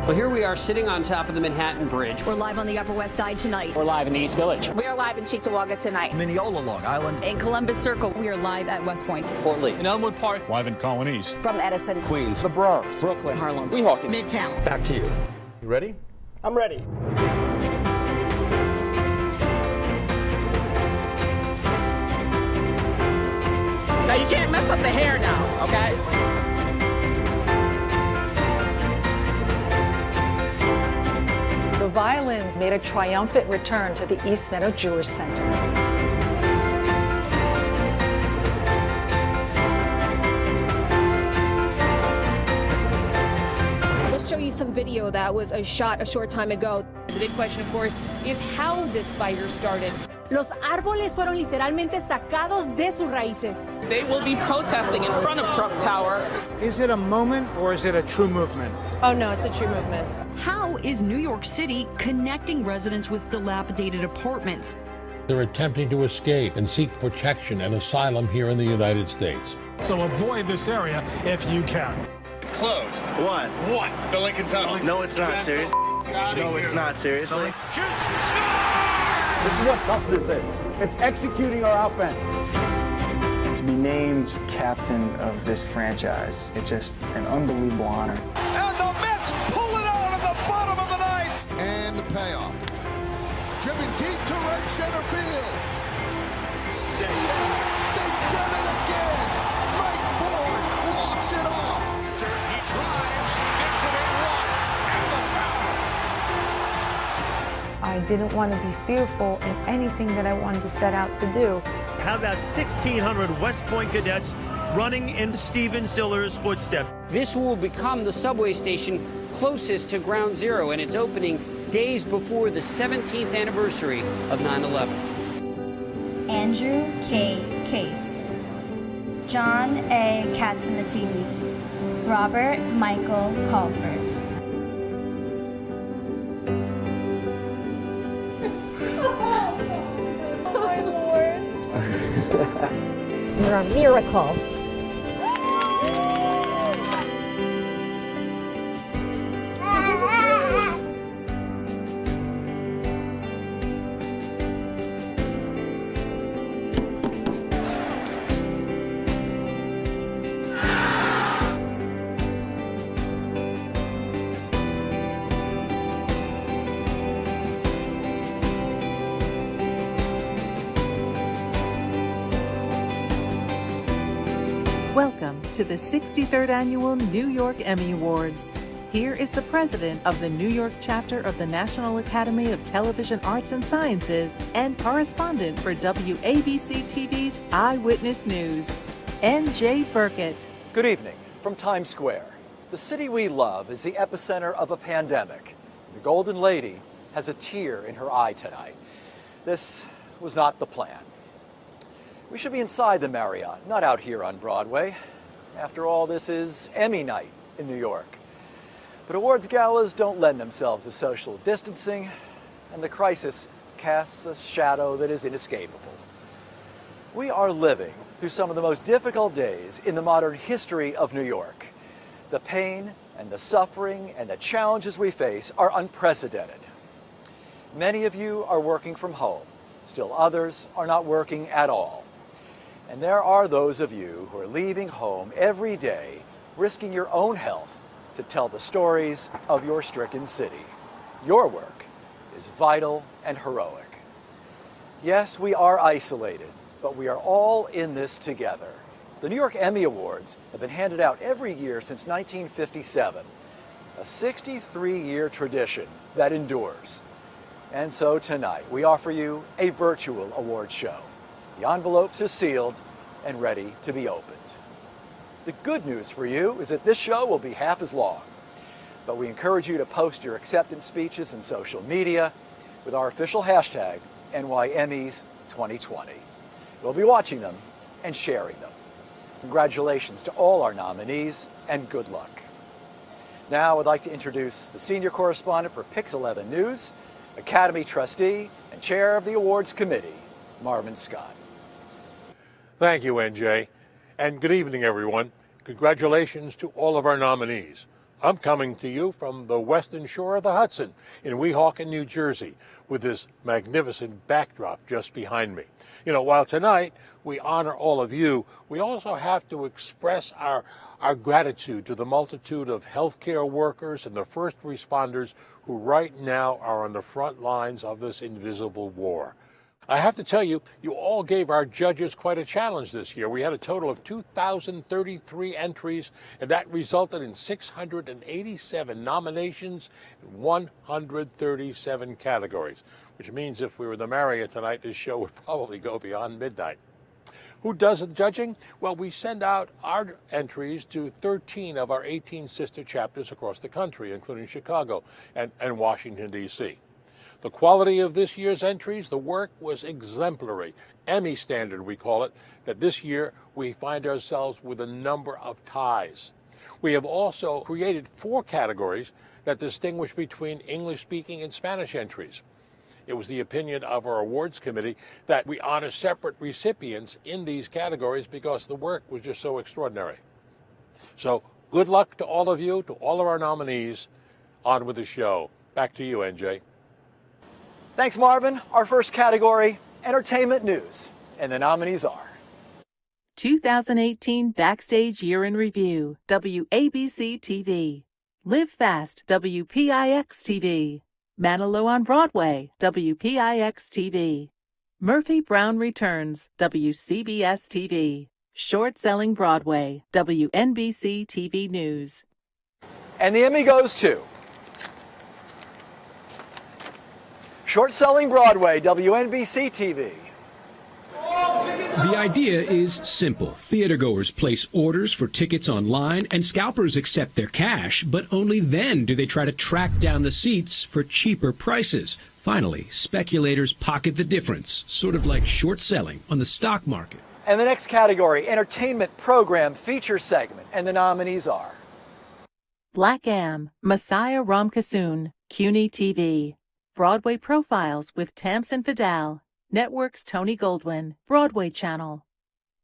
Well, here we are sitting on top of the Manhattan Bridge. We're live on the Upper West Side tonight. We're live in the East Village. We are live in Cheektowaga tonight. Mineola, Long Island. In Columbus Circle. We are live at West Point. Fort Lee. In Elmwood Park. Live in Colony East. From Edison. Queens. The Bronx. Brooklyn. Harlem. Weehawken. Midtown. Back to you. You ready? I'm ready. Now you can't mess up the hair now, okay? The violins made a triumphant return to the East Meadow Jewish Center. Let's show you some video that was shot a short time ago. The big question, of course, is how this fire started. Los árboles fueron literalmente sacados de sus raíces. They will be protesting in front of Trump Tower. Is it a moment or is it a true movement? Oh no, it's a true movement. How is New York City connecting residents with dilapidated apartments? They're attempting to escape and seek protection and asylum here in the United States. So avoid this area if you can. It's closed. What? The Lincoln Tunnel. No, it's not serious. No, it's not seriously. This is what toughness is. It's executing our offense. To be named captain of this franchise, it's just an unbelievable honor. And the Mets pull it out of the bottom of the ninth. And the payoff. Driven deep to right center field. See ya! They've done it again! Mike Ford walks it off. He drives, gets within one, and the foul. I didn't want to be fearful in anything that I wanted to set out to do. How about 1,600 West Point cadets running in Steven Siller's footsteps? This will become the subway station closest to Ground Zero, and it's opening days before the 17th anniversary of 9/11. Andrew K. Cates, John A. Katsimatidis, Robert Michael Colfers. You're a miracle. Welcome to the 63rd Annual New York Emmy Awards. Here is the president of the New York chapter of the National Academy of Television Arts and Sciences and correspondent for WABC TV's Eyewitness News, N.J. Burkett. Good evening from Times Square. The city we love is the epicenter of a pandemic. The Golden Lady has a tear in her eye tonight. This was not the plan. We should be inside the Marriott, not out here on Broadway. After all, this is Emmy night in New York. But awards galas don't lend themselves to social distancing, and the crisis casts a shadow that is inescapable. We are living through some of the most difficult days in the modern history of New York. The pain and the suffering and the challenges we face are unprecedented. Many of you are working from home. Still others are not working at all. And there are those of you who are leaving home every day, risking your own health to tell the stories of your stricken city. Your work is vital and heroic. Yes, we are isolated, but we are all in this together. The New York Emmy Awards have been handed out every year since 1957, a 63-year tradition that endures. And so tonight, we offer you a virtual award show. The envelopes are sealed and ready to be opened. The good news for you is that this show will be half as long, but we encourage you to post your acceptance speeches in social media with our official hashtag, NY Emmys 2020. We'll be watching them and sharing them. Congratulations to all our nominees and good luck. Now I'd like to introduce the senior correspondent for Pix 11 News, Academy trustee and chair of the awards committee, Marvin Scott. Thank you, NJ. And good evening, everyone. Congratulations to all of our nominees. I'm coming to you from the western shore of the Hudson in Weehawken, New Jersey, with this magnificent backdrop just behind me. You know, while tonight we honor all of you, we also have to express our gratitude to the multitude of healthcare workers and the first responders who right now are on the front lines of this invisible war. I have to tell you, you all gave our judges quite a challenge this year. We had a total of 2,033 entries, and that resulted in 687 nominations in 137 categories, which means if we were the Marriott tonight, this show would probably go beyond midnight. Who does the judging? Well, we send out our entries to 13 of our 18 sister chapters across the country, including Chicago and Washington, D.C. The quality of this year's entries, the work was exemplary, Emmy standard we call it, that this year we find ourselves with a number of ties. We have also created 4 categories that distinguish between English-speaking and Spanish entries. It was the opinion of our awards committee that we honor separate recipients in these categories because the work was just so extraordinary. So good luck to all of you, to all of our nominees. On with the show. Back to you, NJ. Thanks, Marvin. Our first category, entertainment news. And the nominees are 2018 Backstage Year in Review, WABC TV. Live Fast, WPIX TV. Manilow on Broadway, WPIX TV. Murphy Brown Returns, WCBS TV. Short Selling Broadway, WNBC TV News. And the Emmy goes to Short Selling Broadway, WNBC TV. The idea is simple. Theatergoers place orders for tickets online, and scalpers accept their cash, but only then do they try to track down the seats for cheaper prices. Finally, speculators pocket the difference, sort of like short selling on the stock market. And the next category, entertainment program feature segment. And the nominees are Black Am, Messiah Ramkissoon, CUNY TV. Broadway Profiles with Tamsin Fidel, Network's Tony Goldwyn, Broadway Channel.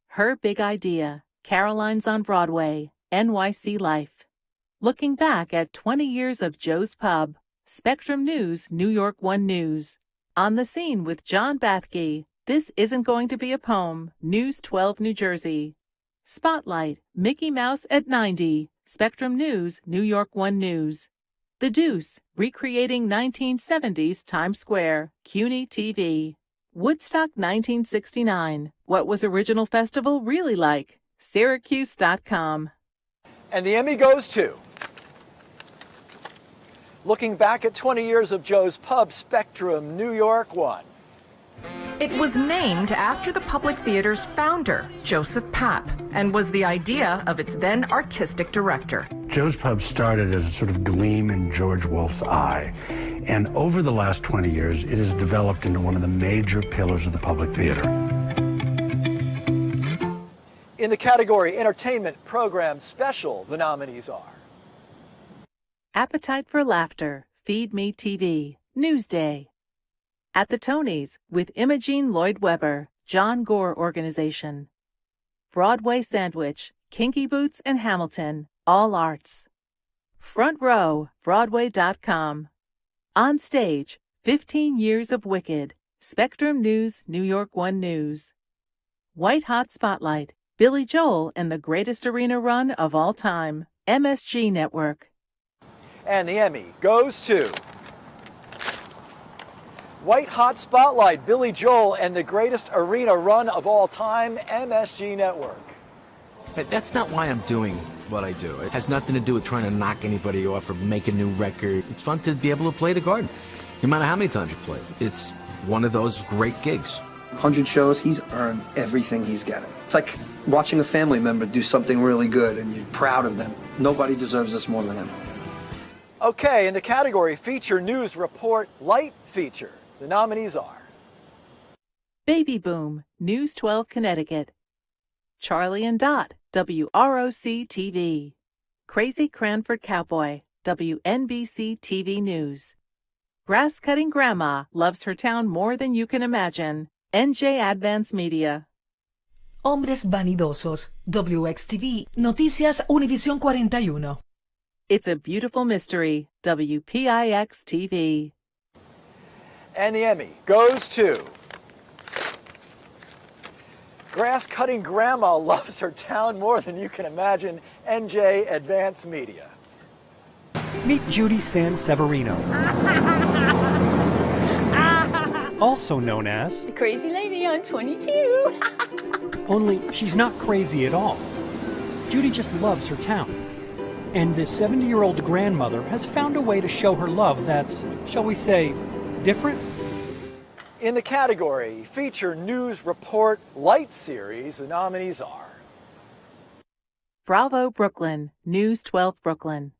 Her Big Idea, Caroline's on Broadway, NYC Life. Looking back at 20 years of Joe's Pub, Spectrum News, New York One News. On the Scene with John Bathke, This Isn't Going to Be a Poem, News 12 New Jersey. Spotlight, Mickey Mouse at 90, Spectrum News, New York One News. The Deuce, Recreating 1970s Times Square, CUNY TV. Woodstock 1969, What Was Original Festival Really Like? Syracuse.com. And the Emmy goes to looking back at 20 years of Joe's Pub, Spectrum, New York One. It was named after the Public Theater's founder, Joseph Papp, and was the idea of its then artistic director. Joe's Pub started as a sort of gleam in George Wolfe's eye, and over the last 20 years, it has developed into one of the major pillars of the Public Theater. In the category Entertainment Program Special, the nominees are Appetite for Laughter, Feed Me TV, Newsday. At the Tonys with Imogene Lloyd Webber, John Gore Organization. Broadway Sandwich, Kinky Boots and Hamilton, All Arts. Front Row, Broadway.com. On Stage, 15 Years of Wicked, Spectrum News, New York One News. White Hot Spotlight, Billy Joel and the Greatest Arena Run of All Time, MSG Network. And the Emmy goes to White Hot Spotlight, Billy Joel and the Greatest Arena Run of All Time, MSG Network. That's not why I'm doing what I do. It has nothing to do with trying to knock anybody off or make a new record. It's fun to be able to play the Garden, no matter how many times you play it. It's one of those great gigs. 100 shows, he's earned everything he's getting. It's like watching a family member do something really good and you're proud of them. Nobody deserves this more than him. Okay, in the category Feature News Report Light Feature, the nominees are Baby Boom, News 12 Connecticut. Charlie and Dot, WROC TV. Crazy Cranford Cowboy, WNBC TV News. Grass Cutting Grandma loves her town more than you can imagine, NJ Advance Media. Hombres Vanidosos, WXTV, Noticias Univisión 41. It's a Beautiful Mystery, WPIX TV. And the Emmy goes to grass-cutting grandma loves her town more than you can imagine, NJ Advance Media. Meet Judy San Severino, also known as The crazy lady on 22. only she's not crazy at all. Judy just loves her town. And this 70-year-old grandmother has found a way to show her love that's, shall we say, different? In the category Feature News Report Light Series, the nominees are Bravo Brooklyn, News 12 Brooklyn.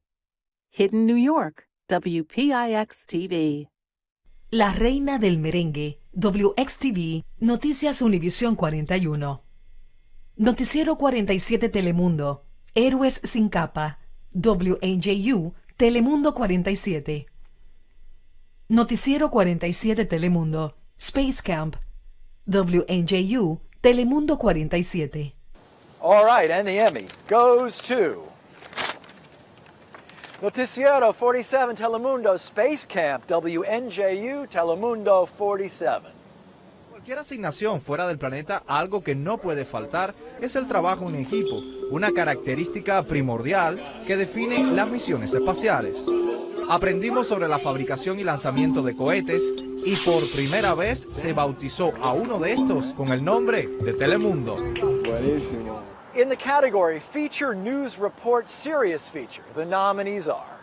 Hidden New York, WPIX TV. La Reina del Merengue, WXTV, Noticias Univisión 41. Noticiero 47 Telemundo, Héroes sin capa, WNJU, Telemundo 47. Noticiero 47 Telemundo, Space Camp, WNJU, Telemundo 47. All right, and the Emmy goes to Noticiero 47 Telemundo, Space Camp, WNJU, Telemundo 47. Cualquier asignación fuera del planeta, algo que no puede faltar es el trabajo en equipo, una característica primordial que define las misiones espaciales. Aprendimos sobre la fabricación y lanzamiento de cohetes y por primera vez se bautizó a uno de estos con el nombre de Telemundo. Buenísimo. In the category Feature News Report Serious Feature, the nominees are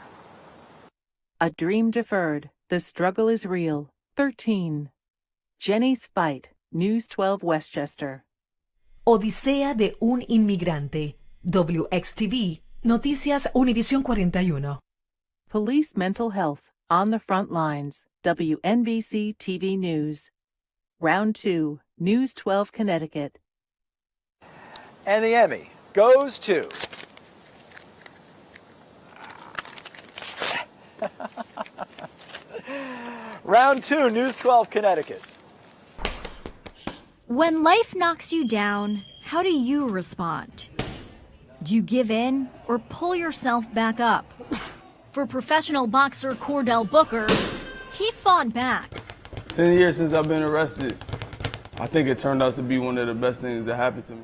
A Dream Deferred, The Struggle is Real, 13. Jenny's Fight, News 12 Westchester. Odisea de un inmigrante, WXTV, Noticias Univisión 41. Police Mental Health, On the Front Lines, WNBC TV News. Round 2, News 12 Connecticut. And the Emmy goes to Round 2, News 12 Connecticut. When life knocks you down, how do you respond? Do you give in or pull yourself back up? For professional boxer Cordell Booker, he fought back. 10 years since I've been arrested. I think it turned out to be one of the best things that happened to me.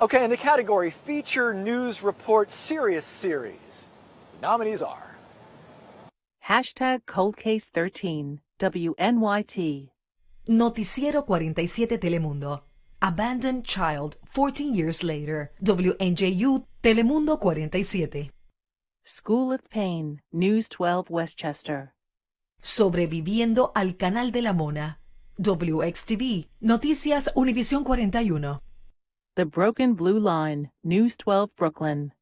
Okay, in the category Feature News Report Serious Series, the nominees are Hashtag Cold Case 13, WNYT. Noticiero 47 Telemundo, Abandoned Child 14 years later, WNJU, Telemundo 47. School of Pain, News 12 Westchester. Sobreviviendo al Canal de la Mona, WXTV, Noticias Univisión 41. The Broken Blue Line, News 12 Brooklyn.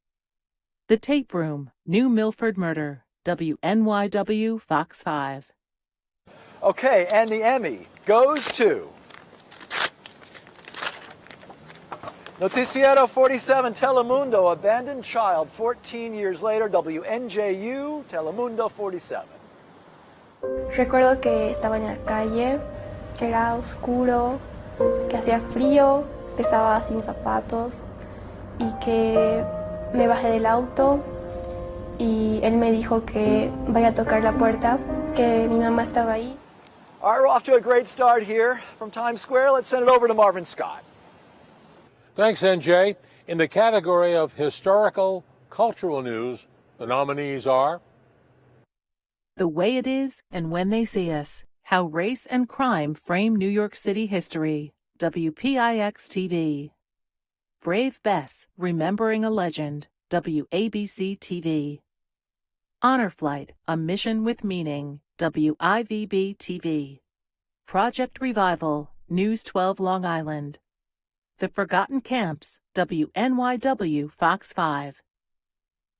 The Tape Room, New Milford Murder, WNYW Fox 5. Okay, and the Emmy goes to Noticiero 47 Telemundo, Abandoned Child 14 years later, WNJU, Telemundo 47. Recuerdo que estaba en la calle, que era oscuro, que hacía frío, que estaba sin zapatos y que me bajé del auto y él me dijo que vaya a tocar la puerta, que mi mamá estaba ahí. All right, we're off to a great start here from Times Square. Let's send it over to Marvin Scott. Thanks, NJ. In the category of historical cultural news, the nominees are The Way It Is and When They See Us, How Race and Crime Frame New York City History, WPIX TV. Brave Bess, Remembering a Legend, WABC TV. Honor Flight, A Mission with Meaning, WIVB TV. Project Revival, News 12 Long Island. The Forgotten Camps, WNYW Fox 5.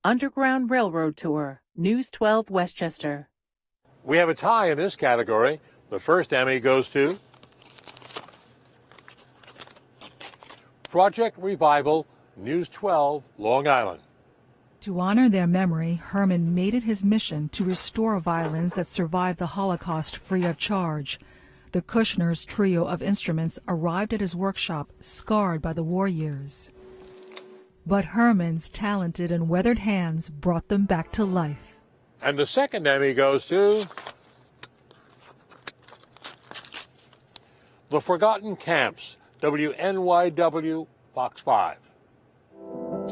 Underground Railroad Tour, News 12 Westchester. We have a tie in this category. The first Emmy goes to Project Revival, News 12, Long Island. To honor their memory, Herman made it his mission to restore violins that survived the Holocaust free of charge. The Kushner's trio of instruments arrived at his workshop, scarred by the war years. But Herman's talented and weathered hands brought them back to life. And the second Emmy goes to The Forgotten Camps, WNYW Fox 5.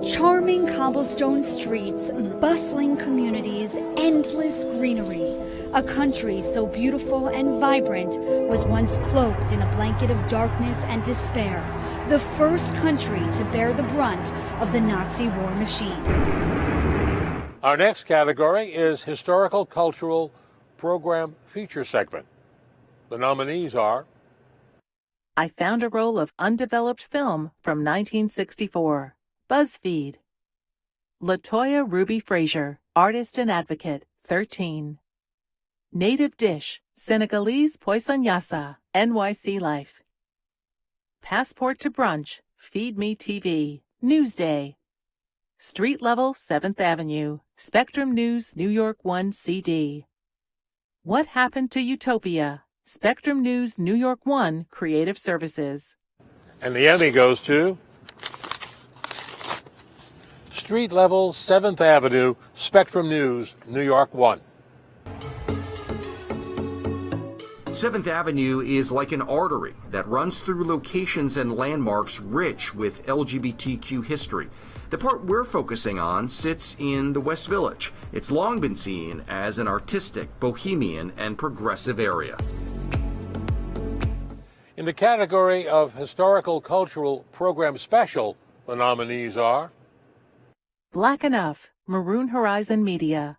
Charming cobblestone streets, bustling communities, endless greenery. A country so beautiful and vibrant was once cloaked in a blanket of darkness and despair. The first country to bear the brunt of the Nazi war machine. Our next category is Historical Cultural Program Feature Segment. The nominees are I Found a Roll of Undeveloped Film from 1964. BuzzFeed. LaToya Ruby Frazier, Artist and Advocate, 13. Native Dish, Senegalese Poissonyassa, NYC Life. Passport to Brunch, Feed Me TV, Newsday. Street Level, 7th Avenue, Spectrum News, New York 1 CD. What Happened to Utopia, Spectrum News, New York 1 Creative Services. And the Emmy goes to Street Level, 7th Avenue, Spectrum News, New York 1. 7th Avenue is like an artery that runs through locations and landmarks rich with LGBTQ history. The part we're focusing on sits in the West Village. It's long been seen as an artistic, bohemian, and progressive area. In the category of Historical Cultural Program Special, the nominees are Black Enough, Maroon Horizon Media.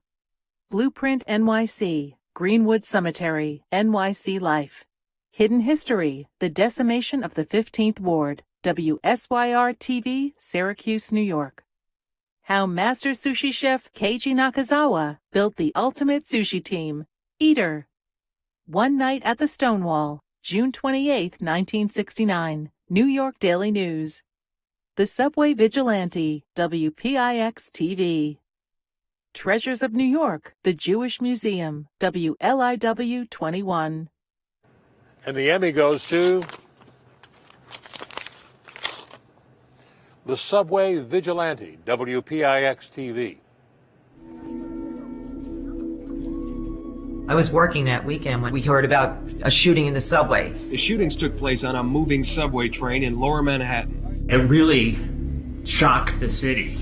Blueprint NYC, Greenwood Cemetery, NYC Life. Hidden History, The Decimation of the 15th Ward, WSYR-TV, Syracuse, New York. How Master Sushi Chef Keiji Nakazawa Built the Ultimate Sushi Team, Eater. One Night at the Stonewall, June 28, 1969, New York Daily News. The Subway Vigilante, WPIX-TV. Treasures of New York, The Jewish Museum, WLIW 21. And the Emmy goes to The Subway Vigilante, WPIX-TV. I was working that weekend when we heard about a shooting in the subway. The shootings took place on a moving subway train in Lower Manhattan. It really shocked the city.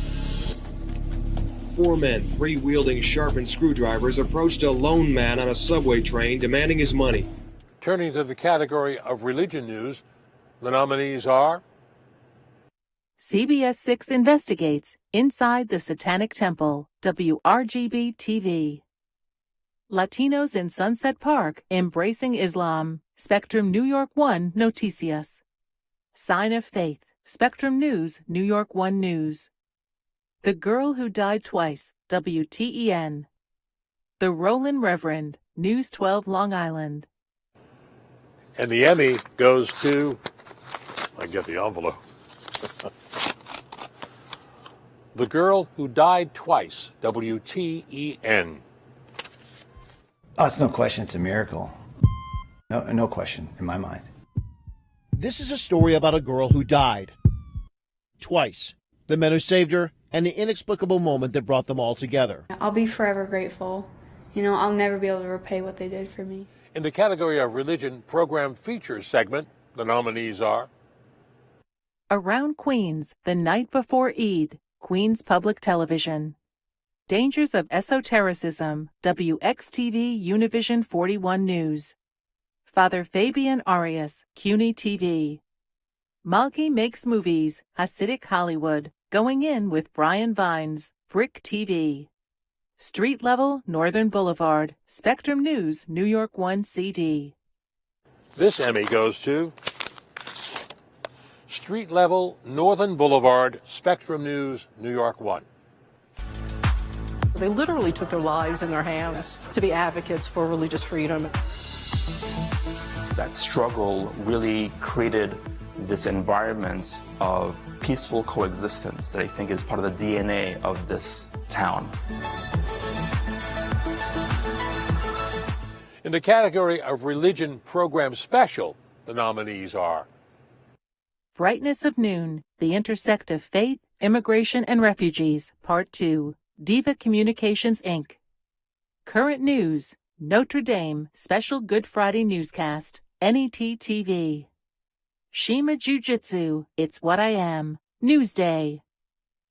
4 men, 3 wielding sharpened screwdrivers, approached a lone man on a subway train demanding his money. Turning to the category of religion news, the nominees are CBS 6 investigates Inside the Satanic Temple, WRGB-TV. Latinos in Sunset Park embracing Islam, Spectrum New York 1 Noticias. Sign of Faith, Spectrum News, New York 1 News. The Girl Who Died Twice, WTEN. The Roland Reverend, News 12 Long Island. And the Emmy goes to, I get the envelope. The Girl Who Died Twice, WTEN. Oh, it's no question. It's a miracle. No question in my mind. This is a story about a girl who died twice. The men who saved her and the inexplicable moment that brought them all together. I'll be forever grateful. You know, I'll never be able to repay what they did for me. In the category of religion program features segment, the nominees are Around Queens, the Night Before Eid, Queens Public Television. Dangers of Esotericism, WXTV Univision 41 News. Father Fabian Arias, CUNY TV. Malki Makes Movies, Hasidic Hollywood, Going In with Brian Vines, Brick TV. Street Level, Northern Boulevard, Spectrum News, New York 1 CD. This Emmy goes to Street Level, Northern Boulevard, Spectrum News, New York 1. They literally took their lives in their hands to be advocates for religious freedom. That struggle really created this environment of peaceful coexistence that I think is part of the DNA of this town. In the category of religion program special, the nominees are Brightness of Noon, The Intersect of Faith, Immigration and Refugees, Part 2, Diva Communications, Inc. Current News, Notre Dame Special Good Friday Newscast, NET TV. Shima Jiu-Jitsu, It's What I Am, Newsday.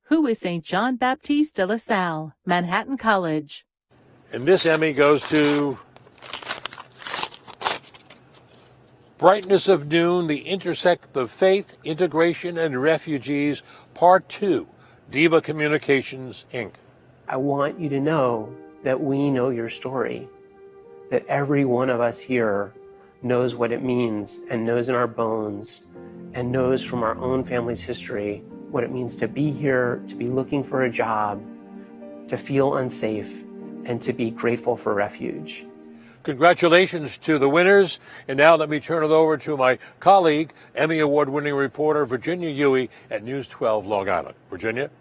Who is St. John Baptiste de La Salle, Manhattan College. And this Emmy goes to Brightness of Noon, The Intersect of Faith, Integration, and Refugees, Part 2, Diva Communications, Inc. I want you to know that we know your story, that every one of us here knows what it means and knows in our bones and knows from our own family's history what it means to be here, to be looking for a job, to feel unsafe, and to be grateful for refuge. Congratulations to the winners. And now let me turn it over to my colleague, Emmy Award-winning reporter Virginia Huey at News 12 Long Island. Virginia?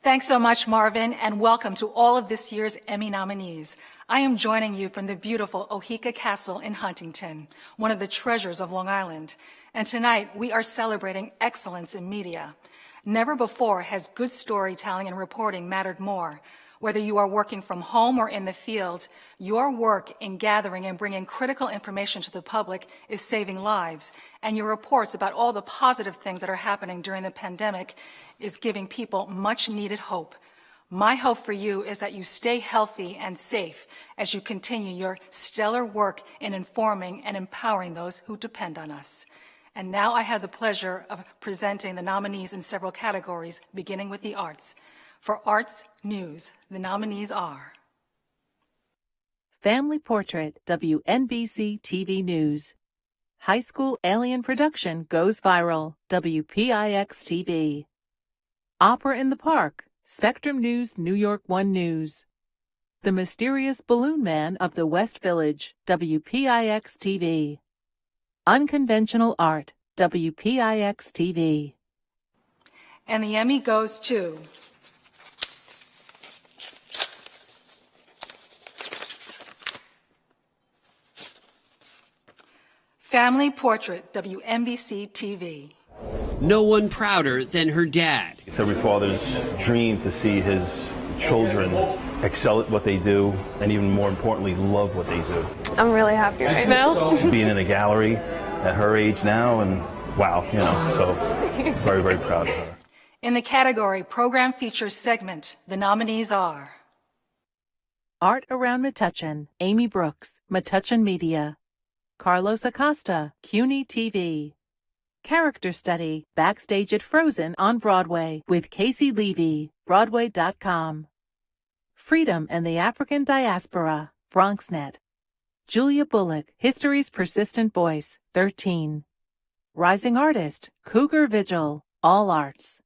Thanks so much, Marvin, and welcome to all of this year's Emmy nominees. I am joining you from the beautiful Oheka Castle in Huntington, one of the treasures of Long Island. And tonight, we are celebrating excellence in media. Never before has good storytelling and reporting mattered more. Whether you are working from home or in the field, your work in gathering and bringing critical information to the public is saving lives, and your reports about all the positive things that are happening during the pandemic is giving people much-needed hope. My hope for you is that you stay healthy and safe as you continue your stellar work in informing and empowering those who depend on us. And now I have the pleasure of presenting the nominees in several categories, beginning with the arts. For Arts News, the nominees are Family Portrait, WNBC TV News. High School Alien Production Goes Viral, WPIX TV. Opera in the Park, Spectrum News, New York 1 News. The Mysterious Balloon Man of the West Village, WPIX TV. Unconventional Art, WPIX TV. And the Emmy goes to Family Portrait, WNBC TV. No one prouder than her dad. It's every father's dream to see his children excel at what they do, and even more importantly, love what they do. I'm really happy right now. Being in a gallery at her age now, and wow, so very, very proud of her. In the category Program Features segment, the nominees are Art Around Metuchen, Amy Brooks, Metuchen Media. Carlos Acosta, CUNY TV. Character Study, Backstage at Frozen on Broadway with Casey Levy, Broadway.com. Freedom and the African Diaspora, BronxNet. Julia Bullock, History's Persistent Voice, 13. Rising Artist, Cougar Vigil, All Arts.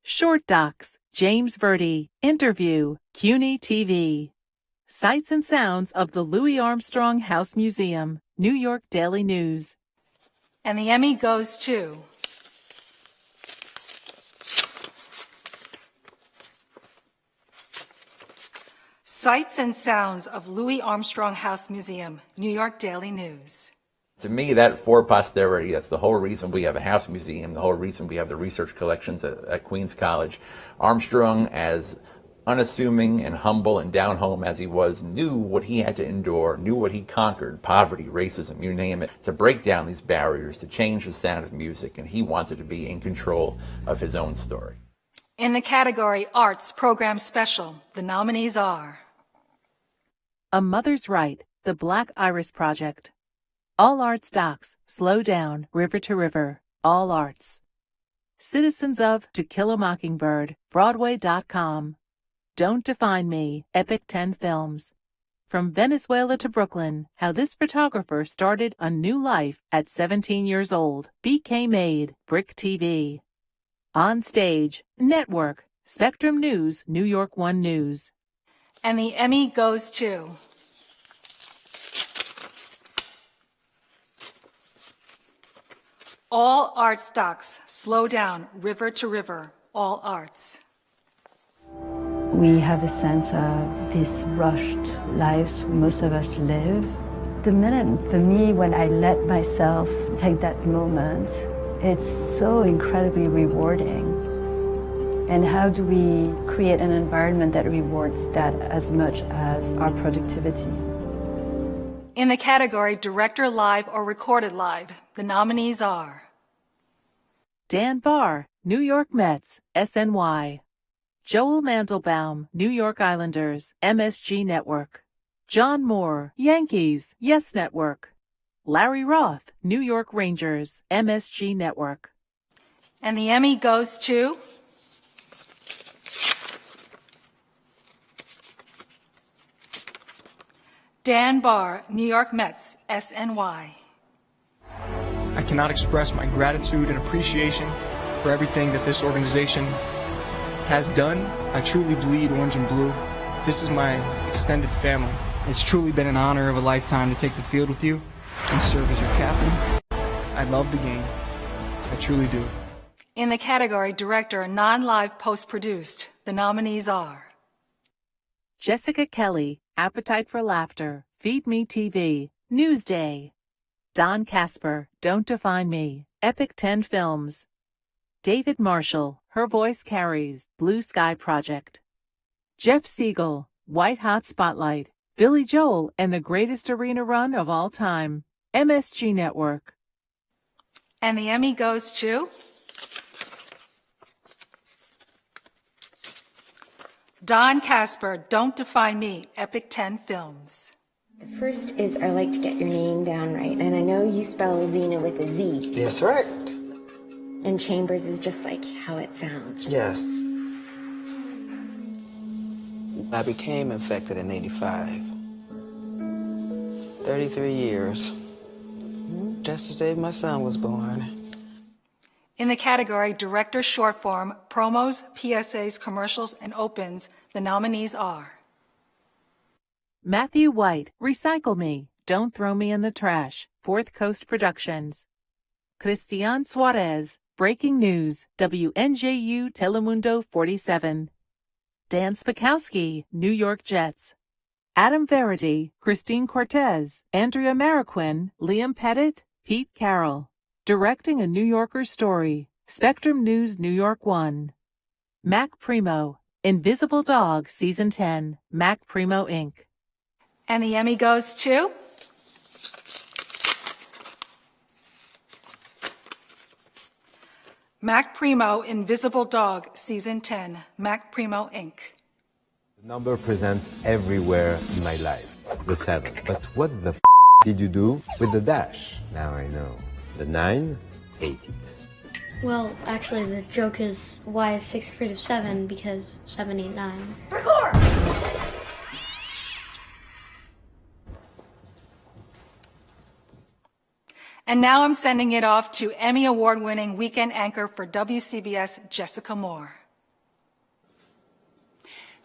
Short Docs, James Verdi, Interview, CUNY TV. Sights and Sounds of the Louis Armstrong House Museum, New York Daily News. And the Emmy goes to Sights and Sounds of Louis Armstrong House Museum, New York Daily News. To me, that for posterity, that's the whole reason we have a house museum, the whole reason we have the research collections at Queens College. Armstrong, as unassuming and humble and down home as he was, knew what he had to endure, knew what he conquered, poverty, racism, you name it, to break down these barriers, to change the sound of music, and he wanted to be in control of his own story. In the category Arts Program Special, the nominees are A Mother's Right, The Black Iris Project. All Arts Docs, Slow Down, River to River, All Arts. Citizens of To Kill a Mockingbird, Broadway.com. Don't Define Me, Epic 10 Films. From Venezuela to Brooklyn, how this photographer started a new life at 17 years old. BK Made, Brick TV. On Stage, Network, Spectrum News, New York 1 News. And the Emmy goes to All Arts Docs, Slow Down, River to River, All Arts. We have a sense of these rushed lives most of us live. The minute for me when I let myself take that moment It's so incredibly rewarding. And how do we create an environment that rewards that as much as our productivity? In the category Director Live or Recorded Live, the nominees are Dan Barr, New York Mets, SNY. Joel Mandelbaum, New York Islanders, MSG Network. John Moore, Yankees, Yes Network. Larry Roth, New York Rangers, MSG Network. And the Emmy goes to Dan Barr, New York Mets, SNY. I cannot express my gratitude and appreciation for everything that this organization has done. I truly bleed orange and blue. This is my extended family. It's truly been an honor of a lifetime to take the field with you and serve as your captain. I love the game. I truly do. In the category Director Non-Live Post-Produced, the nominees are Jessica Kelly, Appetite for Laughter, Feed Me TV, Newsday. Don Casper, Don't Define Me, Epic 10 Films. David Marshall, Her Voice Carries, Blue Sky Project. Jeff Siegel, White Hot Spotlight, Billy Joel and the Greatest Arena Run of All Time, MSG Network. And the Emmy goes to Don Casper, Don't Define Me, Epic 10 Films. The first is I like to get your name down right, and I know you spell Xena with a Z. That's right. And Chambers is just like how it sounds. Yes. I became infected in '85. 33 years. Just the day my son was born. In the category Director Short Form, Promos, PSAs, Commercials, and Opens, the nominees are Matthew White, Recycle Me, Don't Throw Me in the Trash, Fourth Coast Productions. Cristian Suarez, Breaking News, WNJU Telemundo 47. Dan Spakowski, New York Jets. Adam Verity, Christine Cortez, Andrea Mariquin, Liam Pettit, Pete Carroll. Directing a New Yorker Story, Spectrum News New York 1. Mac Primo, Invisible Dog Season 10, Mac Primo Inc. And the Emmy goes to Mac Primo, Invisible Dog, Season 10, Mac Primo Inc. The number present everywhere in my life, the 7. But what the did you do with the dash? Now I know. The 9, 8 it. Well, actually, the joke is why is 6 afraid of 7? Because 7, 8, 9. Record! And now I'm sending it off to Emmy Award-winning weekend anchor for WCBS, Jessica Moore.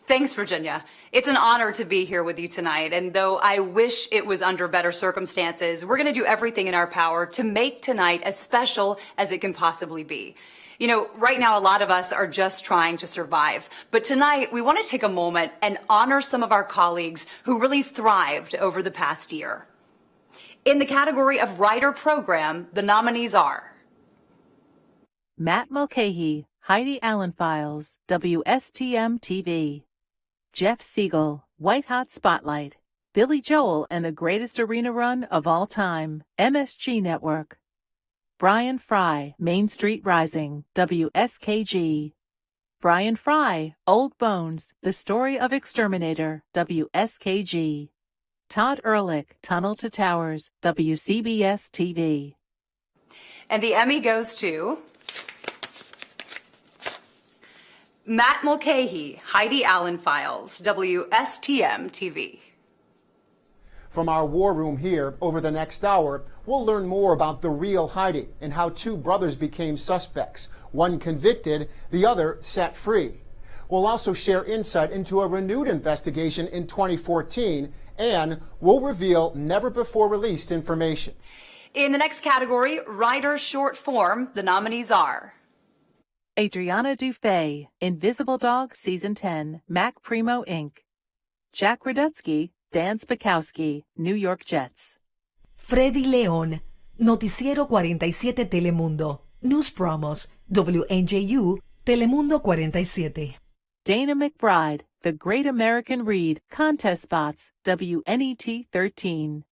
Thanks, Virginia. It's an honor to be here with you tonight, and though I wish it was under better circumstances, we're going to do everything in our power to make tonight as special as it can possibly be. You know, right now a lot of us are just trying to survive, but tonight we want to take a moment and honor some of our colleagues who really thrived over the past year. In the category of Writer Program, the nominees are Matt Mulcahy, Heidi Allen Files, WSTM TV. Jeff Siegel, White Hot Spotlight. Billy Joel and the Greatest Arena Run of All Time, MSG Network. Brian Fry, Main Street Rising, WSKG. Brian Fry, Old Bones, The Story of Exterminator, WSKG. Todd Ehrlich, Tunnel to Towers, WCBS TV. And the Emmy goes to Matt Mulcahy, Heidi Allen Files, WSTM TV. From our war room here, over the next hour, we'll learn more about the real Heidi and how two brothers became suspects, one convicted, the other set free. We'll also share insight into a renewed investigation in 2014, and we'll reveal never-before-released information. In the next category, Writer Short Form, the nominees are Adriana Dufay, Invisible Dog Season 10, Mac Primo Inc. Jack Radutsky, Dan Spakowski, New York Jets. Freddy León, Noticiero 47 Telemundo, News Promos, WNJU, Telemundo 47. Dana McBride, The Great American Read, Contest Spots, WNET 13.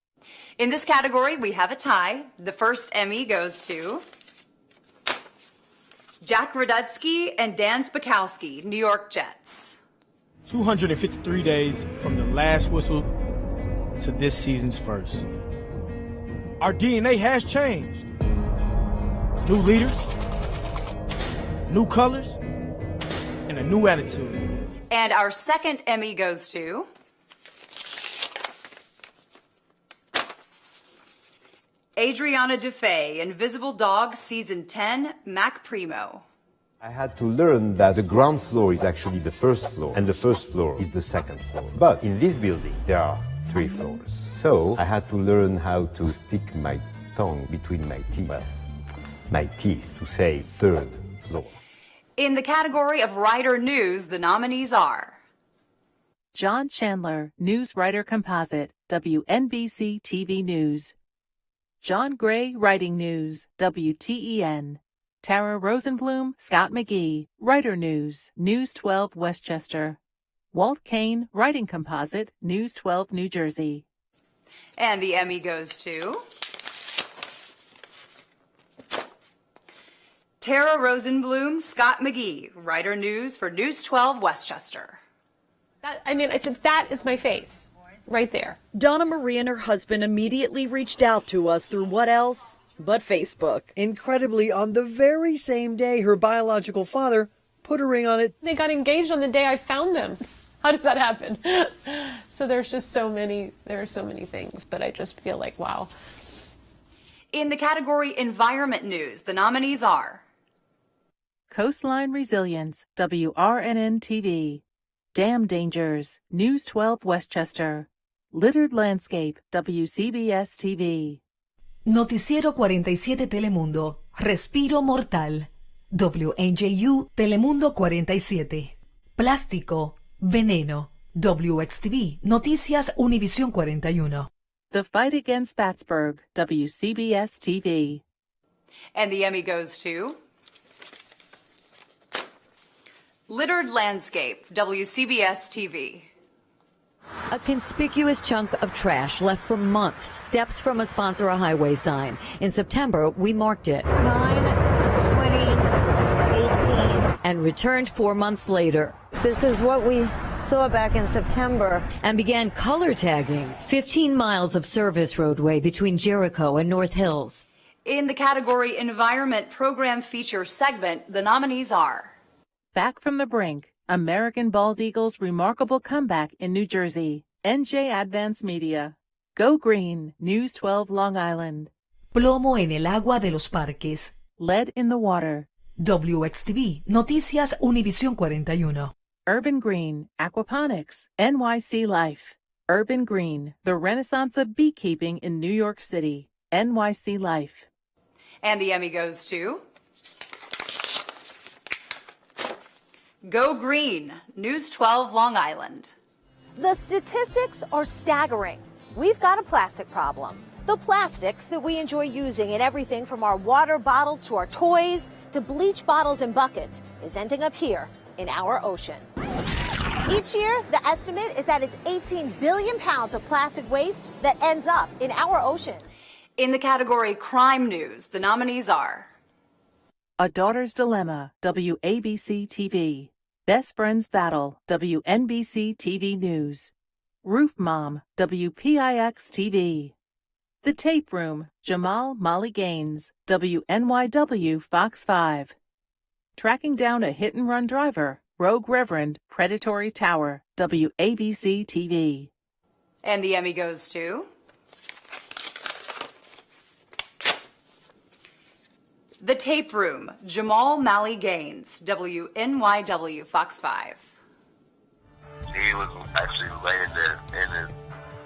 In this category, we have a tie. The first Emmy goes to Jack Radutsky and Dan Spakowski, New York Jets. 253 days from the last whistle to this season's first. Our DNA has changed. New leaders, new colors, and a new attitude. And our second Emmy goes to Adriana Dufay, Invisible Dog, Season 10, Mac Primo. I had to learn that the ground floor is actually the first floor, and the first floor is the second floor. But in this building, there are 3 floors. So I had to learn how to stick my tongue between my teeth. Well, my teeth to say third floor. In the category of Writer News, the nominees are John Chandler, News Writer Composite, WNBC TV News. John Gray, Writing News, WTEN. Tara Rosenblum, Scott McGee, Writer News, News 12 Westchester. Walt Kane, Writing Composite, News 12 New Jersey. And the Emmy goes to Tara Rosenblum, Scott McGee, Writer News for News 12 Westchester. I said, that is my face, right there. Donna Marie and her husband immediately reached out to us through what else but Facebook. Incredibly, on the very same day her biological father put a ring on it. They got engaged on the day I found them. How does that happen? So there are so many things, but I just feel like, wow. In the category Environment News, the nominees are Coastline Resilience, WRNN TV. Dam Dangers, News 12 Westchester. Littered Landscape, WCBS TV. Noticiero 47 Telemundo, Respiro Mortal, WNJU, Telemundo 47. Plástico, Veneno, WXTV, Noticias Univisión 41. The Fight Against Plattsburgh, WCBS TV. And the Emmy goes to Littered Landscape, WCBS TV. A conspicuous chunk of trash left for months, steps from a sponsor a highway sign. In September, we marked it. 9/20/18. And returned 4 months later. This is what we saw back in September. And began color tagging 15 miles of service roadway between Jericho and North Hills. In the category Environment Program Feature segment, the nominees are Back from the Brink, American Bald Eagles' remarkable comeback in New Jersey. NJ Advance Media. Go Green, News 12 Long Island. Plomo en el agua de los parques. Lead in the water. WXTV, Noticias Univisión 41. Urban Green, Aquaponics, NYC Life. Urban Green, the renaissance of beekeeping in New York City. NYC Life. And the Emmy goes to Go Green, News 12 Long Island. The statistics are staggering. We've got a plastic problem. The plastics that we enjoy using in everything from our water bottles to our toys to bleach bottles and buckets is ending up here in our ocean. Each year, the estimate is that it's 18 billion pounds of plastic waste that ends up in our oceans. In the category Crime News, the nominees are A Daughter's Dilemma, WABC TV. Best Friends Battle, WNBC TV News. Roof Mom, WPIX TV. The Tape Room, Jamal Molly Gaines, WNYW Fox 5. Tracking down a hit-and-run driver, Rogue Reverend, Predatory Tower, WABC TV. And the Emmy goes to The Tape Room, Jamal Mally Gaines, WNYW Fox 5. He was actually laying there in his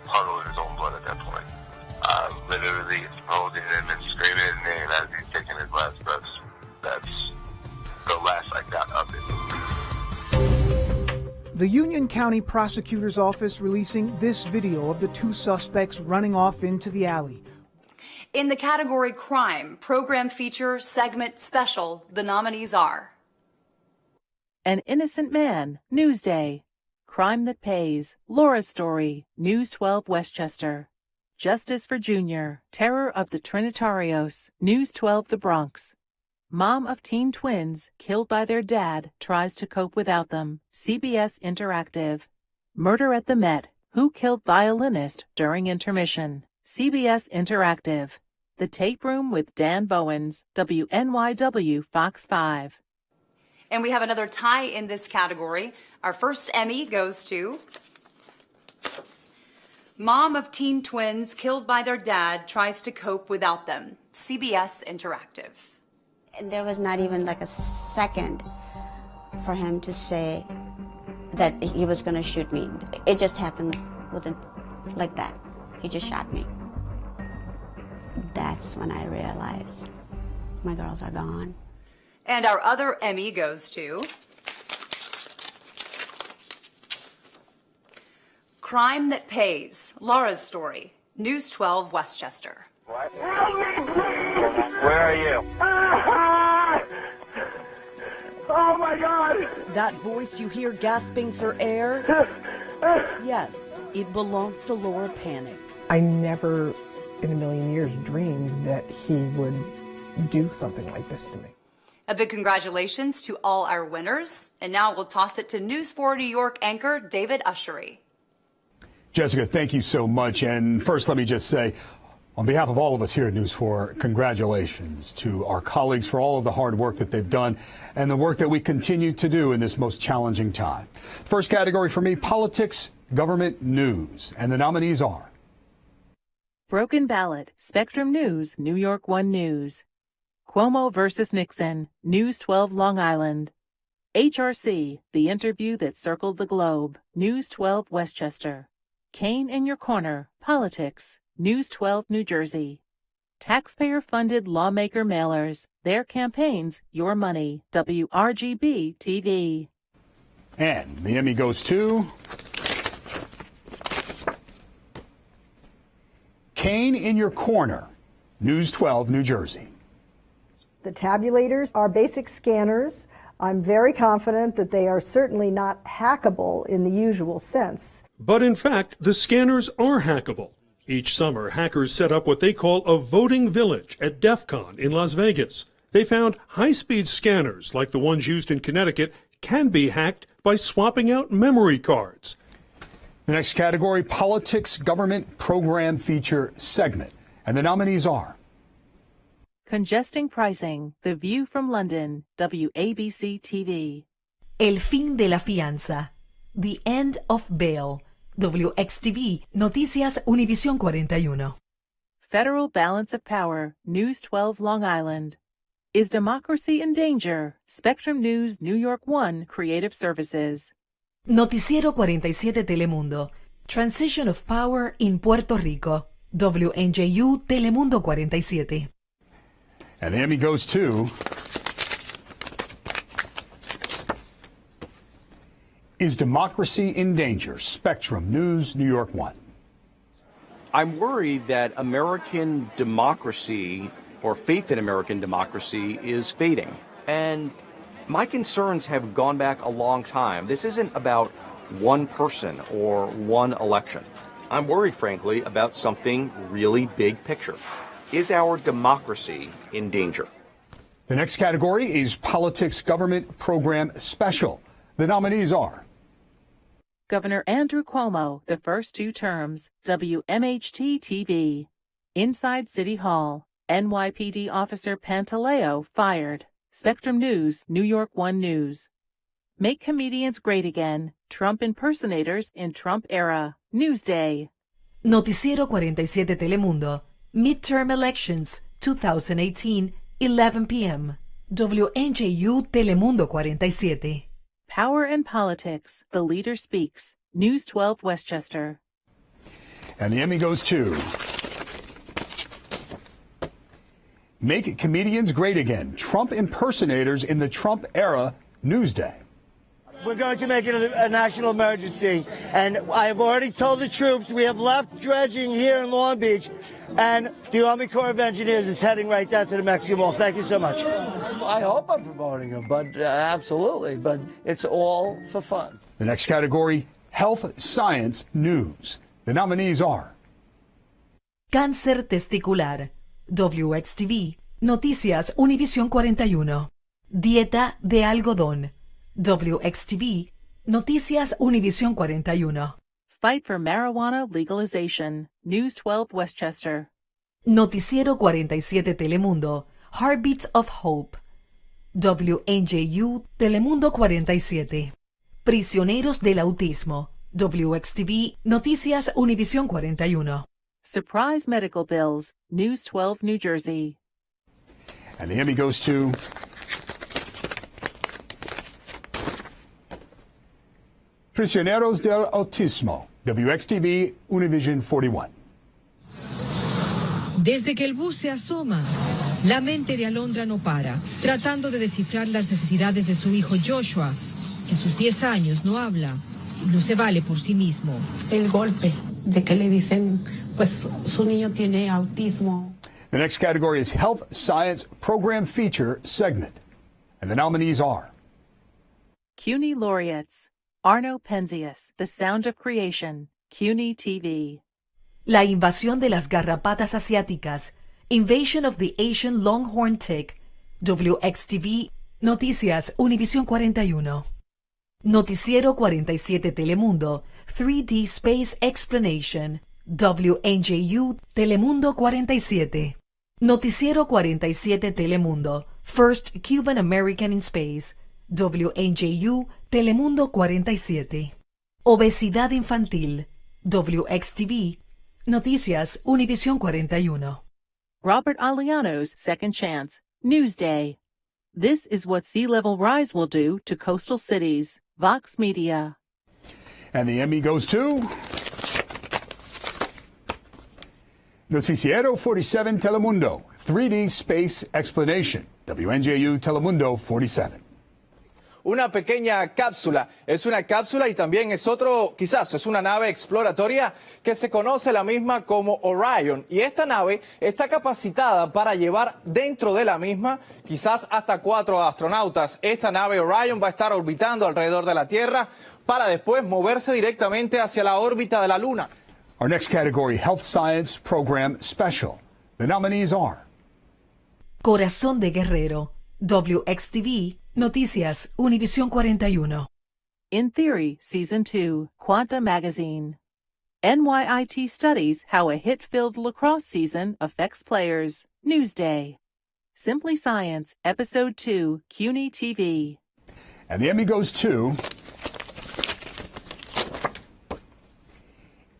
puddle of his own blood at that point. Literally holding him and screaming his name as he's taking his last breaths. That's the last I got of it. The Union County Prosecutor's Office releasing this video of the 2 suspects running off into the alley. In the category Crime, Program Feature, Segment Special, the nominees are An Innocent Man, Newsday. Crime That Pays, Laura's Story, News 12 Westchester. Justice for Junior, Terror of the Trinitarios, News 12 The Bronx. Mom of teen twins, killed by their dad, tries to cope without them, CBS Interactive. Murder at the Met, Who Killed Violinist During Intermission, CBS Interactive. The Tape Room with Dan Bowens, WNYW Fox 5. And we have another tie in this category. Our first Emmy goes to Mom of teen twins killed by their dad tries to cope without them, CBS Interactive. And there was not even like a second for him to say that he was going to shoot me. It just happened within, like that. He just shot me. That's when I realized my girls are gone. And our other Emmy goes to Crime That Pays, Laura's Story, News 12 Westchester. Where are you? Oh my God! That voice you hear gasping for air? Yes, it belongs to Laura Panic. I never in a million years dreamed that he would do something like this to me. A big congratulations to all our winners. And now we'll toss it to News 4 New York anchor David Ushery. Jessica, thank you so much. And first, let me just say, on behalf of all of us here at News 4, congratulations to our colleagues for all of the hard work that they've done and the work that we continue to do in this most challenging time. First category for me, politics, government, news. And the nominees are Broken Ballot, Spectrum News, New York 1 News. Cuomo versus Nixon, News 12 Long Island. HRC, The Interview That Circled the Globe, News 12 Westchester. Kane in Your Corner, Politics, News 12 New Jersey. Taxpayer-funded lawmaker mailers, Their Campaigns, Your Money, WRGB TV. And the Emmy goes to Kane in Your Corner, News 12 New Jersey. The tabulators are basic scanners. I'm very confident that they are certainly not hackable in the usual sense. But in fact, the scanners are hackable. Each summer, hackers set up what they call a voting village at DEF CON in Las Vegas. They found high-speed scanners, like the ones used in Connecticut, can be hacked by swapping out memory cards. The next category, politics, government, program, feature, segment. And the nominees are Congesting Pricing, The View from London, WABC TV. El fin de la fianza, The End of Bail, WXTV, Noticias Univisión 41. Federal Balance of Power, News 12 Long Island. Is Democracy in Danger? Spectrum News, New York 1 Creative Services. Noticiero 47 Telemundo, Transition of Power in Puerto Rico, WNJU Telemundo 47. And the Emmy goes to Is Democracy in Danger? Spectrum News, New York 1. I'm worried that American democracy, or faith in American democracy, is fading. And my concerns have gone back a long time. This isn't about one person or one election. I'm worried, frankly, about something really big picture. Is our democracy in danger? The next category is Politics, Government, Program, Special. The nominees are Governor Andrew Cuomo, the first 2 terms, WMHT TV. Inside City Hall, NYPD Officer Pantaleo fired. Spectrum News, New York 1 News. Make Comedians Great Again, Trump Impersonators in Trump Era, Newsday. Noticiero 47 Telemundo, Midterm Elections 2018, 11 p.m. WNJU Telemundo 47. Power and Politics, The Leader Speaks, News 12 Westchester. And the Emmy goes to Make Comedians Great Again, Trump Impersonators in the Trump Era, Newsday. We're going to make it a national emergency, and I have already told the troops we have left dredging here in Long Beach. And the Army Corps of Engineers is heading right down to the Mexican Mall. Thank you so much. I hope I'm promoting them, but absolutely. But it's all for fun. The next category, Health Science News. The nominees are Cáncer testicular, WXTV, Noticias Univisión 41. Dieta de algodón, WXTV, Noticias Univisión 41. Fight for marijuana legalization, News 12 Westchester. Noticiero 47 Telemundo, Heartbeats of Hope, WNJU Telemundo 47. Prisioneros del autismo, WXTV, Noticias Univisión 41. Surprise medical bills, News 12 New Jersey. And the Emmy goes to Prisioneros del Autismo, WXTV Univision 41. Desde que el bus se asoma, la mente de Alondra no para, tratando de descifrar las necesidades de su hijo Joshua, que a sus 10 años no habla y no se vale por sí mismo. El golpe de que le dicen, pues su niño tiene autismo. The next category is Health Science Program Feature Segment. And the nominees are CUNY Laureates, Arno Penzias, The Sound of Creation, CUNY TV. La invasión de las garrapatas asiáticas, Invasion of the Asian Longhorn Tick, WXTV, Noticias Univisión 41. Noticiero 47 Telemundo, 3D Space Explanation, WNJU Telemundo 47. Noticiero 47 Telemundo, First Cuban American in Space, WNJU Telemundo 47. Obesidad infantil, WXTV, Noticias Univisión 41. Robert Aliano's Second Chance, Newsday. This is what sea level rise will do to coastal cities, Vox Media. And the Emmy goes to Noticiero 47 Telemundo, 3D Space Explanation, WNJU Telemundo 47. Una pequeña cápsula. Es una cápsula y también es otro, quizás es una nave exploratoria que se conoce la misma como Orion. Y esta nave está capacitada para llevar dentro de la misma quizás hasta 4 astronautas. Esta nave Orion va a estar orbitando alrededor de la Tierra para después moverse directamente hacia la órbita de la Luna. Our next category, Health Science Program Special. The nominees are Corazón de Guerrero, WXTV, Noticias Univisión 41. In Theory, Season 2, Quanta Magazine. NYIT studies how a hit-filled lacrosse season affects players. Newsday. Simply Science, Episode 2, CUNY TV. And the Emmy goes to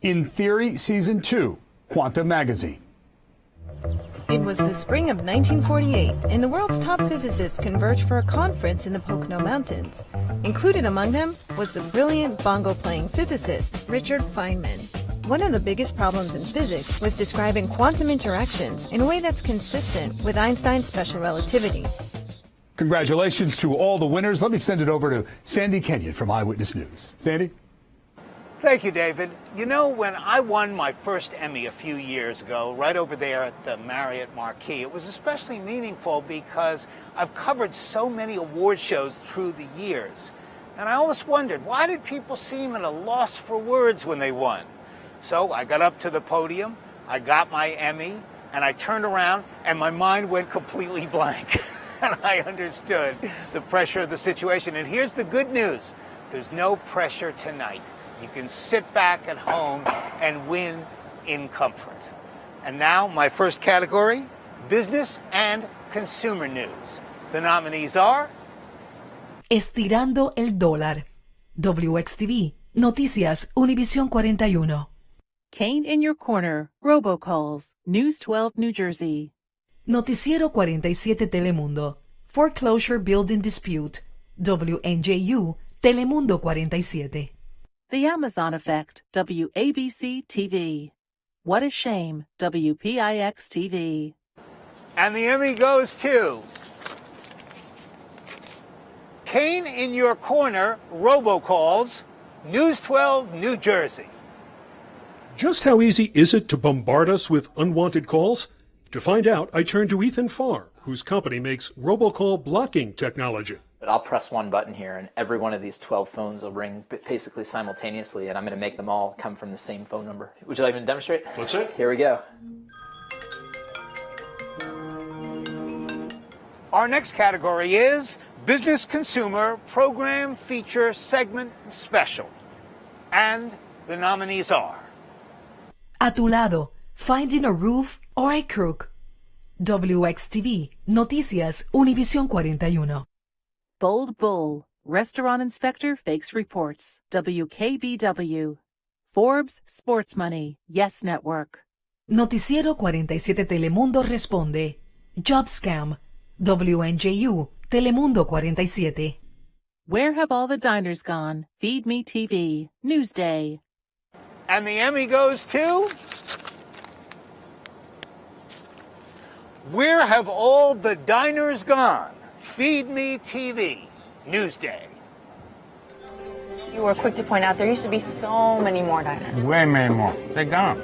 In Theory, Season 2, Quanta Magazine. It was the spring of 1948, and the world's top physicists converged for a conference in the Pocono Mountains. Included among them was the brilliant bongo-playing physicist Richard Feynman. One of the biggest problems in physics was describing quantum interactions in a way that's consistent with Einstein's special relativity. Congratulations to all the winners. Let me send it over to Sandy Kenyon from Eyewitness News. Sandy? Thank you, David. You know, when I won my first Emmy a few years ago, right over there at the Marriott Marquis, it was especially meaningful because I've covered so many award shows through the years. And I always wondered, why did people seem at a loss for words when they won? So I got up to the podium, I got my Emmy, and I turned around and my mind went completely blank. And I understood the pressure of the situation. And here's the good news. There's no pressure tonight. You can sit back at home and win in comfort. And now, my first category, business and consumer news. The nominees are Estirando el dólar, WXTV, Noticias Univisión 41. Kane in Your Corner, Robocalls, News 12 New Jersey. Noticiero 47 Telemundo, Foreclosure Building Dispute, WNJU, Telemundo 47. The Amazon Effect, WABC TV. What a Shame, WPIX TV. And the Emmy goes to Kane in Your Corner, Robocalls, News 12, New Jersey. Just how easy is it to bombard us with unwanted calls? To find out, I turn to Ethan Farr, whose company makes robocall blocking technology. I'll press one button here and every one of these 12 phones will ring basically simultaneously, and I'm going to make them all come from the same phone number. Would you like me to demonstrate? Let's see. Here we go. Our next category is Business Consumer Program Feature Segment Special. And the nominees are A tu lado, finding a roof or a crook. WXTV, Noticias, Univisión 41. Bold Bull, Restaurant Inspector Fakes Reports, WKBW. Forbes, Sports Money, Yes Network. Noticiero 47 Telemundo responde. Job Scam, WNJU, Telemundo 47. Where Have All the Diners Gone? Feed Me TV, Newsday. And the Emmy goes to Where Have All the Diners Gone? Feed Me TV, Newsday. You were quick to point out there used to be so many more diners. Way many more. They're gone.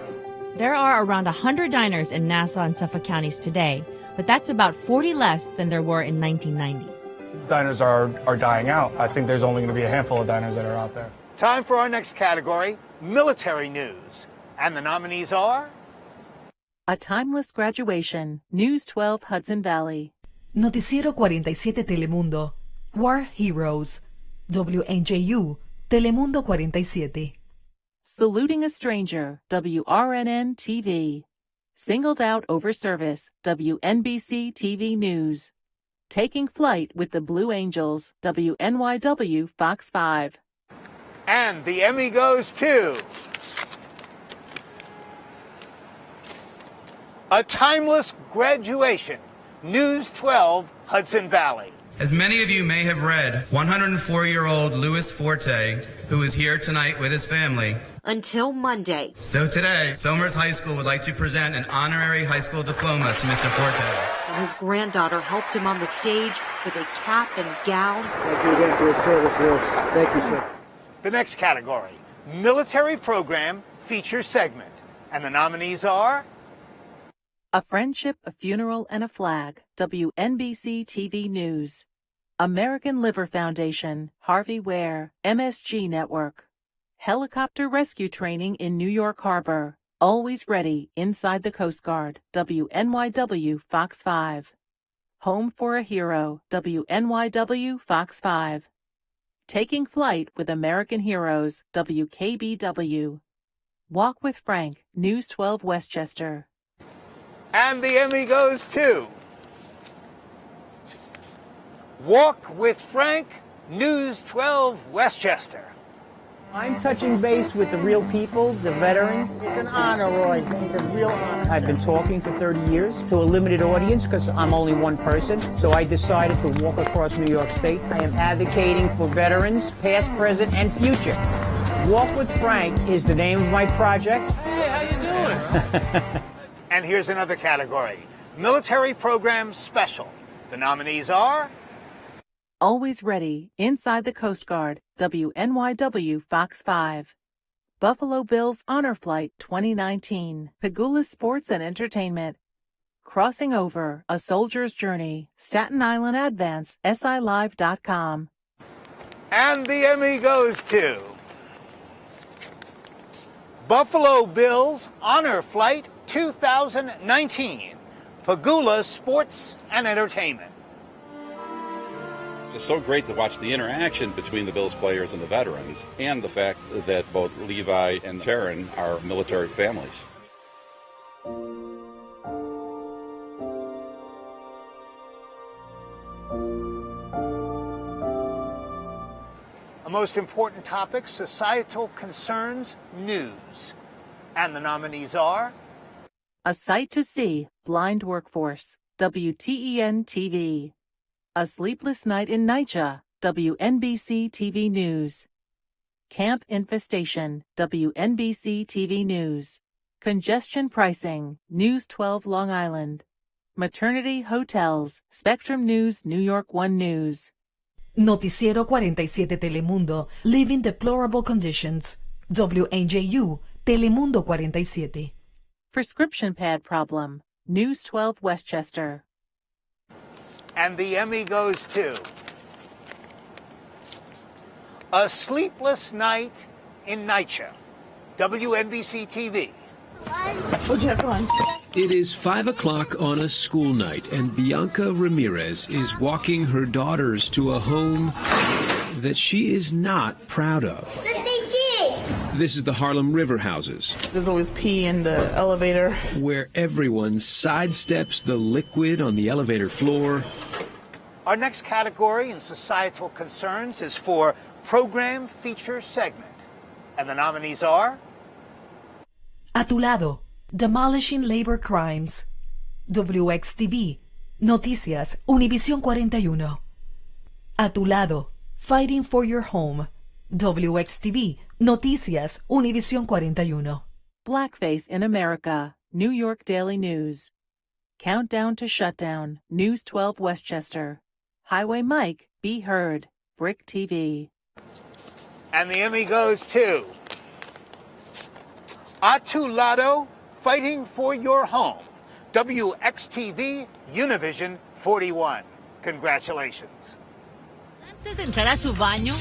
There are around 100 diners in Nassau and Suffolk counties today, but that's about 40 less than there were in 1990. Diners are dying out. I think there's only going to be a handful of diners that are out there. Time for our next category, military news. And the nominees are A Timeless Graduation, News 12 Hudson Valley. Noticiero 47 Telemundo. War Heroes. WNJU, Telemundo 47. Saluting a Stranger, WRNN TV. Singled Out Over Service, WNBC TV News. Taking Flight with the Blue Angels, WNYW Fox 5. And the Emmy goes to A Timeless Graduation, News 12 Hudson Valley. As many of you may have read, 104-year-old Louis Forte, who is here tonight with his family. Until Monday. So today, Somers High School would like to present an honorary high school diploma to Mr. Forte. His granddaughter helped him on the stage with a cap and gown. Thank you again for your service, Louis. Thank you, sir. The next category, Military Program Feature Segment. And the nominees are A Friendship, a Funeral, and a Flag, WNBC TV News. American Liver Foundation, Harvey Ware, MSG Network. Helicopter Rescue Training in New York Harbor, Always Ready, Inside the Coast Guard, WNYW Fox 5. Home for a Hero, WNYW Fox 5. Taking Flight with American Heroes, WKBW. Walk with Frank, News 12 Westchester. And the Emmy goes to Walk with Frank, News 12 Westchester. I'm touching base with the real people, the veterans. It's an honor, Roy. It's a real honor. I've been talking for 30 years to a limited audience because I'm only one person. So I decided to walk across New York State. I am advocating for veterans, past, present, and future. Walk with Frank is the name of my project. Hey, how you doing? And here's another category, Military Program Special. The nominees are Always Ready, Inside the Coast Guard, WNYW Fox 5. Buffalo Bills Honor Flight 2019, Pagula Sports and Entertainment. Crossing Over, A Soldier's Journey, Staten Island Advance, SILive.com. And the Emmy goes to Buffalo Bills Honor Flight 2019, Pagula Sports and Entertainment. It's so great to watch the interaction between the Bills players and the veterans, and the fact that both Levi and Taryn are military families. A most important topic, societal concerns, news. And the nominees are A Sight to See, Blind Workforce, WTEN TV. A Sleepless Night in NYCHA, WNBC TV News. Camp Infestation, WNBC TV News. Congestion Pricing, News 12 Long Island. Maternity Hotels, Spectrum News, New York 1 News. Noticiero 47 Telemundo, Living Deplorable Conditions. WNJU, Telemundo 47. Prescription pad problem, News 12 Westchester. And the Emmy goes to A Sleepless Night in NYCHA, WNBC TV. What'd you have for lunch? It is 5 o'clock on a school night, and Bianca Ramirez is walking her daughters to a home that she is not proud of. This is the Harlem River houses. There's always pee in the elevator. Where everyone sidesteps the liquid on the elevator floor. Our next category in societal concerns is for Program Feature Segment. And the nominees are A tu lado, Demolishing Labor Crimes. WXTV, Noticias, Univisión 41. A tu lado, Fighting for Your Home. WXTV, Noticias, Univisión 41. Blackface in America, New York Daily News. Countdown to Shutdown, News 12 Westchester. Highway Mike, Be Heard, Brick TV. And the Emmy goes to A tu lado, Fighting for Your Home, WXTV Univision 41. Congratulations. Antes de entrar a su baño,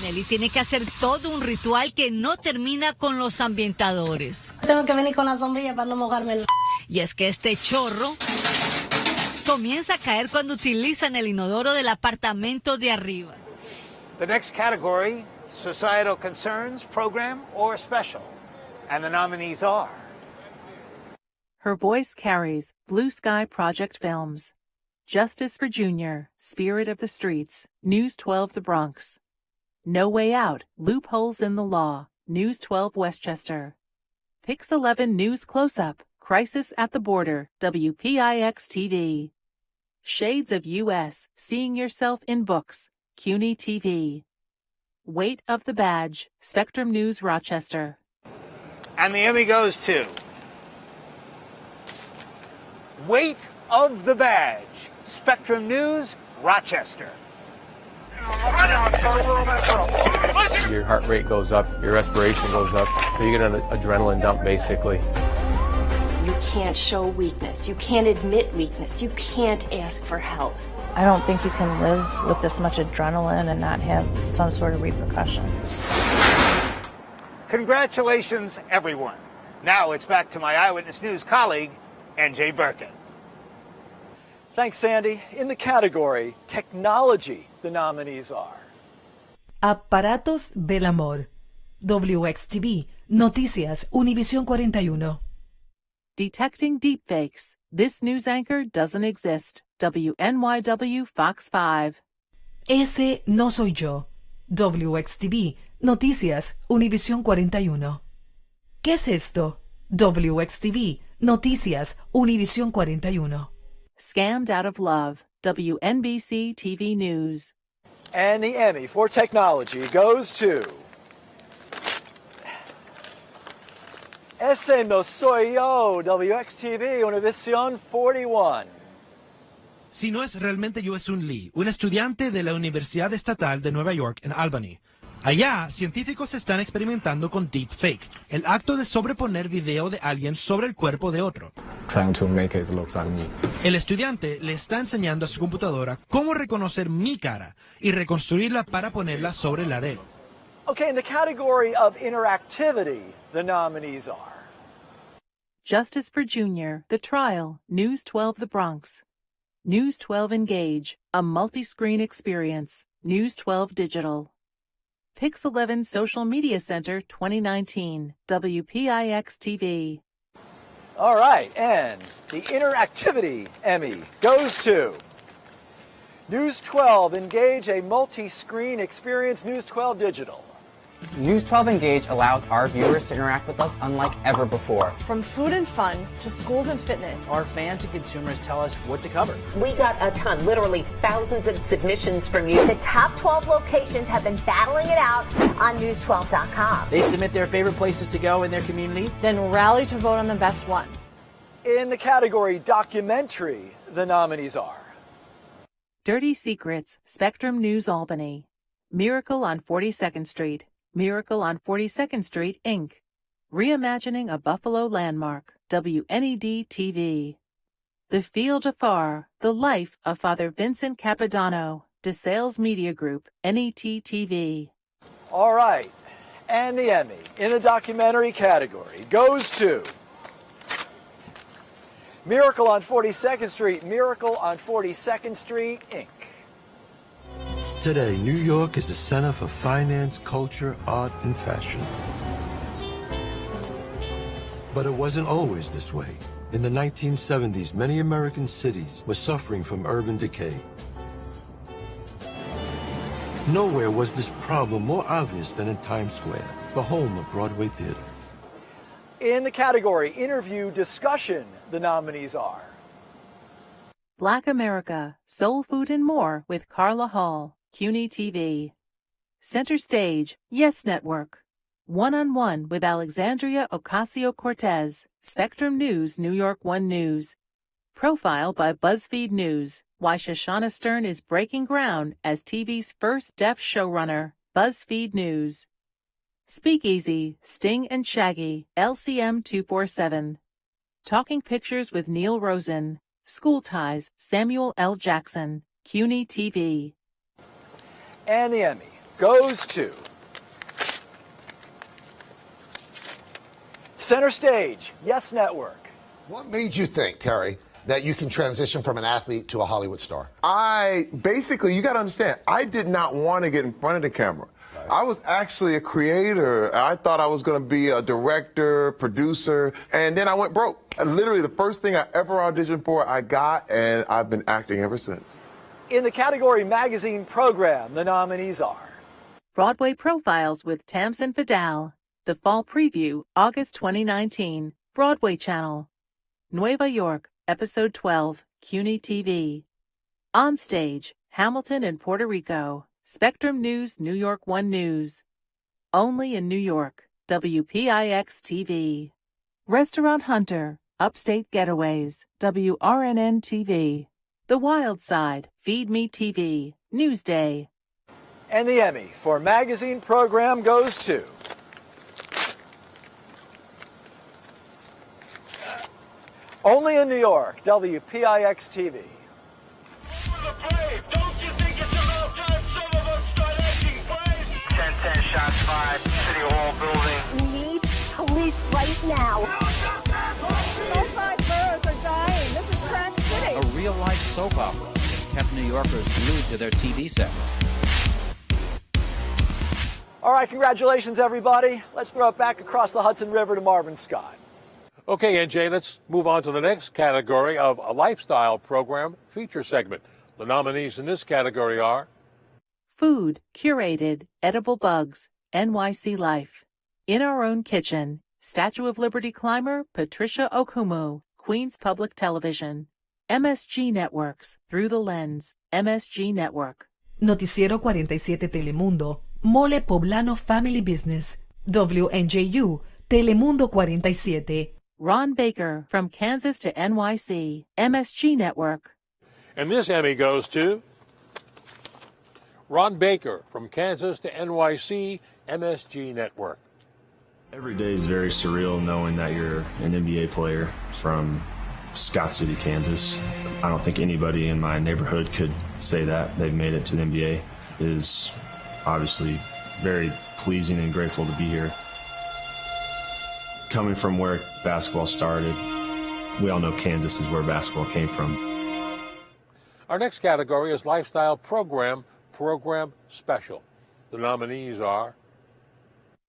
Nelly tiene que hacer todo un ritual que no termina con los ambientadores. Tengo que venir con la sombrilla para no mojarme. Y es que este chorro comienza a caer cuando utilizan el inodoro del apartamento de arriba. The next category, Societal Concerns, Program, or Special. And the nominees are Her Voice Carries, Blue Sky Project Films. Justice for Junior, Spirit of the Streets, News 12 The Bronx. No Way Out, Loopholes in the Law, News 12 Westchester. Pix 11 News Close-Up, Crisis at the Border, WPIX TV. Shades of U.S., Seeing Yourself in Books, CUNY TV. Weight of the Badge, Spectrum News Rochester. And the Emmy goes to Weight of the Badge, Spectrum News Rochester. Your heart rate goes up, your respiration goes up, so you get an adrenaline dump basically. You can't show weakness. You can't admit weakness. You can't ask for help. I don't think you can live with this much adrenaline and not have some sort of repercussion. Congratulations, everyone. Now it's back to my Eyewitness News colleague, NJ Birkin. Thanks, Sandy. In the category Technology, the nominees are Aparatos del Amor. WXTV, Noticias, Univisión 41. Detecting Deepfakes. This news anchor doesn't exist. WNYW Fox 5. Ese no soy yo. WXTV, Noticias, Univisión 41. ¿Qué es esto? WXTV, Noticias, Univisión 41. Scammed Out of Love. WNBC TV News. And the Emmy for Technology goes to Ese no soy yo, WXTV, Univision 41. Si no es realmente yo, es un Lee, un estudiante de la Universidad Estatal de Nueva York en Albany. Allá, científicos están experimentando con deepfake, el acto de sobreponer video de alguien sobre el cuerpo de otro. Trying to make it look like me. El estudiante le está enseñando a su computadora cómo reconocer mi cara y reconstruirla para ponerla sobre la de él. Okay, in the category of interactivity, the nominees are Justice for Junior, The Trial, News 12 The Bronx. News 12 Engage, a multi-screen experience, News 12 Digital. Pix 11 Social Media Center 2019, WPIX TV. All right, and the Interactivity Emmy goes to News 12 Engage, a multi-screen experience, News 12 Digital. News 12 Engage allows our viewers to interact with us unlike ever before. From food and fun to schools and fitness, our fans and consumers tell us what to cover. We got a ton, literally thousands of submissions from you. The top 12 locations have been battling it out on news12.com. They submit their favorite places to go in their community, then rally to vote on the best ones. In the category Documentary, the nominees are Dirty Secrets, Spectrum News Albany. Miracle on 42nd Street. Miracle on 42nd Street, Inc. Reimagining a Buffalo Landmark, WNED-TV. The Field Afar, The Life of Father Vincent Capodanno, DeSales Media Group, NET-TV. All right, and the Emmy in the documentary category goes to Miracle on 42nd Street, Miracle on 42nd Street, Inc. Today, New York is a center for finance, culture, art, and fashion. But it wasn't always this way. In the 1970s, many American cities were suffering from urban decay. Nowhere was this problem more obvious than in Times Square, the home of Broadway theater. In the category Interview Discussion, the nominees are Black America, Soul Food and More with Carla Hall, CUNY-TV. Center Stage, Yes Network. One-on-One with Alexandria Ocasio-Cortez, Spectrum News, New York One News. Profile by BuzzFeed News, Why Shoshana Stern is breaking ground as TV's first deaf showrunner, BuzzFeed News. Speakeasy, Sting and Shaggy, LCM 247. Talking Pictures with Neil Rosen, School Ties, Samuel L. Jackson, CUNY-TV. And the Emmy goes to Center Stage, Yes Network. What made you think, Terry, that you can transition from an athlete to a Hollywood star? Basically, you got to understand, I did not want to get in front of the camera. I was actually a creator. I thought I was going to be a director, producer, and then I went broke. Literally, the first thing I ever auditioned for, I got, and I've been acting ever since. In the category Magazine Program, the nominees are Broadway Profiles with Tamsin Fadal. The Fall Preview, August 2019, Broadway Channel. Nueva York, Episode 12, CUNY-TV. On Stage, Hamilton and Puerto Rico, Spectrum News, New York One News. Only in New York, WPIX-TV. Restaurant Hunter, Upstate Getaways, WRNN-TV. The Wild Side, Feed Me TV, Newsday. And the Emmy for Magazine Program goes to Only in New York, WPIX-TV. 10-10 shots fired, City Hall building. We need police right now. All 5 boroughs are dying. This is Crack City. A real-life soap opera has kept New Yorkers glued to their TV sets. All right, congratulations, everybody. Let's throw it back across the Hudson River to Marvin Scott. Okay, NJ, let's move on to the next category of a lifestyle program feature segment. The nominees in this category are Food, Curated, Edible Bugs, NYC Life. In Our Own Kitchen, Statue of Liberty climber Patricia Okumu, Queens Public Television. MSG Networks, Through the Lens, MSG Network. Noticiero 47 Telemundo, Mole Poblano Family Business, WNJU, Telemundo 47. Ron Baker, From Kansas to NYC, MSG Network. And this Emmy goes to Ron Baker, From Kansas to NYC, MSG Network. Every day is very surreal knowing that you're an NBA player from Scott City, Kansas. I don't think anybody in my neighborhood could say that they've made it to the NBA. It is obviously very pleasing and grateful to be here. Coming from where basketball started, we all know Kansas is where basketball came from. Our next category is Lifestyle Program Special. The nominees are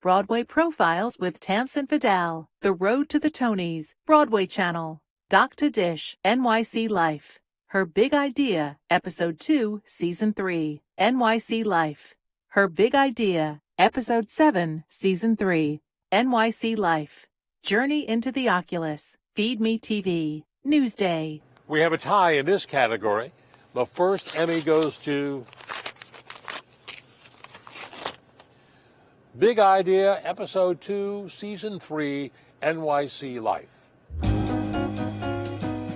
Broadway Profiles with Tamsin Fadal, The Road to the Tonys, Broadway Channel. Doc to Dish, NYC Life. Her Big Idea, Episode 2, Season 3, NYC Life. Her Big Idea, Episode 7, Season 3, NYC Life. Journey into the Oculus, Feed Me TV, Newsday. We have a tie in this category. The first Emmy goes to Big Idea, Episode 2, Season 3, NYC Life.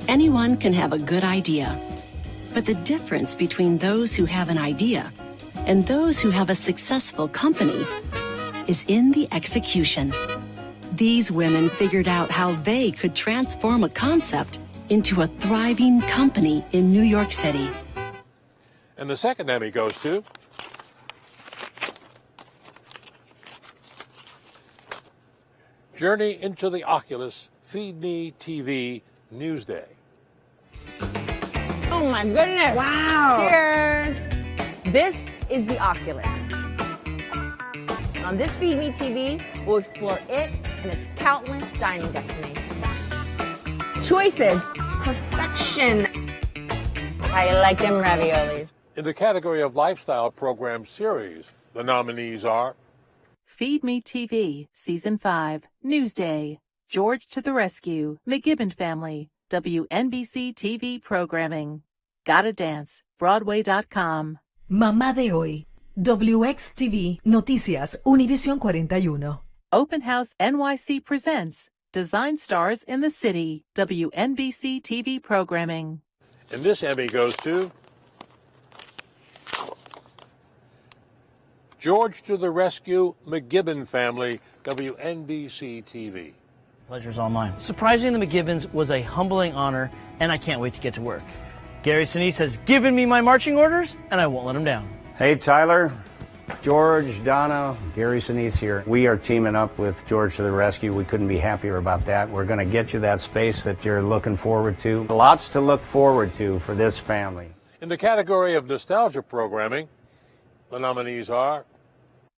Anyone can have a good idea, but the difference between those who have an idea and those who have a successful company is in the execution. These women figured out how they could transform a concept into a thriving company in New York City. And the second Emmy goes to Journey into the Oculus Feed Me TV Newsday. Oh my goodness. Wow. Cheers. This is the Oculus. On this Feed Me TV, we'll explore it and its countless dining destinations. Choices. Perfection. How you like them raviolis? In the category of lifestyle program series, the nominees are Feed Me TV, Season 5, Newsday, George to the Rescue, McGibbon Family, WNBC TV Programming, Gotta Dance, Broadway.com. Mamá de hoy, WXTV, Noticias, Univisión 41. Open House NYC presents Design Stars in the City, WNBC TV Programming. And this Emmy goes to George to the Rescue, McGibbon Family, WNBC TV. Pleasure's all mine. Surprising the McGibbons was a humbling honor, and I can't wait to get to work. Gary Sinise has given me my marching orders, and I won't let him down. Hey, Tyler. George, Donna, Gary Sinise here. We are teaming up with George to the Rescue. We couldn't be happier about that. We're going to get you that space that you're looking forward to. Lots to look forward to for this family. In the category of nostalgia programming, the nominees are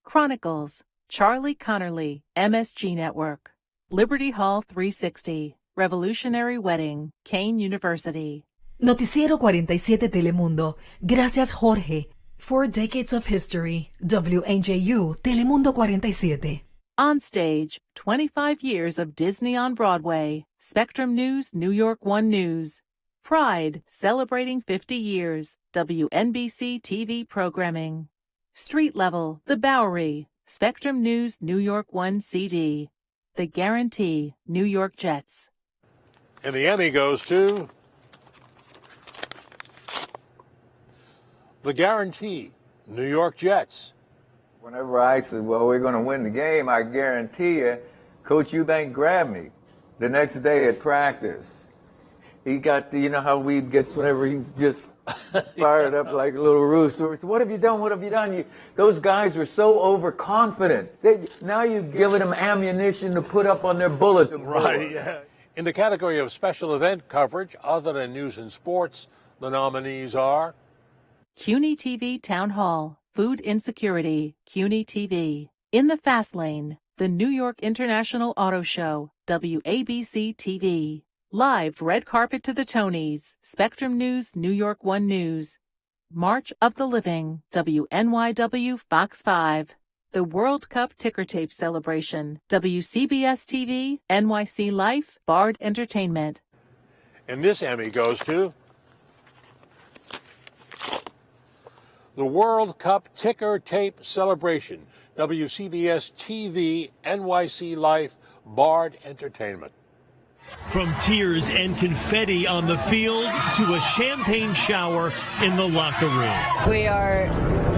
Chronicles, Charlie Connerly, MSG Network, Liberty Hall 360, Revolutionary Wedding, Kane University. Noticiero 47 Telemundo. Gracias, Jorge. 4 decades of history. WNJU, Telemundo 47. On Stage, 25 years of Disney on Broadway, Spectrum News, New York One News. Pride, celebrating 50 years, WNBC TV Programming. Street Level, The Bowery, Spectrum News, New York One CD. The Guarantee, New York Jets. And the Emmy goes to The Guarantee, New York Jets. Whenever I said, well, we're going to win the game, I guarantee you, Coach Eubank grabbed me the next day at practice. He got, you know how Weed gets whenever he just fired up like a little rooster. So what have you done? What have you done? Those guys were so overconfident. Now you've given them ammunition to put up on their bulletin board. Right, yeah. In the category of special event coverage, other than news and sports, the nominees are CUNY TV Town Hall, Food Insecurity, CUNY TV. In the Fast Lane, the New York International Auto Show, WABC TV. Live red carpet to the Tonys, Spectrum News, New York One News. March of the Living, WNYW Fox 5. The World Cup ticker tape celebration, WCBS TV, NYC Life, Bard Entertainment. And this Emmy goes to the World Cup ticker tape celebration, WCBS TV, NYC Life, Bard Entertainment. From tears and confetti on the field to a champagne shower in the locker room. We are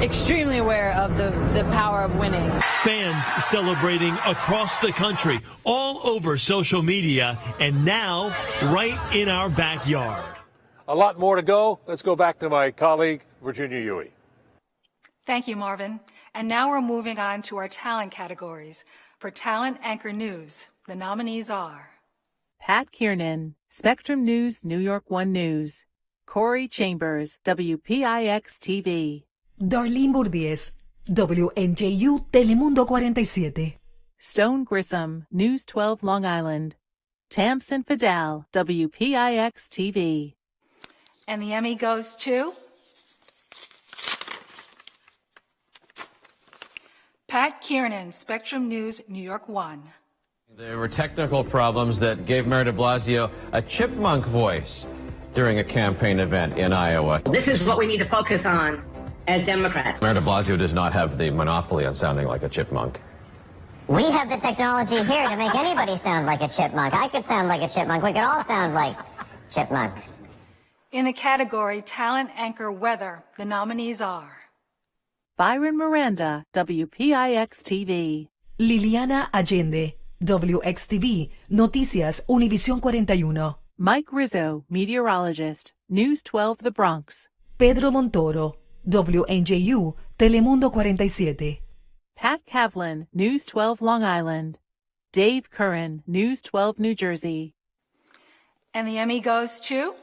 extremely aware of the power of winning. Fans celebrating across the country, all over social media, and now right in our backyard. A lot more to go. Let's go back to my colleague, Virginia Huey. Thank you, Marvin. And now we're moving on to our talent categories. For Talent Anchor News, the nominees are Pat Kiernan, Spectrum News, New York One News. Corey Chambers, WPIX TV. Darlene Bourdiez, WNJU, Telemundo 47. Stone Grissom, News 12 Long Island. Tamsin Fidel, WPIX TV. And the Emmy goes to Pat Kiernan, Spectrum News, New York One. There were technical problems that gave Mayor de Blasio a chipmunk voice during a campaign event in Iowa. This is what we need to focus on as Democrats. Mayor de Blasio does not have the monopoly on sounding like a chipmunk. We have the technology here to make anybody sound like a chipmunk. I could sound like a chipmunk. We could all sound like chipmunks. In the category Talent Anchor Weather, the nominees are Byron Miranda, WPIX TV. Liliana Allende, WXTV, Noticias Univisión 41. Mike Rizzo, meteorologist, News 12 The Bronx. Pedro Montoro, WNJU, Telemundo 47. Pat Kavlin, News 12 Long Island. Dave Curran, News 12 New Jersey. And the Emmy goes to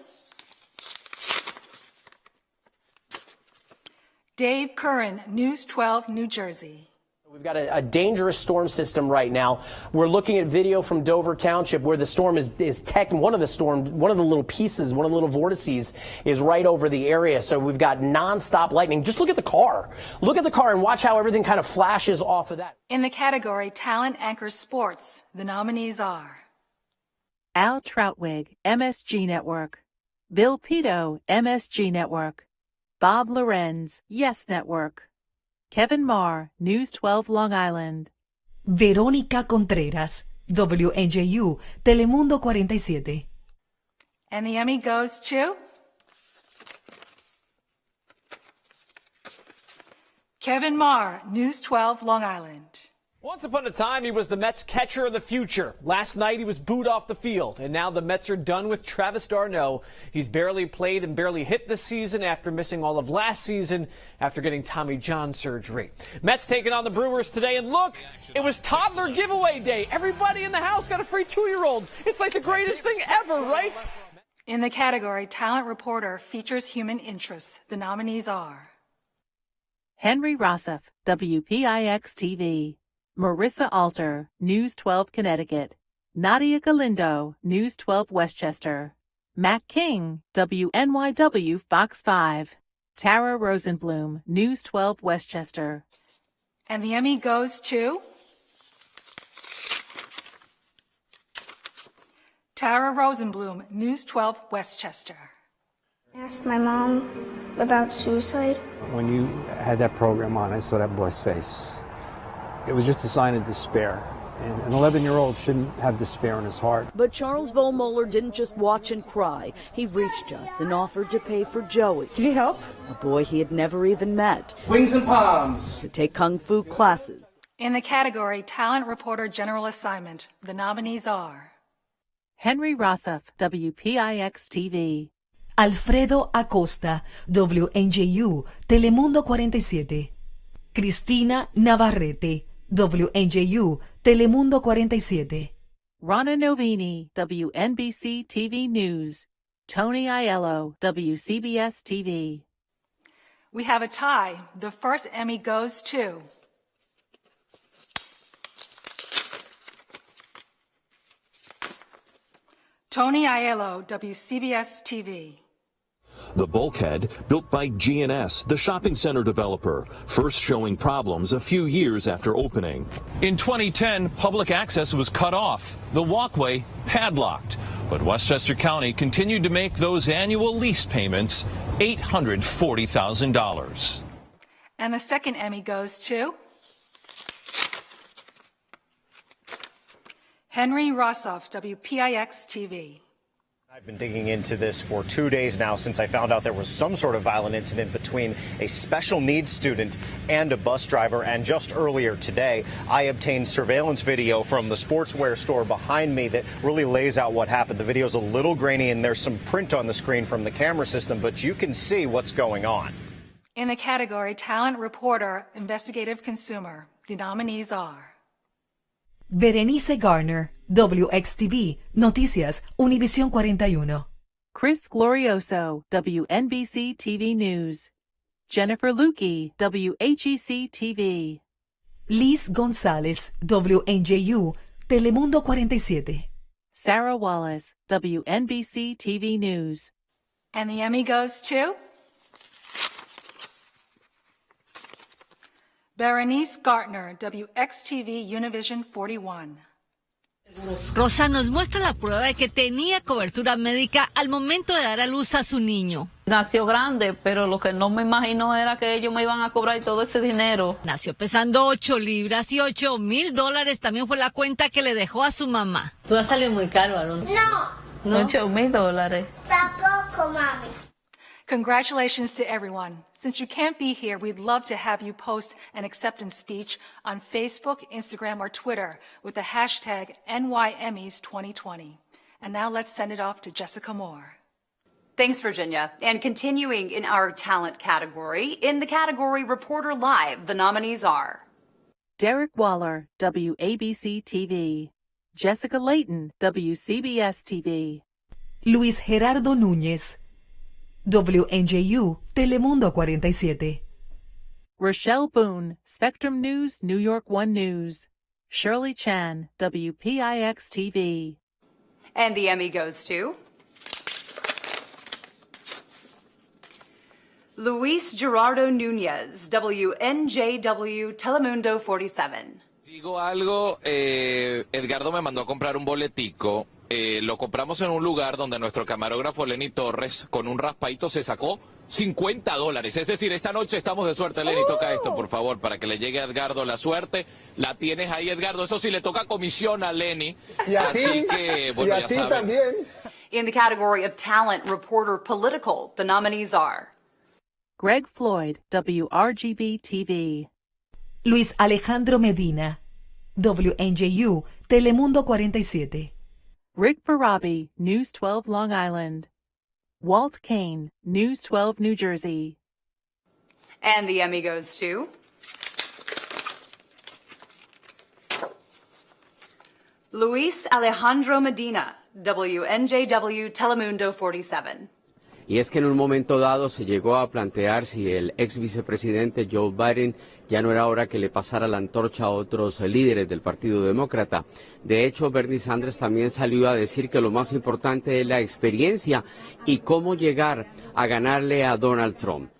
Dave Curran, News 12 New Jersey. We've got a dangerous storm system right now. We're looking at video from Dover Township where the storm is one of the little pieces, one of the little vortices is right over the area. So we've got nonstop lightning. Just look at the car. Look at the car and watch how everything kind of flashes off of that. In the category Talent Anchors Sports, the nominees are Al Troutwig, MSG Network. Bill Pito, MSG Network. Bob Lorenz, Yes Network. Kevin Marr, News 12 Long Island. Verónica Contreras, WNJU, Telemundo 47. And the Emmy goes to Kevin Marr, News 12 Long Island. Once upon a time, he was the Mets catcher of the future. Last night, he was booed off the field, and now the Mets are done with Travis d'Arnaud. He's barely played and barely hit this season after missing all of last season after getting Tommy John surgery. Mets taking on the Brewers today, and look, it was toddler giveaway day. Everybody in the house got a free 2-year-old. It's like the greatest thing ever, right? In the category Talent Reporter Features Human Interests, the nominees are Henry Rossif, WPIX-TV. Marissa Alter, News 12 Connecticut. Nadia Galindo, News 12 Westchester. Matt King, WNYW Fox 5. Tara Rosenblum, News 12 Westchester. And the Emmy goes to Tara Rosenblum, News 12 Westchester. I asked my mom about suicide. When you had that program on, I saw that boy's face. It was just a sign of despair. And an 11-year-old shouldn't have despair in his heart. But Charles Vollmoeller didn't just watch and cry. He reached us and offered to pay for Joey. Can you help? A boy he had never even met. Wings and palms. To take kung fu classes. In the category Talent Reporter General Assignment, the nominees are Henry Rossif, WPIX-TV. Alfredo Acosta, WNJU, Telemundo 47. Cristina Navarrete, WNJU, Telemundo 47. Rana Novini, WNBC TV News. Tony Aiello, WCBS TV. We have a tie. The first Emmy goes to Tony Aiello, WCBS TV. The Bulkhead, built by G&S, the shopping center developer, first showing problems a few years after opening. In 2010, public access was cut off, the walkway padlocked. But Westchester County continued to make those annual lease payments, $840,000. And the second Emmy goes to Henry Rossoff, WPIX-TV. I've been digging into this for 2 days now since I found out there was some sort of violent incident between a special needs student and a bus driver. And just earlier today, I obtained surveillance video from the sportswear store behind me that really lays out what happened. The video's a little grainy and there's some print on the screen from the camera system, but you can see what's going on. In the category Talent Reporter Investigative Consumer, the nominees are Berenice Garner, WXTV, Noticias, Univisión 41. Chris Glorioso, WNBC TV News. Jennifer Lukey, WHEC TV. Liz González, WNJU, Telemundo 47. Sarah Wallace, WNBC TV News. And the Emmy goes to Berenice Gartner, WXTV Univision 41. Rosa nos muestra la prueba de que tenía cobertura médica al momento de dar a luz a su niño. Nació grande, pero lo que no me imaginó era que ellos me iban a cobrar todo ese dinero. Nació pesando 8 libras y $8,000 también fue la cuenta que le dejó a su mamá. Tú has salido muy caro, Aaron. No. $8,000. Tampoco, mami. Congratulations to everyone. Since you can't be here, we'd love to have you post an acceptance speech on Facebook, Instagram, or Twitter with the hashtag NY Emmys 2020. And now let's send it off to Jessica Moore. Thanks, Virginia. And continuing in our talent category, in the category Reporter Live, the nominees are Derek Waller, WABC TV. Jessica Layton, WCBS TV. Luis Gerardo Núñez, WNJU, Telemundo 47. Rochelle Boone, Spectrum News, New York 1 News. Shirley Chan, WPIX TV. And the Emmy goes to Luis Gerardo Núñez, WNJW, Telemundo 47. Digo algo, Edgardo me mandó a comprar un boletico. Lo compramos en un lugar donde nuestro camarógrafo Lenny Torres con un raspadito se sacó $50. Es decir, esta noche estamos de suerte. Lenny, toca esto, por favor, para que le llegue a Edgardo la suerte. La tienes ahí, Edgardo. Eso sí, le toca comisión a Lenny. Y a Así ti, que, bueno, y a ya ti saben. también. In the category of Talent Reporter Political, the nominees are Greg Floyd, WRGB TV. Luis Alejandro Medina, WNJU, Telemundo 47. Rick Barabi, News 12 Long Island. Walt Kane, News 12 New Jersey. And the Emmy goes to Luis Alejandro Medina, WNJW, Telemundo 47. Y es que en un momento dado se llegó a plantear si el ex vicepresidente Joe Biden ya no era hora que le pasara la antorcha a otros líderes del Partido Demócrata. De hecho, Bernie Sanders también salió a decir que lo más importante es la experiencia y cómo llegar a ganarle a Donald Trump.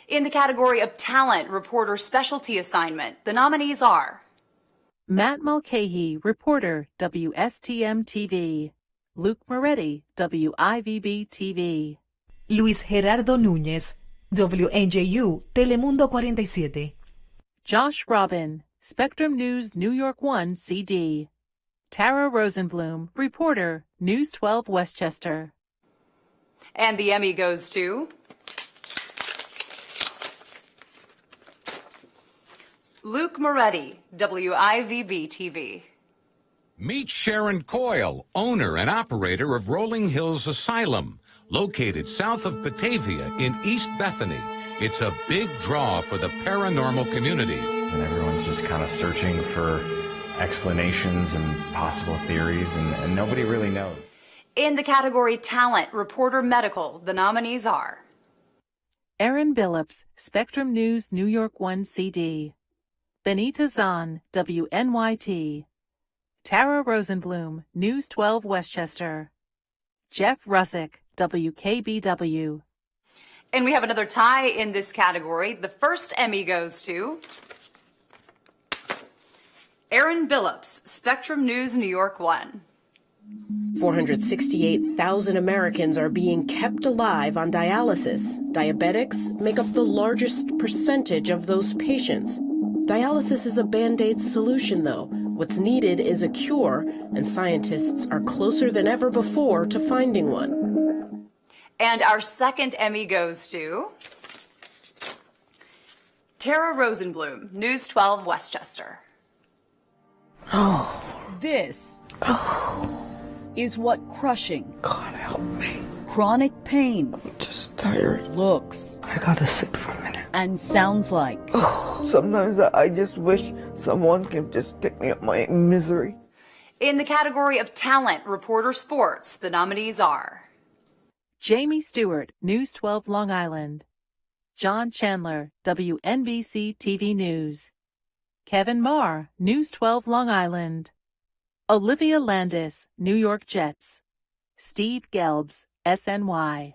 In the category of Talent Reporter Specialty Assignment, the nominees are Matt Mulcahy, reporter, WSTM TV. Luke Moretti, WIVB TV. Luis Gerardo Núñez, WNJU, Telemundo 47. Josh Robin, Spectrum News, New York 1 CD. Tara Rosenblum, reporter, News 12 Westchester. And the Emmy goes to Luke Moretti, WIVB TV. Meet Sharon Coyle, owner and operator of Rolling Hills Asylum, located south of Batavia in East Bethany. It's a big draw for the paranormal community. And everyone's just kind of searching for explanations and possible theories, and nobody really knows. In the category Talent Reporter Medical, the nominees are Aaron Billups, Spectrum News, New York 1 CD. Benita Zahn, WNYT. Tara Rosenblum, News 12 Westchester. Jeff Russick, WKBW. And we have another tie in this category. The first Emmy goes to Aaron Billups, Spectrum News, New York 1. 468,000 Americans are being kept alive on dialysis. Diabetics make up the largest percentage of those patients. Dialysis is a Band-Aid solution, though. What's needed is a cure, and scientists are closer than ever before to finding one. And our second Emmy goes to Tara Rosenblum, News 12 Westchester. This is what crushing, God help me, chronic pain, I'm just tired, looks, I gotta sit for a minute, and sounds like. Sometimes I just wish someone could just take me out my misery. In the category of Talent Reporter Sports, the nominees are Jamie Stewart, News 12 Long Island. John Chandler, WNBC TV News. Kevin Marr, News 12 Long Island. Olivia Landis, New York Jets. Steve Gelbs, SNY.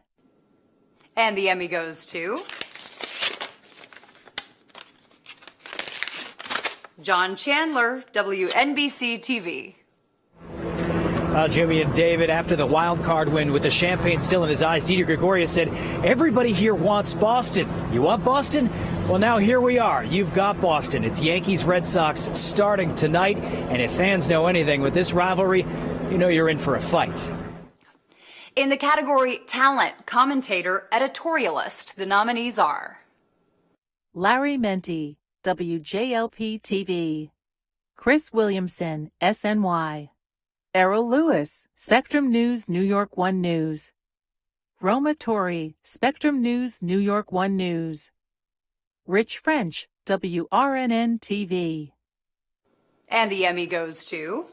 And the Emmy goes to John Chandler, WNBC TV. Jimmy and David, after the wild card win with the champagne still in his eyes, Dieter Gregorius said, everybody here wants Boston. You want Boston? Well, now here we are. You've got Boston. It's Yankees-Red Sox starting tonight. And if fans know anything with this rivalry, you know you're in for a fight. In the category Talent, Commentator, Editorialist, the nominees are Larry Menti, WJLP TV. Chris Williamson, SNY. Errol Lewis, Spectrum News, New York 1 News. Roma Torrey, Spectrum News, New York 1 News. Rich French, WRNN TV. And the Emmy goes to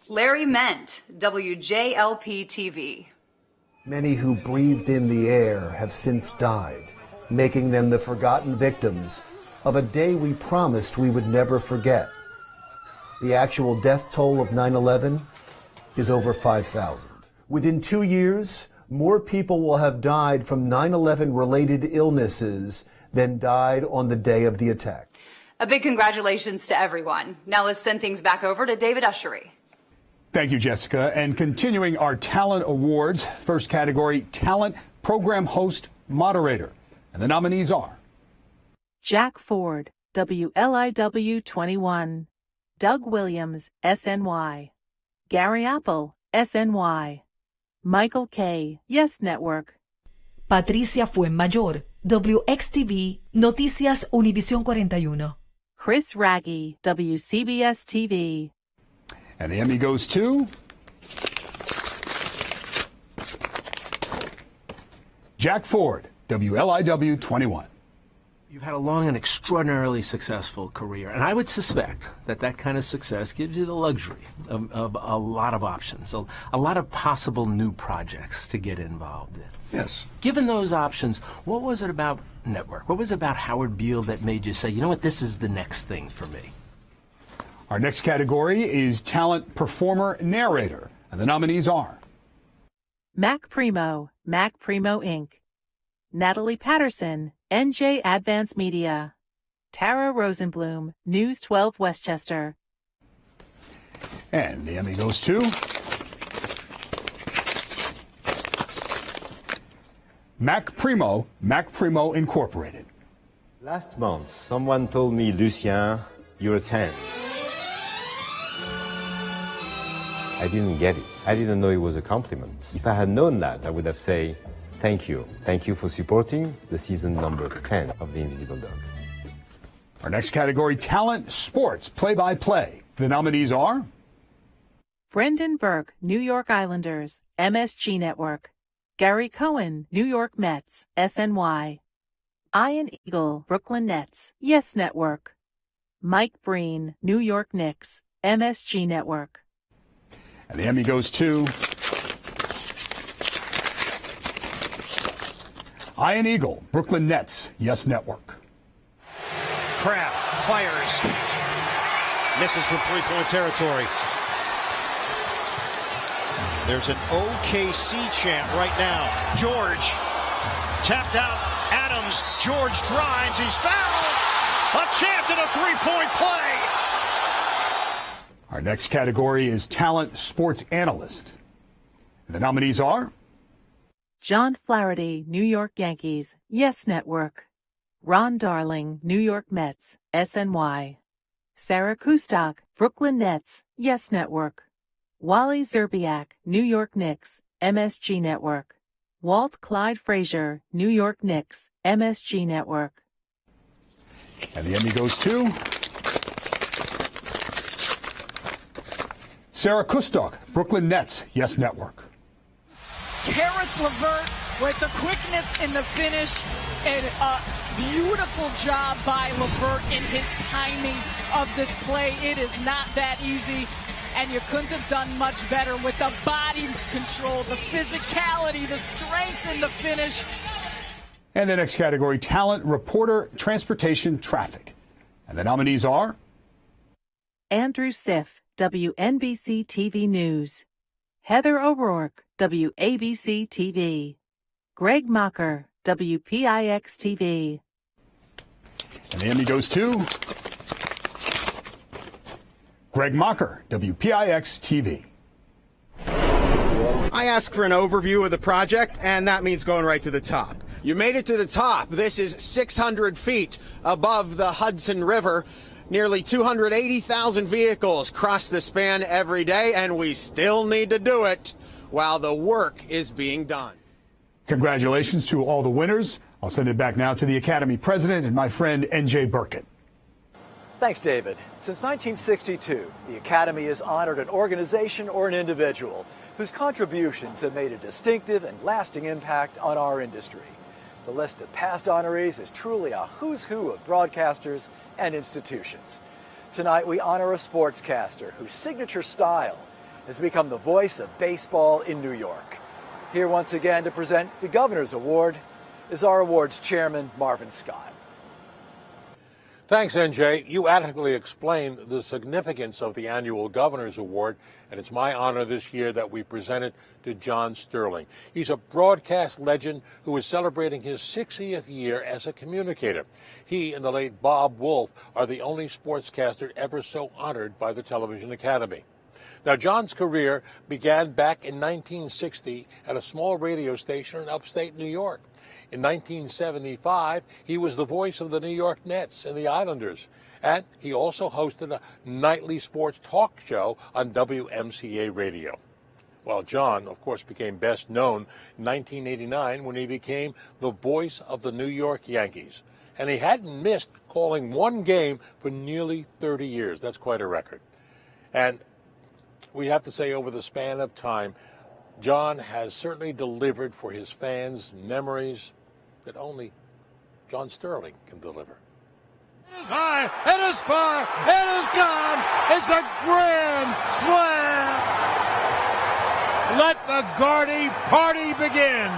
Larry Ment, WJLP TV. Many who breathed in the air have since died, making them the forgotten victims of a day we promised we would never forget. The actual death toll of 9/11 is over 5,000. Within 2 years, more people will have died from 9/11 related illnesses than died on the day of the attack. A big congratulations to everyone. Now let's send things back over to David Ushery. Thank you, Jessica. And continuing our talent awards, first category, talent, program host, moderator. And the nominees are Jack Ford, WLIW 21. Doug Williams, SNY. Gary Apple, SNY. Michael K., Yes Network. Patricia Fuenmayor, WXTV, Noticias Univisión 41. Chris Raggi, WCBS TV. And the Emmy goes to Jack Ford, WLIW 21. You've had a long and extraordinarily successful career, and I would suspect that that kind of success gives you the luxury of a lot of options, a lot of possible new projects to get involved in. Yes. Given those options, what was it about network? What was it about Howard Beale that made you say, you know what, this is the next thing for me? Our next category is talent, performer, narrator. And the nominees are Mac Primo, Mac Primo Inc. Natalie Patterson, NJ Advance Media. Tara Rosenblum, News 12 Westchester. And the Emmy goes to Mac Primo Incorporated. Last month, someone told me, Lucien, you're a 10. I didn't get it. I didn't know it was a compliment. If I had known that, I would have said, thank you. Thank you for supporting the season number 10 of The Invisible Dog. Our next category, talent, sports, play-by-play. The nominees are Brendan Burke, New York Islanders, MSG Network. Gary Cohen, New York Mets, SNY. Ian Eagle, Brooklyn Nets, Yes Network. Mike Breen, New York Knicks, MSG Network. And the Emmy goes to Ian Eagle, Brooklyn Nets, Yes Network. Crab fires. Misses from three-point territory. There's an OKC chant right now. George tapped out. Adams. George drives. He's fouled. A chance at a three-point play. Our next category is talent, sports analyst. The nominees are John Flaherty, New York Yankees, Yes Network. Ron Darling, New York Mets, SNY. Sarah Kustok, Brooklyn Nets, Yes Network. Wally Zerbiak, New York Knicks, MSG Network. Walt Clyde Frazier, New York Knicks, MSG Network. And the Emmy goes to Sarah Kustok, Brooklyn Nets, Yes Network. Karis LeVert with the quickness in the finish and a beautiful job by LeVert in his timing of this play. It is not that easy, and you couldn't have done much better with the body control, the physicality, the strength in the finish. And the next category, talent, reporter, transportation, traffic. And the nominees are Andrew Siff, WNBC TV News. Heather O'Rourke, WABC TV. Greg Mocker, WPIX TV. And the Emmy goes to Greg Mocker, WPIX TV. I asked for an overview of the project, and that means going right to the top. You made it to the top. This is 600 feet above the Hudson River. Nearly 280,000 vehicles cross the span every day, and we still need to do it while the work is being done. Congratulations to all the winners. I'll send it back now to the Academy president and my friend NJ Burkett. Thanks, David. Since 1962, the Academy has honored an organization or an individual whose contributions have made a distinctive and lasting impact on our industry. The list of past honorees is truly a who's who of broadcasters and institutions. Tonight, we honor a sportscaster whose signature style has become the voice of baseball in New York. Here once again to present the Governor's Award is our awards chairman, Marvin Scott. Thanks, NJ. You adequately explained the significance of the annual Governor's Award, and it's my honor this year that we present it to John Sterling. He's a broadcast legend who is celebrating his 60th year as a communicator. He and the late Bob Wolf are the only sportscaster ever so honored by the Television Academy. Now, John's career began back in 1960 at a small radio station in upstate New York. In 1975, he was the voice of the New York Nets and the Islanders, and he also hosted a nightly sports talk show on WMCA radio. Well, John, of course, became best known in 1989 when he became the voice of the New York Yankees, and he hadn't missed calling one game for nearly 30 years. That's quite a record. And we have to say, over the span of time, John has certainly delivered for his fans memories that only John Sterling can deliver. It is high, it is far, it is gone. It's a grand slam. Let the Gardy party begin.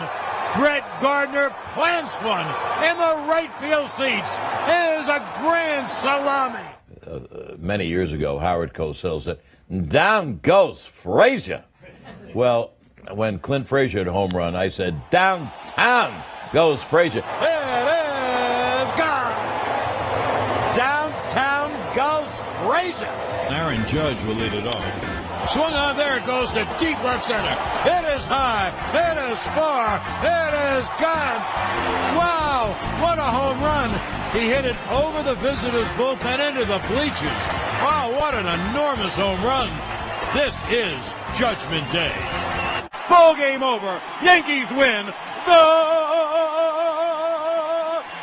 Brett Gardner plants one in the right field seats. It is a grand salami. Many years ago, Howard Cosell said, "Down goes Frazier." Well, when Clint Frazier had a home run, I said, "Downtown goes Frazier." It is gone. Downtown goes Frazier. Aaron Judge will lead it off. Swung on there, it goes to deep left center. It is high, it is far, it is gone. Wow, what a home run. He hit it over the visitors' bullpen into the bleachers. Wow, what an enormous home run. This is Judgment Day. Ball game over. Yankees win. The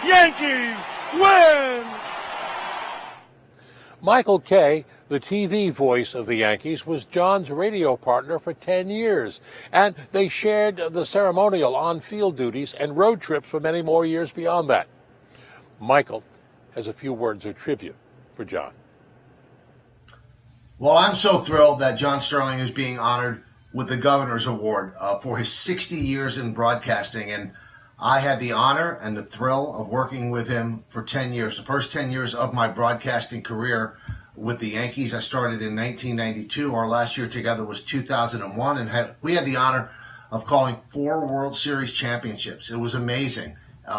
Yankees win. Michael Kay, the TV voice of the Yankees, was John's radio partner for 10 years, and they shared the ceremonial on-field duties and road trips for many more years beyond that. Michael has a few words of tribute for John. Well, I'm so thrilled that John Sterling is being honored with the Governor's Award for his 60 years in broadcasting, and I had the honor and the thrill of working with him for 10 years, the first 10 years of my broadcasting career with the Yankees. I started in 1992. Our last year together was 2001, and we had the honor of calling 4 World Series championships. It was amazing.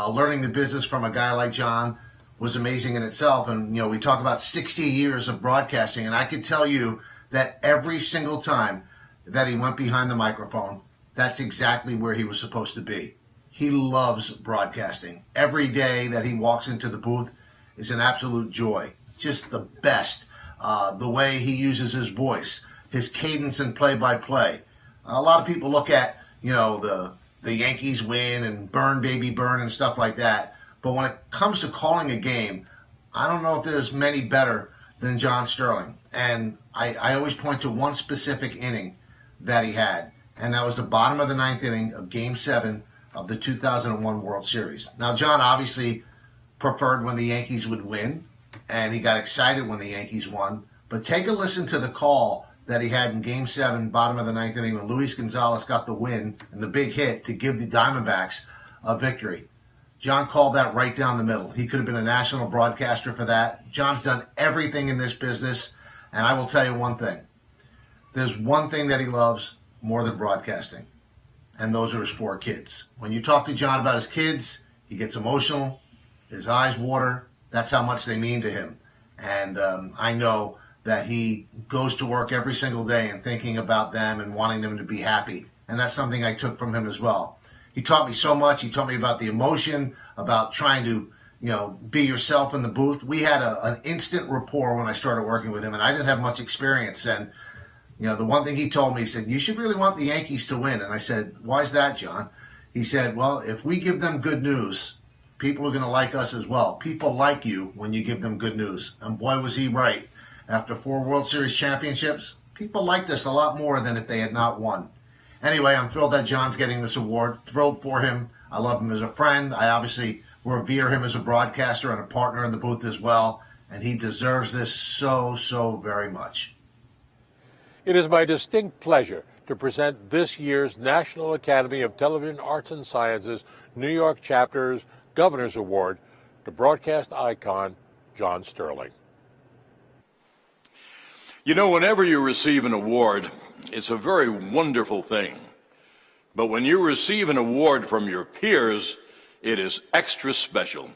Learning the business from a guy like John was amazing in itself. And, you know, we talk about 60 years of broadcasting, and I can tell you that every single time that he went behind the microphone, that's exactly where he was supposed to be. He loves broadcasting. Every day that he walks into the booth is an absolute joy. Just the best. The way he uses his voice, his cadence and play-by-play. A lot of people look at, you know, the Yankees win and burn, baby, burn and stuff like that. But when it comes to calling a game, I don't know if there's many better than John Sterling. And I always point to one specific inning that he had, and that was the bottom of the 9th inning of Game 7 of the 2001 World Series. Now, John obviously preferred when the Yankees would win, and he got excited when the Yankees won. But take a listen to the call that he had in Game 7, bottom of the 9th inning, when Luis Gonzalez got the win and the big hit to give the Diamondbacks a victory. John called that right down the middle. He could have been a national broadcaster for that. John's done everything in this business, and I will tell you one thing. There's one thing that he loves more than broadcasting, and those are his 4 kids. When you talk to John about his kids, he gets emotional, his eyes water. That's how much they mean to him. And I know that he goes to work every single day and thinking about them and wanting them to be happy. And that's something I took from him as well. He taught me so much. He taught me about the emotion, about trying to be yourself in the booth. We had an instant rapport when I started working with him, and I didn't have much experience. And, the one thing he told me, he said, you should really want the Yankees to win. And I said, why is that, John? He said, well, if we give them good news, people are going to like us as well. People like you when you give them good news. And boy, was he right. After 4 World Series championships, people liked us a lot more than if they had not won. Anyway, I'm thrilled that John's getting this award. Thrilled for him. I love him as a friend. I obviously revere him as a broadcaster and a partner in the booth as well. And he deserves this so very much. It is my distinct pleasure to present this year's National Academy of Television Arts and Sciences New York Chapter's Governor's Award to broadcast icon John Sterling. Whenever you receive an award, it's a very wonderful thing. But when you receive an award from your peers, it is extra special.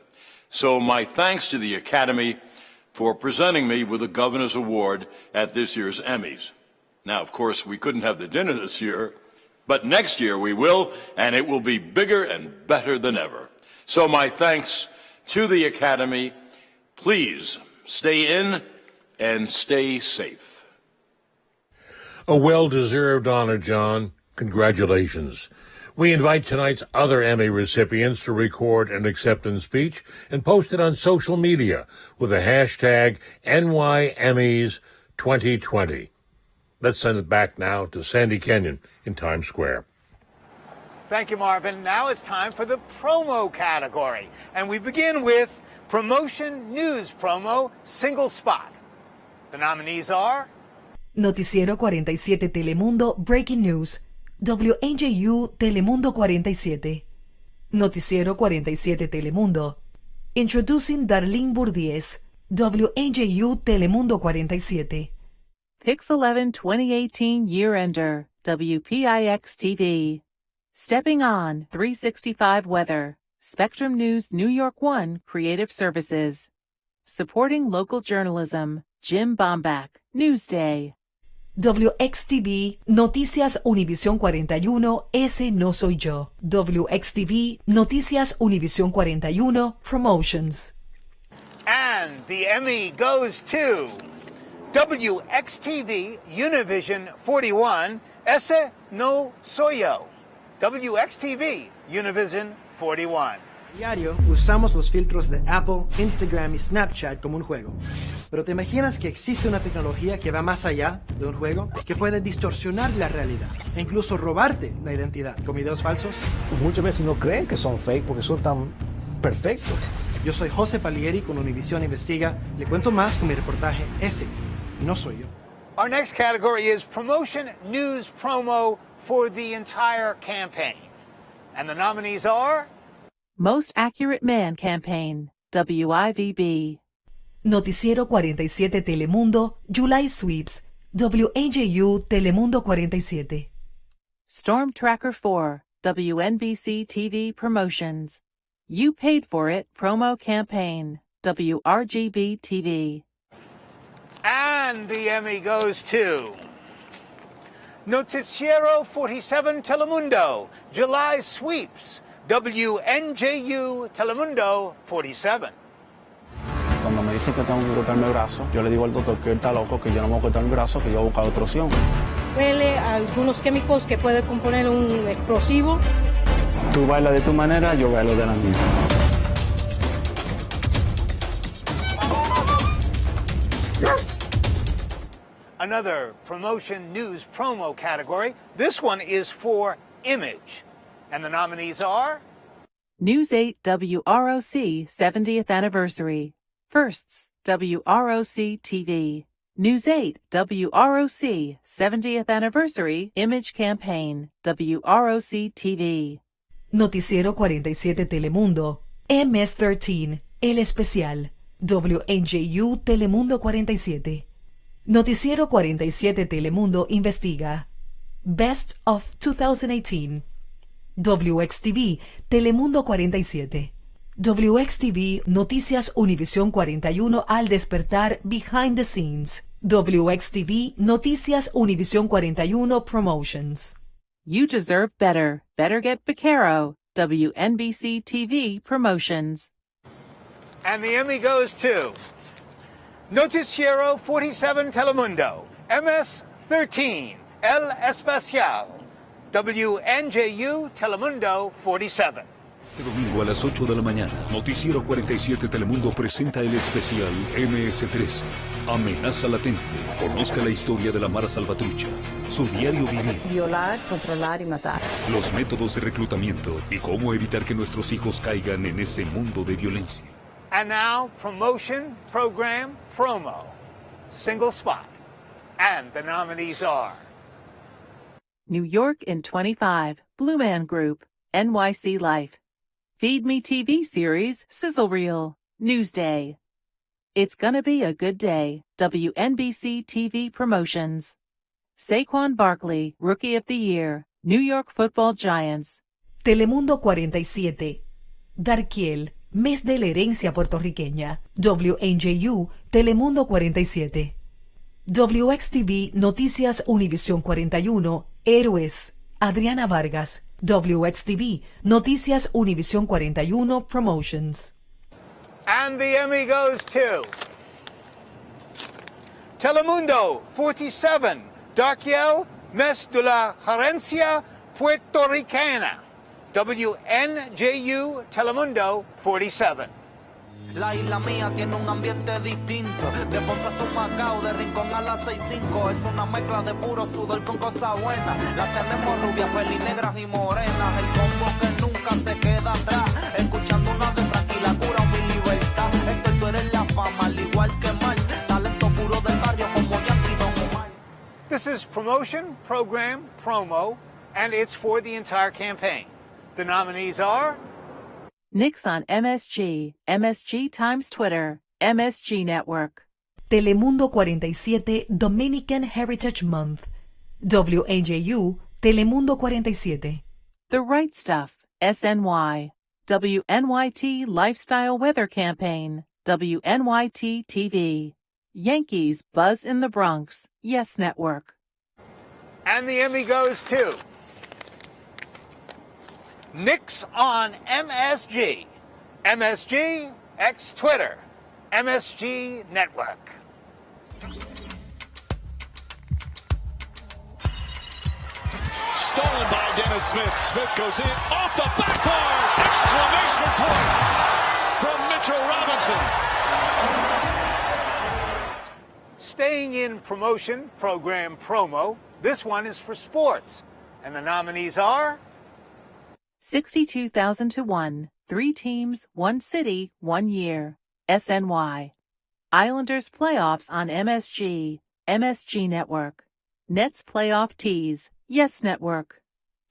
So my thanks to the Academy for presenting me with the Governor's Award at this year's Emmys. Now, of course, we couldn't have the dinner this year, but next year we will, and it will be bigger and better than ever. So my thanks to the Academy. Please stay in and stay safe. A well-deserved honor, John. Congratulations. We invite tonight's other Emmy recipients to record an acceptance speech and post it on social media with the hashtag NY Emmys 2020. Let's send it back now to Sandy Kenyon in Times Square. Thank you, Marvin. Now it's time for the promo category. And we begin with Promotion News Promo Single Spot. The nominees are Noticiero 47 Telemundo Breaking News, WNJU Telemundo 47. Noticiero 47 Telemundo. Introducing Darlene Bourdiez, WNJU Telemundo 47. Pix 11 2018 Year-Ender, WPIX-TV. Stepping On 365 Weather, Spectrum News New York 1 Creative Services. Supporting Local Journalism, Jim Bombach, Newsday. WXTV Noticias Univisión 41 Ese No Soy Yo. WXTV Noticias Univisión 41 Promotions. And the Emmy goes to WXTV Univision 41 Ese No Soy Yo. WXTV Univision 41. Diario usamos los filtros de Apple, Instagram y Snapchat como un juego. Pero ¿te imaginas que existe una tecnología que va más allá de un juego? Que puede distorsionar la realidad e incluso robarte la identidad con videos falsos. Muchas veces no creen que son fake porque son tan perfectos. Yo soy José Palieri con Univisión Investiga. Le cuento más con mi reportaje Ese No Soy Yo. Our next category is Promotion News Promo for the entire campaign. And the nominees are Most Accurate Man Campaign, WIVB. Noticiero 47 Telemundo July Sweeps, WNJU Telemundo 47. Storm Tracker 4, WNBC TV Promotions. You Paid For It Promo Campaign, WRGB TV. And the Emmy goes to Noticiero 47 Telemundo July Sweeps, WNJU Telemundo 47. Cuando me dicen que tengo que cortarme el brazo, yo le digo al doctor que él está loco, que yo no me voy a cortar el brazo, que yo voy a buscar otra opción. Huele a algunos químicos que puede componer un explosivo. Tú bailas de tu manera, yo bailo de la mía. Another promotion news promo category. This one is for Image. And the nominees are News 8 WROC 70th Anniversary. Firsts, WROC TV. News 8 WROC 70th Anniversary Image Campaign, WROC TV. Noticiero 47 Telemundo, MS13, El Especial, WNJU Telemundo 47. Noticiero 47 Telemundo investiga. Best of 2018. WXTV Telemundo 47. WXTV Noticias Univisión 41 al despertar Behind the Scenes. WXTV Noticias Univisión 41 Promotions. You deserve better. Better get Vaquero. WNBC TV Promotions. And the Emmy goes to Noticiero 47 Telemundo, MS 13, El Especial, WNJU Telemundo 47. Este domingo a las 8 de la mañana, Noticiero 47 Telemundo presenta el especial MS-13. Amenaza latente. Conozca la historia de la Mara Salvatrucha, su diario vivir, Violar, controlar y matar. los métodos de reclutamiento y cómo evitar que nuestros hijos caigan en ese mundo de violencia. And now, promotion, program, promo. Single spot. And the nominees are New York in 25, Blue Man Group, NYC Life. Feed Me TV series, Sizzle Reel, Newsday. It's Gonna Be a Good Day, WNBC TV Promotions. Saquon Barkley, Rookie of the Year, New York Football Giants. Telemundo 47. Darkiel, Mes de la Herencia Puertorriqueña. WNJU, Telemundo 47. WXTV, Noticias Univisión 41, Héroes, Adriana Vargas. WXTV, Noticias Univisión 41, Promotions. And the Emmy goes to Telemundo 47, Darkiel, Mes de la Herencia Puertorriqueña, WNJU Telemundo 47. La isla mía tiene un ambiente distinto. De Ponce a Tumacao, de Rincón a las 6-5. Es una mezcla de puro sudor con cosas buenas. La tenemos rubias, pelinegras y morenas. El combo que nunca se queda atrás. Escuchando una de Frankie, la cura, mi libertad. Esto tú eres la fama, al igual que Mal. Talento puro del barrio como Yankee Don Omar. This is promotion, program, promo, and it's for the entire campaign. The nominees are Nix on MSG, MSG times Twitter, MSG Network. Telemundo 47, Dominican Heritage Month. WNJU, Telemundo 47. The Right Stuff, SNY. WNYT Lifestyle Weather Campaign, WNYT TV. Yankees Buzz in the Bronx, Yes Network. And the Emmy goes to Nix on MSG, MSG x Twitter, MSG Network. Stolen by Dennis Smith. Smith goes in off the backboard. Exclamation point from Mitchell Robinson. Staying in promotion, program, promo, this one is for sports. And the nominees are 62,000 to 1. 3 teams, 1 city, 1 year. SNY. Islanders playoffs on MSG, MSG Network. Nets playoff tease, Yes Network.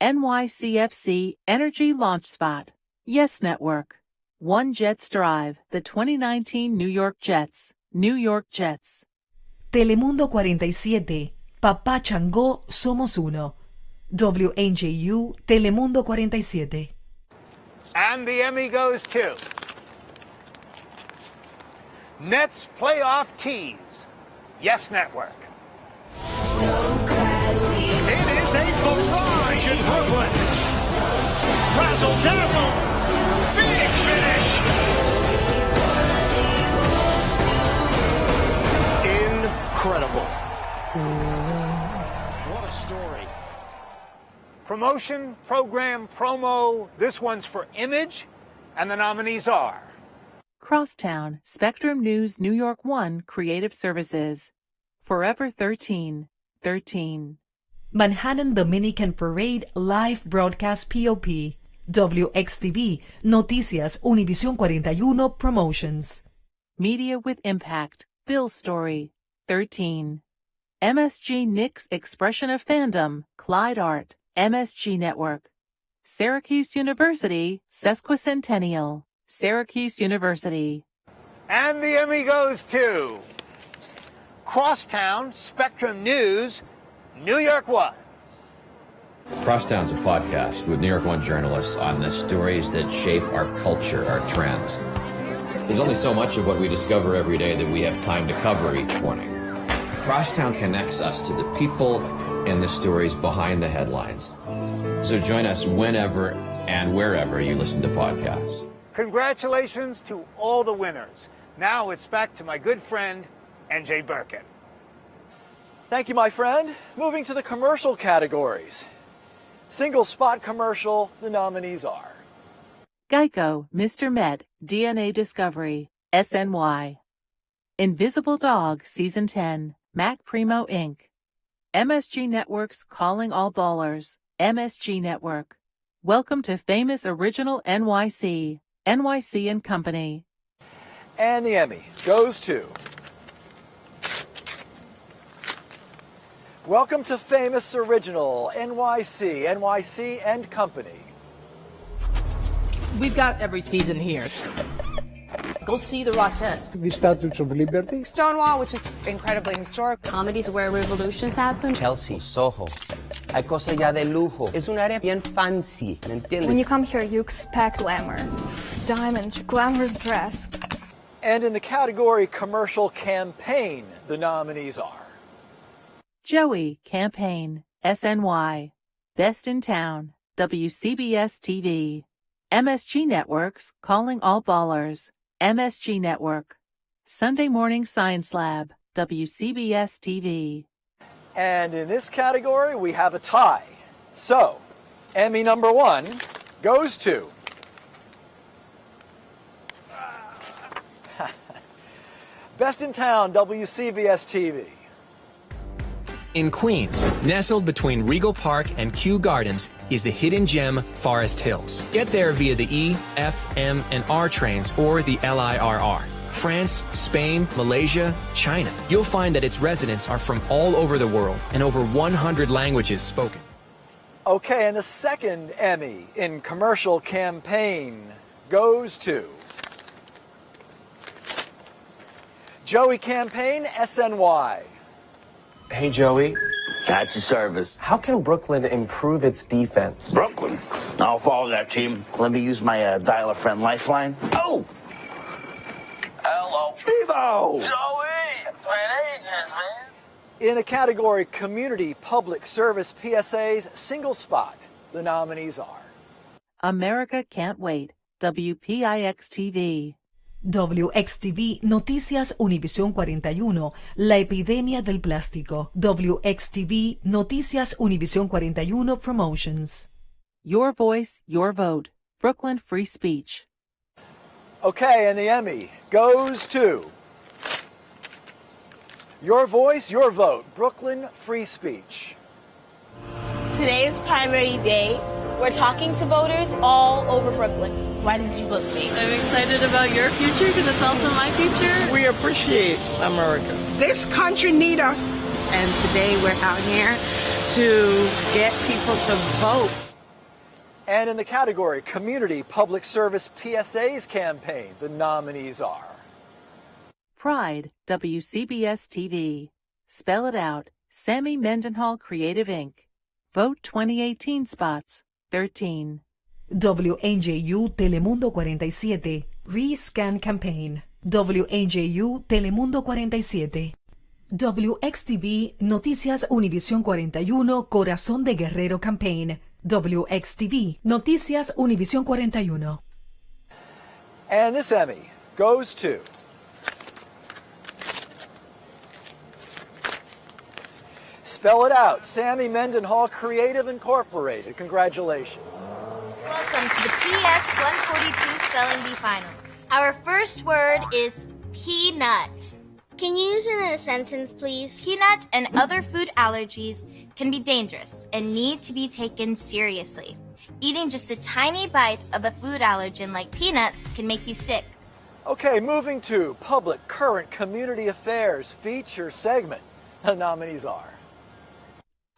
NYCFC Energy Launch Spot, Yes Network. One Jets Drive, the 2019 New York Jets, New York Jets. Telemundo 47, Papá Changó, Somos Uno. WNJU, Telemundo 47. And the Emmy goes to Nets Playoff Tease, Yes Network. It is a barrage in Brooklyn. Razzle dazzle. Big finish. Incredible. What a story. Promotion, program, promo, this one's for Image, and the nominees are Crosstown, Spectrum News New York 1 Creative Services. Forever 13, 13. Manhattan Dominican Parade Live Broadcast POP. WXTV, Noticias Univisión 41 Promotions. Media with Impact, Bill's Story, 13. MSG Knicks Expression of Fandom, Clyde Art, MSG Network. Syracuse University, Sesquicentennial, Syracuse University. And the Emmy goes to Crosstown Spectrum News, New York 1. Crosstown's a podcast with New York One journalists on the stories that shape our culture, our trends. There's only so much of what we discover every day that we have time to cover each morning. Crosstown connects us to the people and the stories behind the headlines. So join us whenever and wherever you listen to podcasts. Congratulations to all the winners. Now it's back to my good friend, NJ Birkin. Thank you, my friend. Moving to the commercial categories. Single spot commercial, the nominees are Geico, Mr. Met, DNA Discovery, SNY. Invisible Dog, Season 10, Mac Primo Inc. MSG Network's Calling All Ballers, MSG Network. Welcome to Famous Original NYC, NYC and Company. And the Emmy goes to Welcome to Famous Original, NYC, NYC and Company. We've got every season here. Go see the Rockettes. The Statue of Liberty. Stonewall, which is incredibly historic. Comedies where revolutions happen. Chelsea, Soho. Hay cosas ya de lujo. Es un área bien fancy, ¿me entiendes? When you come here, you expect glamour. Diamonds, glamorous dress. And in the category Commercial Campaign, the nominees are Joey, Campaign, SNY. Best in Town, WCBS TV. MSG Networks, Calling All Ballers, MSG Network. Sunday Morning Science Lab, WCBS TV. And in this category, we have a tie. So, Emmy number 1 goes to Best in Town, WCBS TV. In Queens, nestled between Regal Park and Kew Gardens, is the hidden gem Forest Hills. Get there via the E, F, M, and R trains or the LIRR. France, Spain, Malaysia, China. You'll find that its residents are from all over the world and over 100 languages spoken. Okay, and the second Emmy in Commercial Campaign goes to Joey Campaign, SNY. Hey, Joey. At your service. How can Brooklyn improve its defense? Brooklyn? I'll follow that team. Let me use my dial-a-friend lifeline. Oh! Hello. Evo! Joey! It's my agents, man. In a category Community Public Service PSA's Single Spot, the nominees are America Can't Wait, WPIX-TV. WXTV Noticias Univisión 41, la epidemia del plástico. WXTV Noticias Univisión 41 Promotions. Your Voice, Your Vote, Brooklyn Free Speech. Okay, and the Emmy goes to Your Voice, Your Vote, Brooklyn Free Speech. Today is primary day. We're talking to voters all over Brooklyn. Why did you vote today? I'm excited about your future because it's also my future. We appreciate America. This country needs us. And today we're out here to get people to vote. And in the category Community Public Service PSA's Campaign, the nominees are Pride, WCBS TV. Spell it out, Sammy Mendenhall Creative Inc. Vote 2018 spots, 13. WNJU Telemundo 47, Rescan Campaign. WNJU Telemundo 47. WXTV Noticias Univisión 41, Corazón de Guerrero Campaign. WXTV Noticias Univisión 41. And this Emmy goes to Spell it out, Sammy Mendenhall Creative Incorporated. Congratulations. Welcome to the PS 142 Spelling Bee Finals. Our first word is peanut. Can you use it in a sentence, please? Peanut and other food allergies can be dangerous and need to be taken seriously. Eating just a tiny bite of a food allergen like peanuts can make you sick. Okay, moving to Public Current Community Affairs feature segment. The nominees are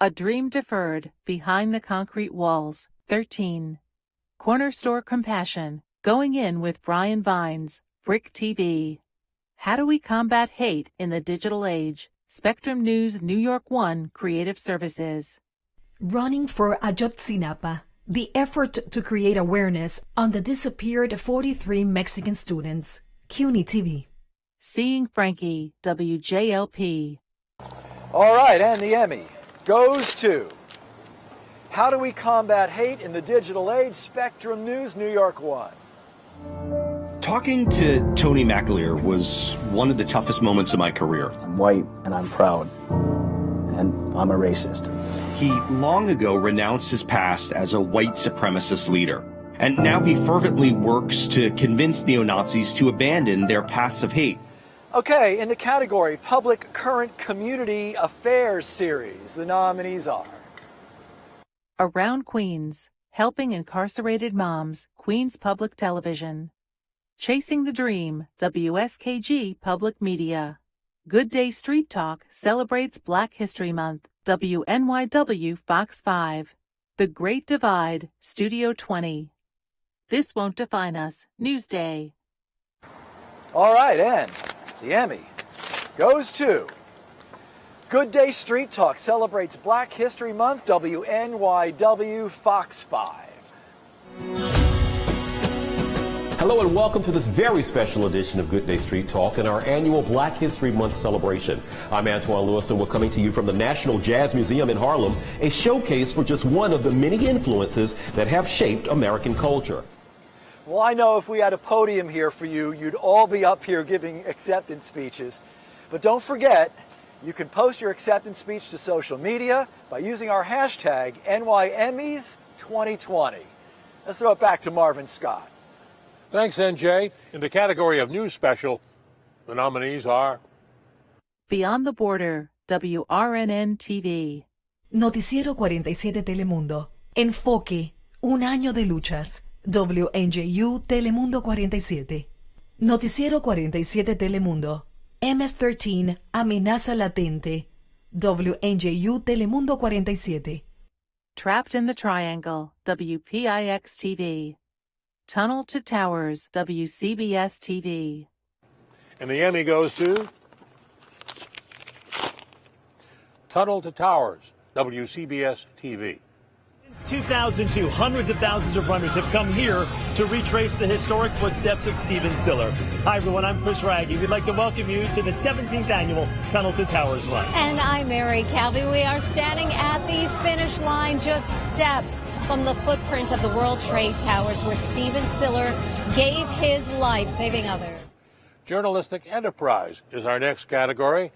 A Dream Deferred, Behind the Concrete Walls, 13. Corner Store Compassion, Going In with Brian Vines, Brick TV. How Do We Combat Hate in the Digital Age? Spectrum News New York 1 Creative Services. Running for Ayotzinapa, the effort to create awareness on the disappeared 43 Mexican students. CUNY TV. Seeing Frankie, WJLP. All right, and the Emmy goes to How Do We Combat Hate in the Digital Age? Spectrum News New York 1. Talking to Tony McAleer was one of the toughest moments of my career. I'm white and I'm proud. And I'm a racist. He long ago renounced his past as a white supremacist leader. And now he fervently works to convince neo-Nazis to abandon their paths of hate. Okay, in the category Public Current Community Affairs Series, the nominees are Around Queens, Helping Incarcerated Moms, Queens Public Television. Chasing the Dream, WSKG Public Media. Good Day Street Talk celebrates Black History Month, WNYW Fox 5. The Great Divide, Studio 20. This Won't Define Us, Newsday. All right, and the Emmy goes to Good Day Street Talk celebrates Black History Month, WNYW Fox 5. Hello and welcome to this very special edition of Good Day Street Talk and our annual Black History Month celebration. I'm Antoine Lewis and we're coming to you from the National Jazz Museum in Harlem, a showcase for just one of the many influences that have shaped American culture. Well, I know if we had a podium here for you, you'd all be up here giving acceptance speeches. But don't forget, you can post your acceptance speech to social media by using our hashtag NY Emmys 2020. Let's throw it back to Marvin Scott. Thanks, NJ. In the category of News Special, the nominees are Beyond the Border, WRNN TV. Noticiero 47 Telemundo. Enfoque, un año de luchas. WNJU Telemundo 47. Noticiero 47 Telemundo. MS-13, amenaza latente. WNJU Telemundo 47. Trapped in the Triangle, WPIX TV. Tunnel to Towers, WCBS TV. And the Emmy goes to Tunnel to Towers, WCBS TV. Since 2002, hundreds of thousands of runners have come here to retrace the historic footsteps of Stephen Stiller. Hi, everyone. I'm Chris Raggi. We'd like to welcome you to the 17th annual Tunnel to Towers run. And I'm Mary Calvi. We are standing at the finish line, just steps from the footprint of the World Trade Towers, where Stephen Stiller gave his life saving others. Journalistic Enterprise is our next category.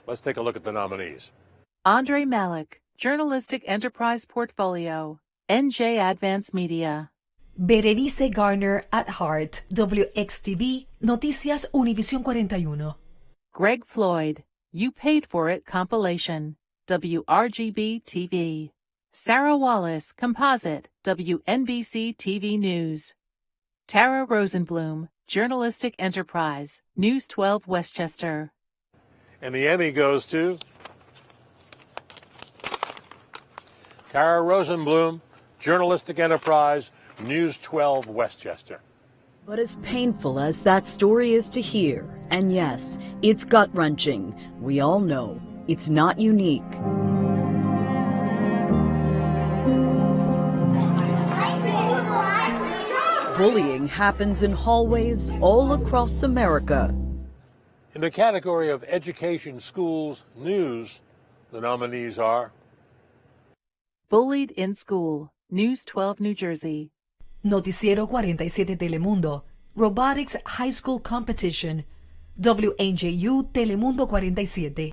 Let's take a look at the nominees. Andre Malik, Journalistic Enterprise Portfolio, NJ Advance Media. Berenice Garner at Heart, WXTV, Noticias Univisión 41. Greg Floyd, You Paid For It Compilation, WRGB TV. Sarah Wallace, Composite, WNBC TV News. Tara Rosenblum, Journalistic Enterprise, News 12 Westchester. And the Emmy goes to Tara Rosenblum, Journalistic Enterprise, News 12 Westchester. But as painful as that story is to hear, and yes, it's gut-wrenching, we all know it's not unique. Bullying happens in hallways all across America. In the category of Education, Schools, News, the nominees are Bullied in School, News 12 New Jersey. Noticiero 47 Telemundo, Robotics High School Competition, WNJU Telemundo 47.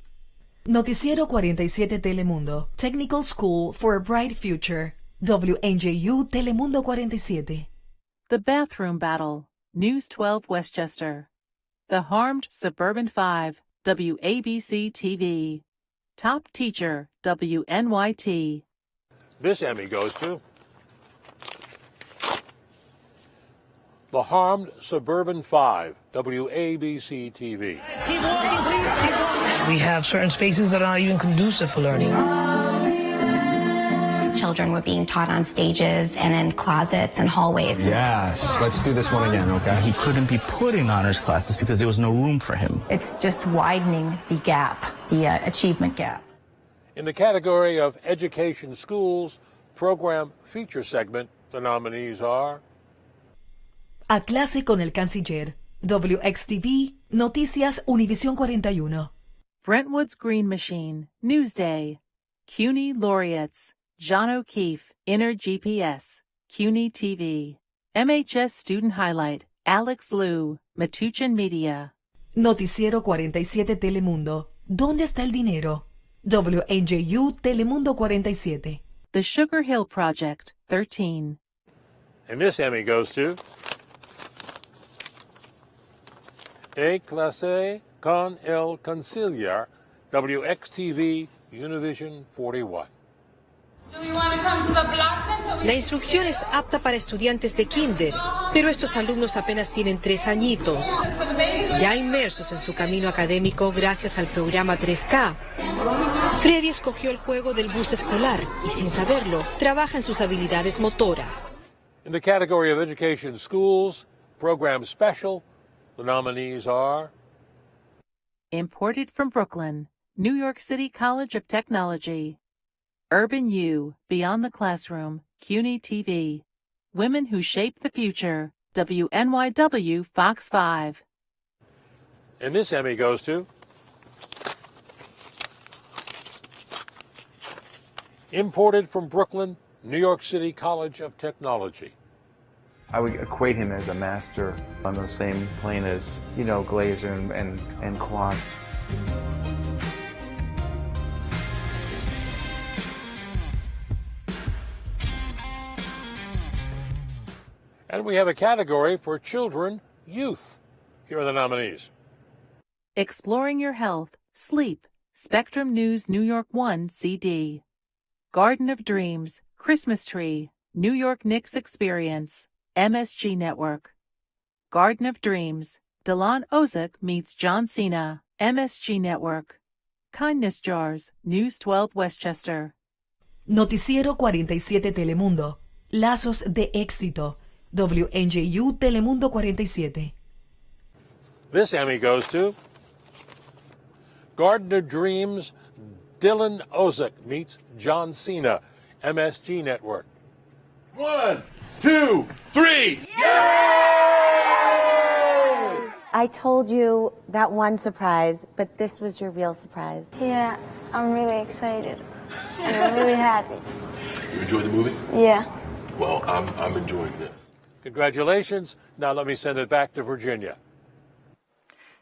Noticiero 47 Telemundo, Technical School for a Bright Future, WNJU Telemundo 47. The Bathroom Battle, News 12 Westchester. The Harmed Suburban 5, WABC TV. Top Teacher, WNYT. This Emmy goes to The Harmed Suburban 5, WABC TV. Keep walking, please. Keep walking. We have certain spaces that are not even conducive for learning. Children were being taught on stages and in closets and hallways. Yes, let's do this one again, okay? He couldn't be put in honors classes because there was no room for him. It's just widening the gap, the achievement gap. In the category of Education, Schools, Program Feature Segment, the nominees are A Clase con el Canciller, WXTV, Noticias Univisión 41. Brentwood's Green Machine, Newsday. CUNY Laureates, John O'Keefe, Inner GPS, CUNY TV. MHS Student Highlight, Alex Liu, Metuchen Media. Noticiero 47 Telemundo. ¿Dónde está el dinero? WNJU Telemundo 47. The Sugar Hill Project, 13. And this Emmy goes to A Clase con el Conciliar, WXTV Univision 41. La instrucción es apta para estudiantes de kinder, pero estos alumnos apenas tienen 3 añitos. Ya inmersos en su camino académico gracias al programa 3K, Freddy escogió el juego del bus escolar y, sin saberlo, trabaja en sus habilidades motoras. In the category of Education Schools, Program Special, the nominees are Imported from Brooklyn, New York City College of Technology. Urban U, Beyond the Classroom, CUNY TV. Women Who Shape the Future, WNYW Fox 5. And this Emmy goes to Imported from Brooklyn, New York City College of Technology. I would equate him as a master on the same plane as, Glazer and Kwas. And we have a category for children, youth. Here are the nominees. Exploring Your Health, Sleep, Spectrum News New York 1 CD. Garden of Dreams, Christmas Tree, New York Knicks Experience, MSG Network. Garden of Dreams, Delon Ozek meets John Cena, MSG Network. Kindness Jars, News 12 Westchester. Noticiero 47 Telemundo. Lazos de éxito. WNJU Telemundo 47. This Emmy goes to Garden of Dreams, Dylan Ozek meets John Cena, MSG Network. 1, 2, 3. I told you that one surprise, but this was your real surprise. Yeah, I'm really excited. And I'm really happy. You enjoyed the movie? Yeah. Well, I'm enjoying this. Congratulations. Now let me send it back to Virginia.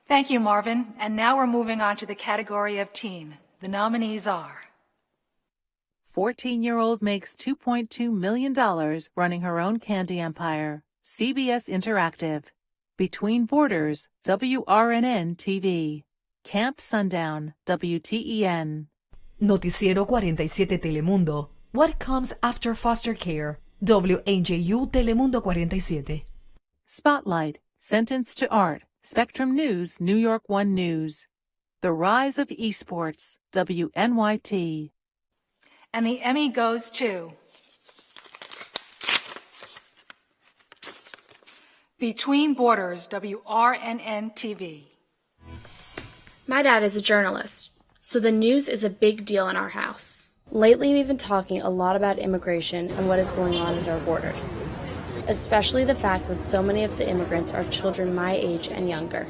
Thank you, Marvin. And now we're moving on to the category of teen. The nominees are 14-year-old makes $2.2 million running her own candy empire. CBS Interactive. Between Borders, WRNN TV. Camp Sundown, WTEN. Noticiero 47 Telemundo. What comes after foster care? WNJU Telemundo 47. Spotlight, Sentence to Art, Spectrum News, New York 1 News. The Rise of Esports, WNYT. And the Emmy goes to Between Borders, WRNN TV. My dad is a journalist, so the news is a big deal in our house. Lately, we've been talking a lot about immigration and what is going on at our borders, especially the fact that so many of the immigrants are children my age and younger.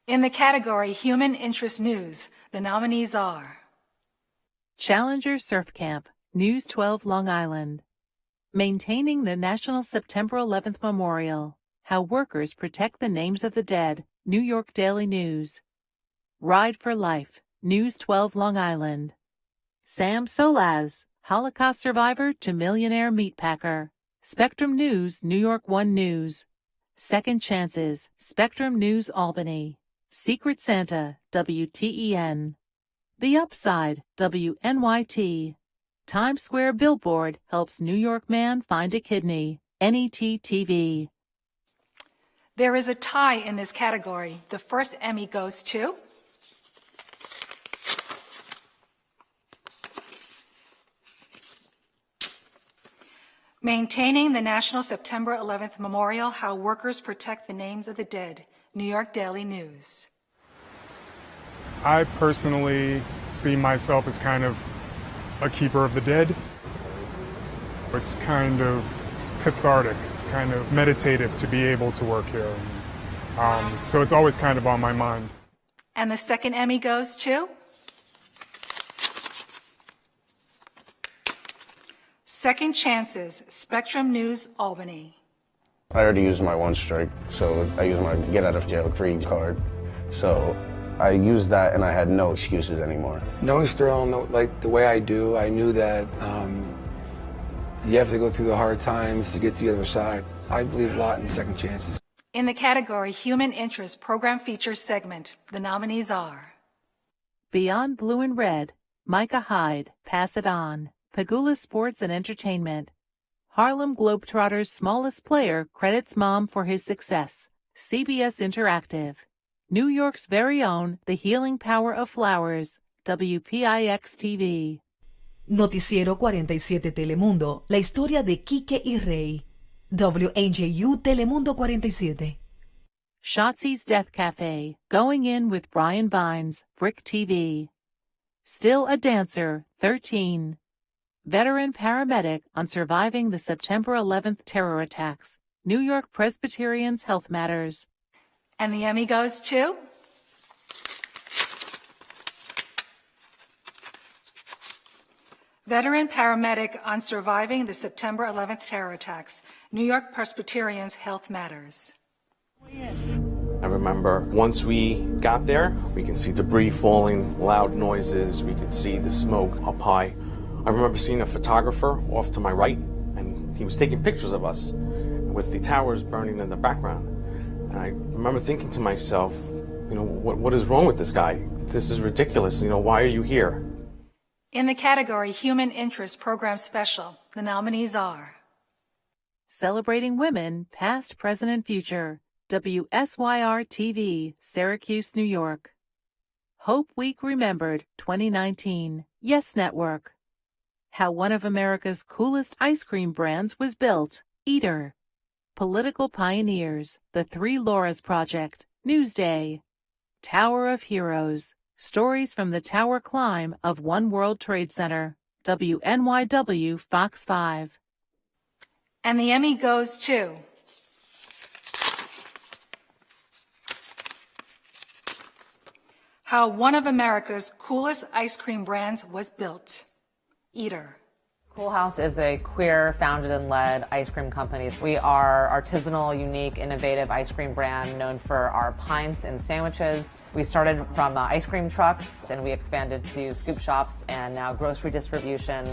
In the category Human Interest News, the nominees are Challenger Surf Camp, News 12 Long Island. Maintaining the National September 11th Memorial, How Workers Protect the Names of the Dead, New York Daily News. Ride for Life, News 12 Long Island. Sam Solaz, Holocaust survivor to millionaire meatpacker. Spectrum News, New York 1 News. Second Chances, Spectrum News Albany. Secret Santa, WTEN. The Upside, WNYT. Times Square Billboard helps New York man find a kidney, NET TV. There is a tie in this category. The first Emmy goes to Maintaining the National September 11th Memorial, How Workers Protect the Names of the Dead, New York Daily News. I personally see myself as kind of a keeper of the dead. It's kind of cathartic. It's kind of meditative to be able to work here. So it's always kind of on my mind. And the second Emmy goes to Second Chances, Spectrum News Albany. I already used my one strike, so I used my get out of jail free card. So I used that and I had no excuses anymore. Knowing Sterling like the way I do, I knew that you have to go through the hard times to get to the other side. I believe a lot in second chances. In the category Human Interest Program Features segment, the nominees are Beyond Blue and Red, Micah Hyde, Pass It On, Pagula Sports and Entertainment. Harlem Globetrotters' smallest player credits mom for his success. CBS Interactive. New York's very own The Healing Power of Flowers. WPIX-TV. Noticiero 47 Telemundo. La historia de Quique y Rey. WNJU Telemundo 47. Shotzi's Death Cafe. Going In with Brian Vines. Brick TV. Still a Dancer. 13. Veteran paramedic on surviving the September 11th terror attacks. New York Presbyterians Health Matters. And the Emmy goes to Veteran paramedic on surviving the September 11th terror attacks. New York Presbyterians Health Matters. I remember once we got there, we can see debris falling, loud noises, we could see the smoke up high. I remember seeing a photographer off to my right, and he was taking pictures of us with the towers burning in the background. And I remember thinking to myself, what is wrong with this guy? This is ridiculous. Why are you here? In the category Human Interest Program Special, the nominees are Celebrating Women, Past, Present, and Future. WSYR-TV, Syracuse, New York. Hope Week Remembered 2019, Yes Network. How one of America's coolest ice cream brands was built, Eater. Political Pioneers, The Three Lauras Project, Newsday. Tower of Heroes, Stories from the Tower Climb of One World Trade Center, WNYW Fox 5. And the Emmy goes to How one of America's coolest ice cream brands was built, Eater. Cool House is a queer, founded and led ice cream company. We are artisanal, unique, innovative ice cream brand known for our pints and sandwiches. We started from ice cream trucks and we expanded to scoop shops and now grocery distribution.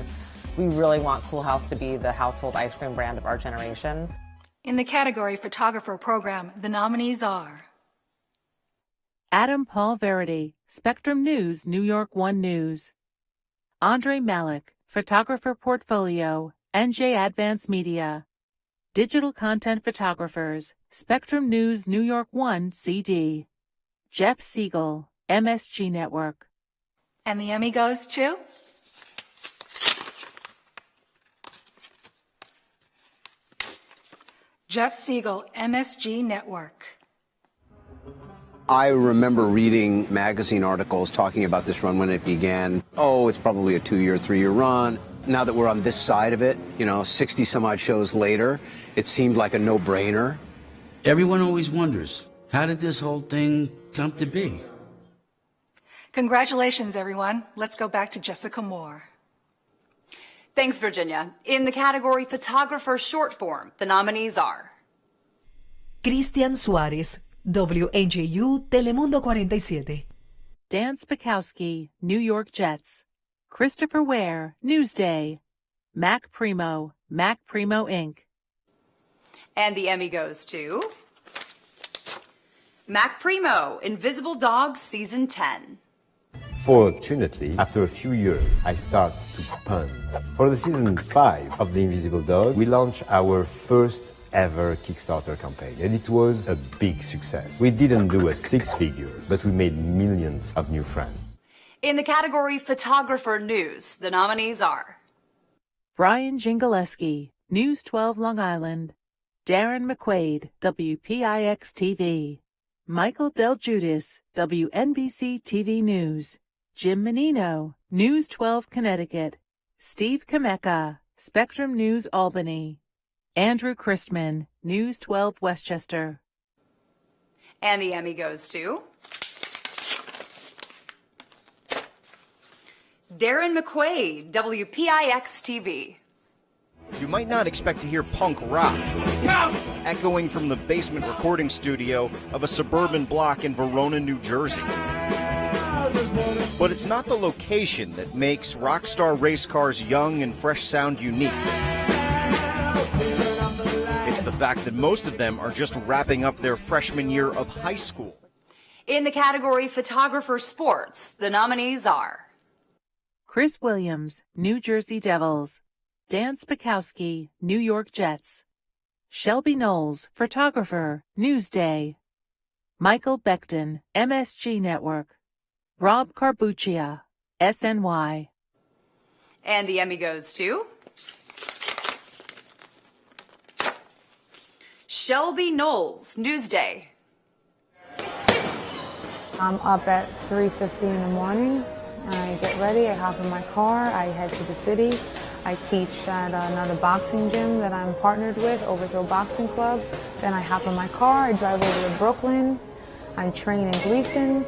We really want Cool House to be the household ice cream brand of our generation. In the category Photographer Program, the nominees are Adam Paul Verity, Spectrum News, New York One News. Andre Malik, Photographer Portfolio, NJ Advance Media. Digital Content Photographers, Spectrum News, New York One CD. Jeff Siegel, MSG Network. And the Emmy goes to Jeff Siegel, MSG Network. I remember reading magazine articles talking about this run when it began. Oh, it's probably a 2-year, 3-year run. Now that we're on this side of it, 60 some odd shows later, it seemed like a no-brainer. Everyone always wonders, how did this whole thing come to be? Congratulations, everyone. Let's go back to Jessica Moore. Thanks, Virginia. In the category Photographer Short Form, the nominees are Cristian Suárez, WNJU Telemundo 47. Dan Spakowski, New York Jets. Christopher Ware, Newsday. Mac Primo, Mac Primo Inc. And the Emmy goes to Mac Primo, Invisible Dogs Season 10. Fortunately, after a few years, I start to pun. For the season 5 of The Invisible Dog, we launched our first ever Kickstarter campaign, and it was a big success. We didn't do a 6 figures, but we made millions of new friends. In the category Photographer News, the nominees are Brian Jingaleski, News 12 Long Island. Darren McQuaid, WPIX-TV. Michael Del Giudice, WNBC TV News. Jim Menino, News 12 Connecticut. Steve Kameka, Spectrum News Albany. Andrew Christman, News 12 Westchester. And the Emmy goes to Darren McQuaid, WPIX-TV. You might not expect to hear punk rock echoing from the basement recording studio of a suburban block in Verona, New Jersey. But it's not the location that makes rock star race cars' young and fresh sound unique. It's the fact that most of them are just wrapping up their freshman year of high school. In the category Photographer Sports, the nominees are Chris Williams, New Jersey Devils. Dan Spakowski, New York Jets. Shelby Knowles, Photographer, Newsday. Michael Becton, MSG Network. Rob Carbuccia, SNY. And the Emmy goes to Shelby Knowles, Newsday. I'm up at 3:50 in the morning. I get ready, I hop in my car, I head to the city. I teach at another boxing gym that I'm partnered with, Overthrow Boxing Club. Then I hop in my car, I drive over to Brooklyn. I'm training Gleason's.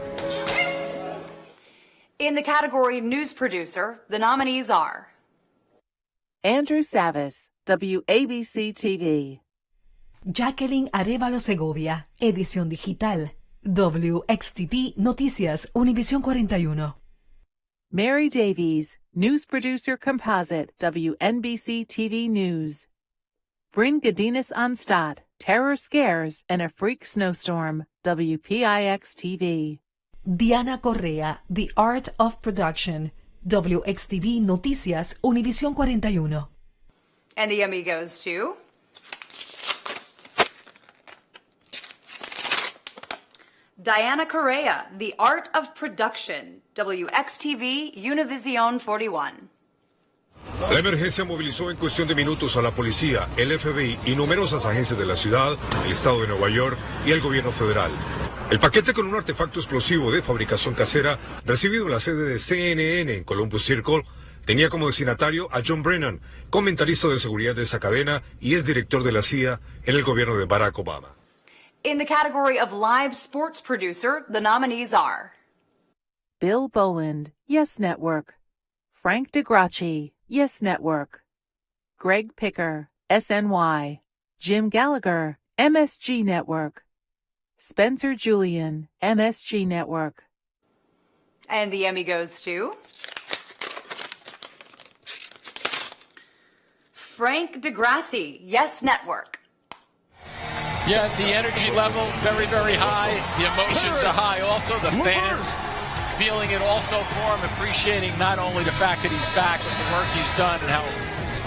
In the category News Producer, the nominees are Andrew Savis, WABC TV. Jacqueline Arevalo Segovia, edición digital. WXTV Noticias, Univisión 41. Mary Davies, News Producer Composite, WNBC TV News. Bryn Gadinas Onstadt, Terror Scares and a Freak Snowstorm, WPIX TV. Diana Correa, The Art of Production, WXTV Noticias, Univisión 41. And the Emmy goes to Diana Correa, The Art of Production, WXTV Univision 41. La emergencia movilizó en cuestión de minutos a la policía, el FBI y numerosas agencias de la ciudad, el estado de Nueva York y el gobierno federal. El paquete con un artefacto explosivo de fabricación casera recibido en la sede de CNN en Columbus Circle tenía como destinatario a John Brennan, comentarista de seguridad de esa cadena y es director de la CIA en el gobierno de Barack Obama. In the category of Live Sports Producer, the nominees are Bill Boland, Yes Network. Frank DeGracci, Yes Network. Greg Picker, SNY. Jim Gallagher, MSG Network. Spencer Julian, MSG Network. And the Emmy goes to Frank DeGracci, Yes Network. Yeah, the energy level very, very high. The emotions are high. Also, the fans feeling it also for him, appreciating not only the fact that he's back, but the work he's done and how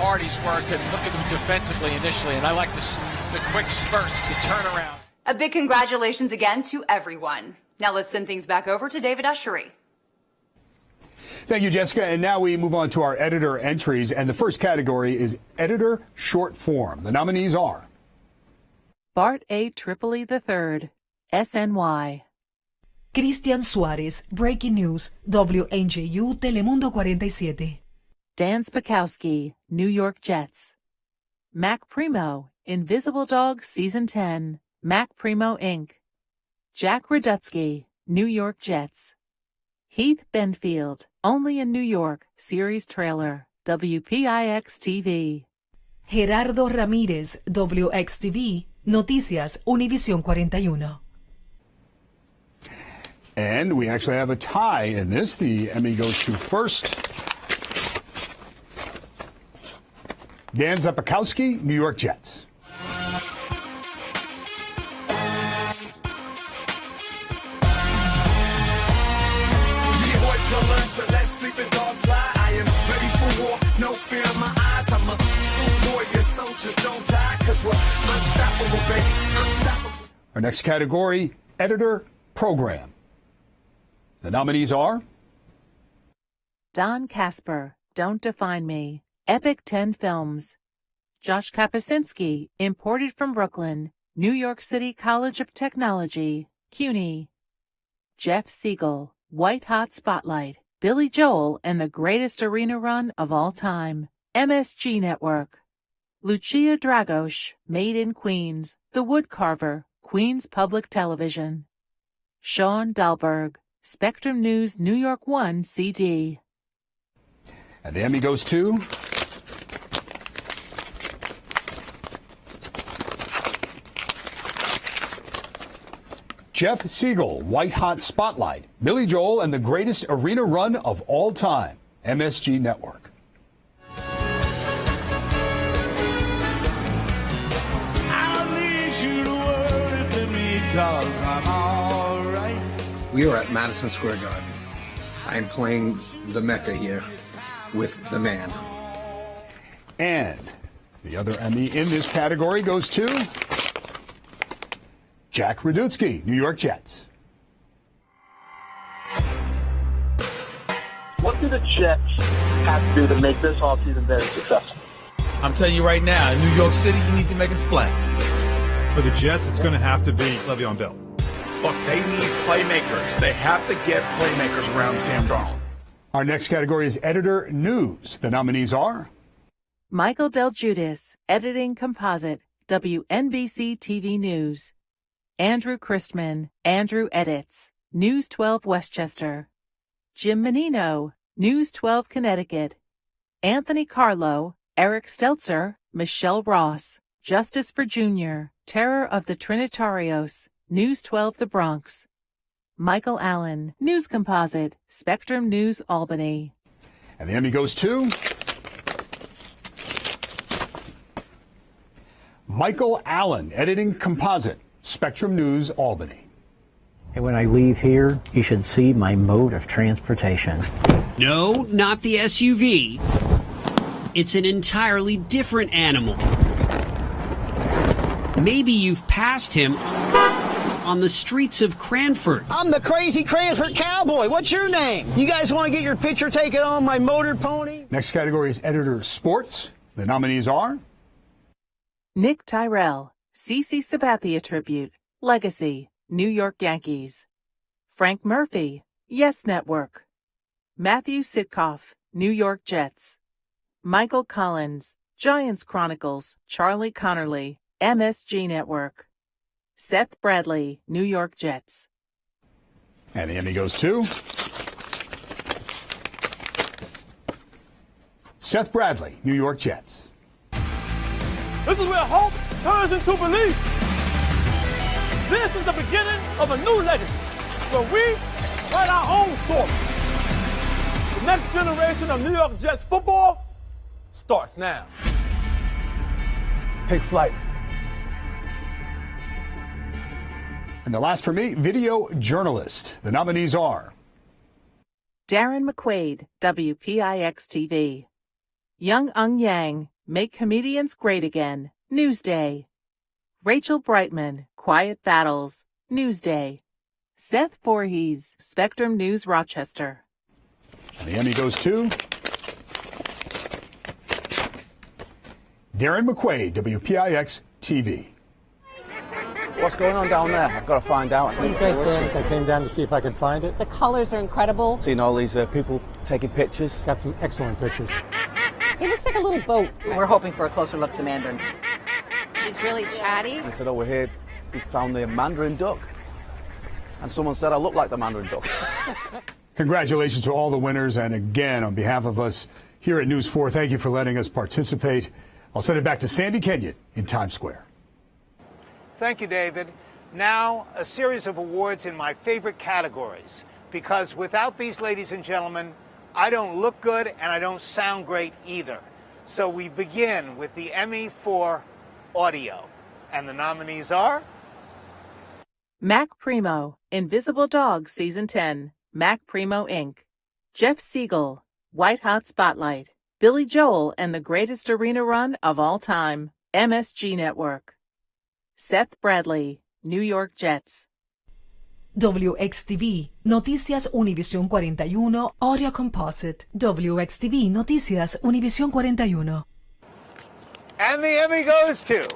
hard he's worked. And look at him defensively initially. And I like the quick spurts, the turnaround. A big congratulations again to everyone. Now let's send things back over to David Ushery. Thank you, Jessica. And now we move on to our editor entries. And the first category is Editor Short Form. The nominees are Bart A. Tripoli III, SNY. Cristian Suárez, Breaking News, WNJU Telemundo 47. Dan Spakowski, New York Jets. Mac Primo, Invisible Dog Season 10, Mac Primo Inc. Jack Radutsky, New York Jets. Heath Benfield, Only in New York, Series Trailer, WPIX TV. Gerardo Ramírez, WXTV, Noticias, Univisión 41. And we actually have a tie in this. The Emmy goes to first Dan Zapakowski, New York Jets. Our next category, Editor Program. The nominees are Don Casper, Don't Define Me, Epic 10 Films. Josh Kapuscinski, imported from Brooklyn, New York City College of Technology, CUNY. Jeff Siegel, White Hot Spotlight, Billy Joel and the Greatest Arena Run of All Time, MSG Network. Lucia Dragos, Made in Queens, The Woodcarver, Queens Public Television. Sean Dahlberg, Spectrum News New York 1 CD. And the Emmy goes to Jeff Siegel, White Hot Spotlight, Billy Joel, and the greatest arena run of all time, MSG Network. We are at Madison Square Garden. I am playing the Mecca here with the man. And the other Emmy in this category goes to Jack Radutsky, New York Jets. What do the Jets have to do to make this offseason very successful? I'm telling you right now, in New York City, you need to make a splash. For the Jets, it's going to have to be Le'Veon Bell. Look, they need playmakers. They have to get playmakers around Sam Darnold. Our next category is Editor News. The nominees are Michael Del Giudice, Editing Composite, WNBC TV News. Andrew Christman, Andrew Edits, News 12 Westchester. Jim Menino, News 12 Connecticut. Anthony Carlo, Eric Stelzer, Michelle Ross, Justice for Junior, Terror of the Trinitarios, News 12 The Bronx. Michael Allen, News Composite, Spectrum News Albany. And the Emmy goes to Michael Allen, Editing Composite, Spectrum News Albany. And when I leave here, you should see my mode of transportation. No, not the SUV. It's an entirely different animal. Maybe you've passed him on the streets of Cranford. I'm the crazy Cranford cowboy. What's your name? You guys want to get your picture taken on my motor pony? Next category is Editor Sports. The nominees are Nick Tyrell, CeCe Sabathia Tribute, Legacy, New York Yankees. Frank Murphy, Yes Network. Matthew Sitkoff, New York Jets. Michael Collins, Giants Chronicles, Charlie Connerly, MSG Network. Seth Bradley, New York Jets. And the Emmy goes to Seth Bradley, New York Jets. This is where hope turns into belief. This is the beginning of a new legacy where we write our own story. The next generation of New York Jets football starts now. Take flight. And the last for me, Video Journalist. The nominees are Darren McQuaid, WPIX-TV. Young Ung Yang, Make Comedians Great Again, Newsday. Rachel Brightman, Quiet Battles, Newsday. Seth Voorhees, Spectrum News Rochester. And the Emmy goes to Darren McQuaid, WPIX-TV. What's going on down there? I've got to find out. He's right there. I came down to see if I could find it. The colors are incredible. Seen all these people taking pictures. Got some excellent pictures. He looks like a little boat. We're hoping for a closer look to Mandarin. He's really chatty. They said over here we found the Mandarin duck. And someone said I look like the Mandarin duck. Congratulations to all the winners. And again, on behalf of us here at News 4, thank you for letting us participate. I'll send it back to Sandy Kenyon in Times Square. Thank you, David. Now, a series of awards in my favorite categories, because without these ladies and gentlemen, I don't look good and I don't sound great either. So we begin with the Emmy for Audio. And the nominees are Mac Primo, Invisible Dogs Season 10, Mac Primo Inc. Jeff Siegel, White Hot Spotlight, Billy Joel and the Greatest Arena Run of All Time, MSG Network. Seth Bradley, New York Jets. WXTV, Noticias Univisión 41, Audio Composite. WXTV, Noticias Univisión 41. And the Emmy goes to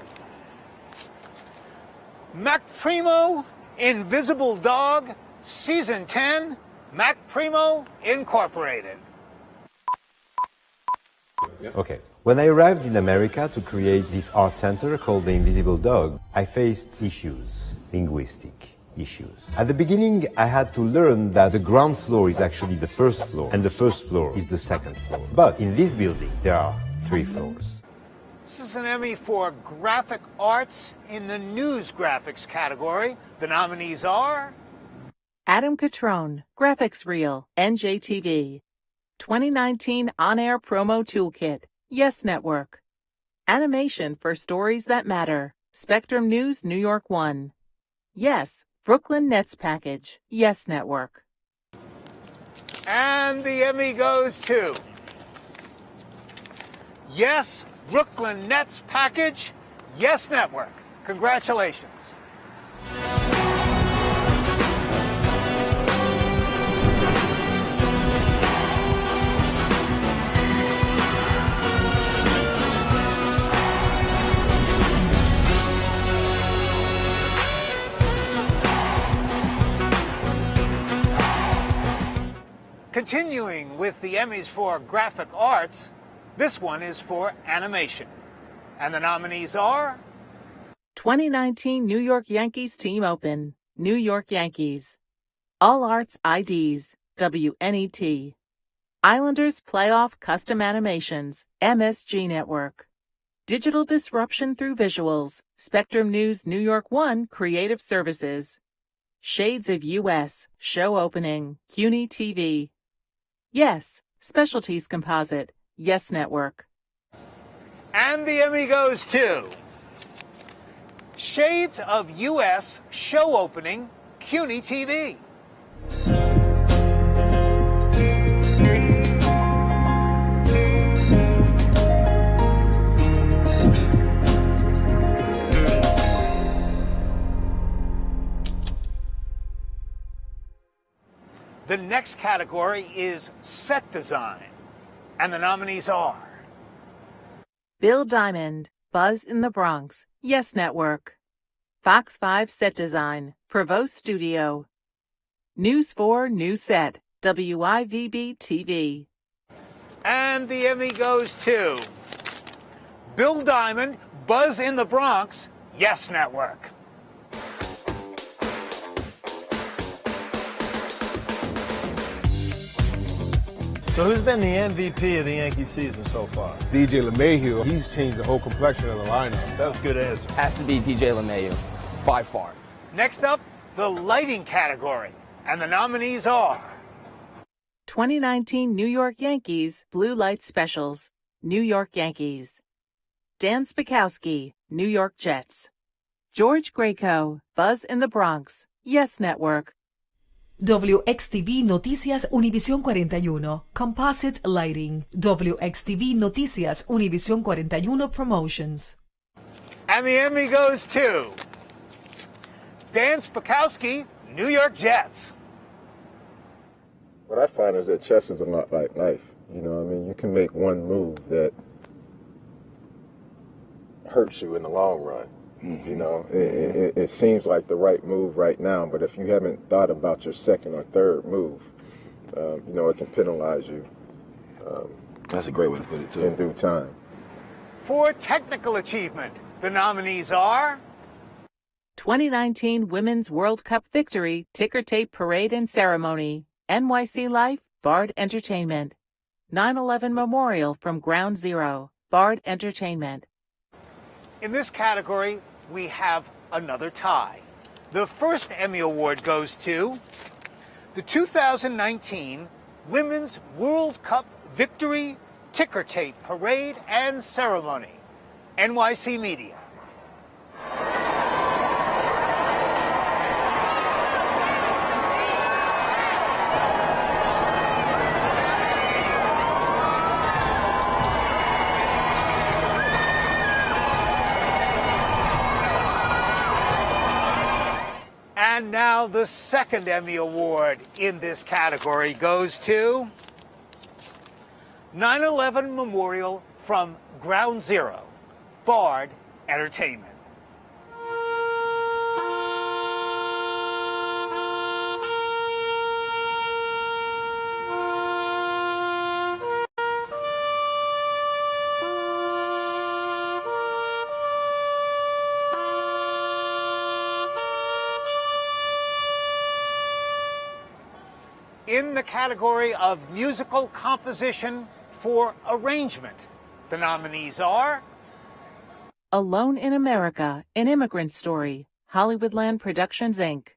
Mac Primo, Invisible Dog, Season 10, Mac Primo Incorporated. Okay. When I arrived in America to create this art center called the Invisible Dog, I faced issues, linguistic issues. At the beginning, I had to learn that the ground floor is actually the first floor, and the first floor is the second floor. But in this building, there are 3 floors. This is an Emmy for graphic arts in the news graphics category. The nominees are Adam Catrone, Graphics Reel, NJTV. 2019 On-Air Promo Toolkit, Yes Network. Animation for Stories That Matter, Spectrum News New York 1. Yes, Brooklyn Nets Package, Yes Network. And the Emmy goes to Yes, Brooklyn Nets Package, Yes Network. Congratulations. Continuing with the Emmys for graphic arts, this one is for animation. And the nominees are 2019 New York Yankees Team Open, New York Yankees. All Arts IDs, WNET. Islanders Playoff Custom Animations, MSG Network. Digital Disruption Through Visuals, Spectrum News New York 1 Creative Services. Shades of US, Show Opening, CUNY TV. Yes, Specialties Composite, Yes Network. And the Emmy goes to Shades of US, Show Opening, CUNY TV. The next category is set design, and the nominees are Bill Diamond, Buzz in the Bronx, Yes Network. Fox 5 Set Design, Provost Studio. News 4 New Set, WIVB TV. And the Emmy goes to Bill Diamond, Buzz in the Bronx, Yes Network. So who's been the MVP of the Yankee season so far? DJ LeMahieu. He's changed the whole complexion of the lineup. That was a good answer. Has to be DJ LeMahieu, by far. Next up, the lighting category, and the nominees are 2019 New York Yankees Blue Light Specials, New York Yankees. Dan Spakowski, New York Jets. George Greco, Buzz in the Bronx, Yes Network. WXTV Noticias Univisión 41, Composite Lighting, WXTV Noticias Univisión 41 Promotions. And the Emmy goes to Dan Spakowski, New York Jets. What I find is that chess is a lot like life. You know, I mean, you can make one move that hurts you in the long run. You know, it seems like the right move right now, but if you haven't thought about your second or third move, you know, it can penalize you. That's a great way to put it, too. In due time. For technical achievement, the nominees are 2019 Women's World Cup Victory Ticker Tape Parade and Ceremony, NYC Life, Bard Entertainment. 9/11 Memorial from Ground Zero, Bard Entertainment. In this category, we have another tie. The first Emmy Award goes to the 2019 Women's World Cup Victory Ticker Tape Parade and Ceremony, NYC Media. And now the second Emmy Award in this category goes to 9/11 Memorial from Ground Zero, Bard Entertainment. In the category of musical composition for arrangement, the nominees are Alone in America, an immigrant story, Hollywoodland Productions, Inc.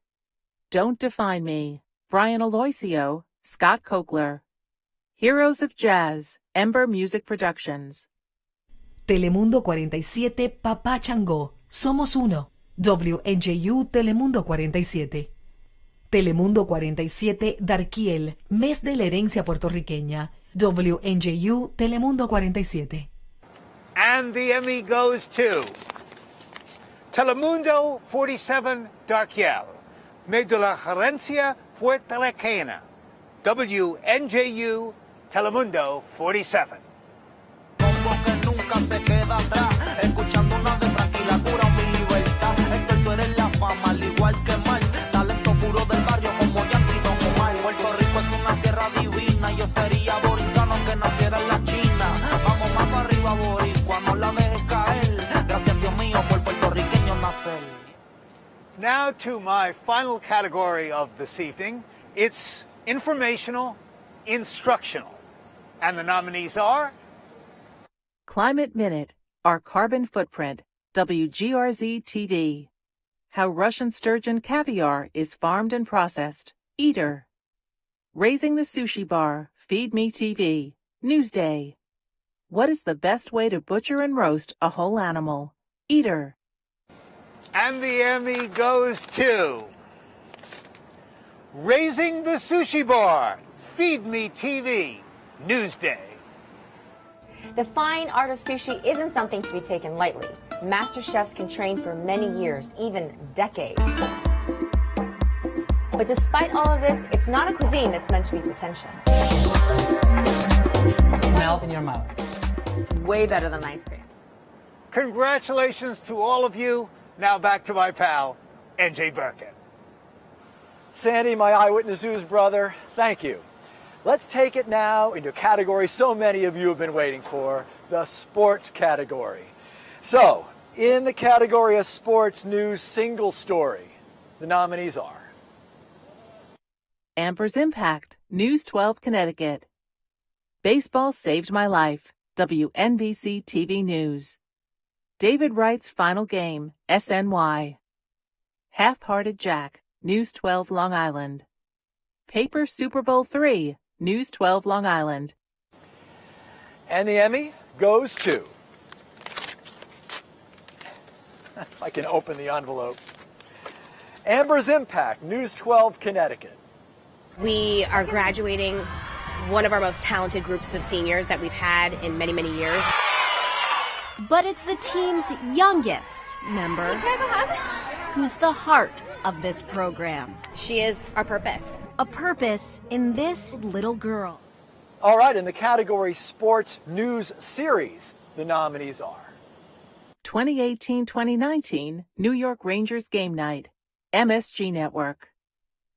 Don't Define Me, Brian Aloisio, Scott Cochler. Heroes of Jazz, Ember Music Productions. Telemundo 47, Papá Changó, Somos Uno, WNJU Telemundo 47. Telemundo 47, Darkiel, Mes de la Herencia Puertorriqueña, WNJU Telemundo 47. And the Emmy goes to Telemundo 47, Darkiel, Mes de la Herencia Puertorriqueña, WNJU Telemundo 47. Nunca se queda atrás, escuchando una de tranquila cura mi libertad. Héctor, tú eres la fama, al igual que Mal, talento puro del barrio como Yankee Don Omar. Puerto Rico es una tierra divina, yo sería boricano aunque naciera en la China. Vamos más para arriba, boricua, no la dejes caer. Gracias Dios mío por puertorriqueño nacer. Now to my final category of this evening. It's informational, instructional. And the nominees are Climate Minute, Our Carbon Footprint, WGRZ TV. How Russian Sturgeon Caviar is Farmed and Processed, Eater. Raising the Sushi Bar, Feed Me TV, Newsday. What is the best way to butcher and roast a whole animal, Eater. And the Emmy goes to Raising the Sushi Bar, Feed Me TV, Newsday. The fine art of sushi isn't something to be taken lightly. Master chefs can train for many years, even decades. But despite all of this, it's not a cuisine that's meant to be pretentious. Melt in your mouth. It's way better than ice cream. Congratulations to all of you. Now back to my pal, NJ Burkett. Sandy, my Eyewitness News brother, thank you. Let's take it now into a category so many of you have been waiting for, the sports category. So, in the category of sports news single story, the nominees are Amber's Impact, News 12 Connecticut. Baseball Saved My Life, WNBC TV News. David Wright's Final Game, SNY. Half-Hearted Jack, News 12 Long Island. Paper Super Bowl III, News 12 Long Island. And the Emmy goes to, if I can open the envelope, Amber's Impact, News 12 Connecticut. We are graduating one of our most talented groups of seniors that we've had in many, many years. But it's the team's youngest member who's the heart of this program. She is our purpose. A purpose in this little girl. All right, in the category Sports News Series, the nominees are 2018-2019 New York Rangers Game Night, MSG Network.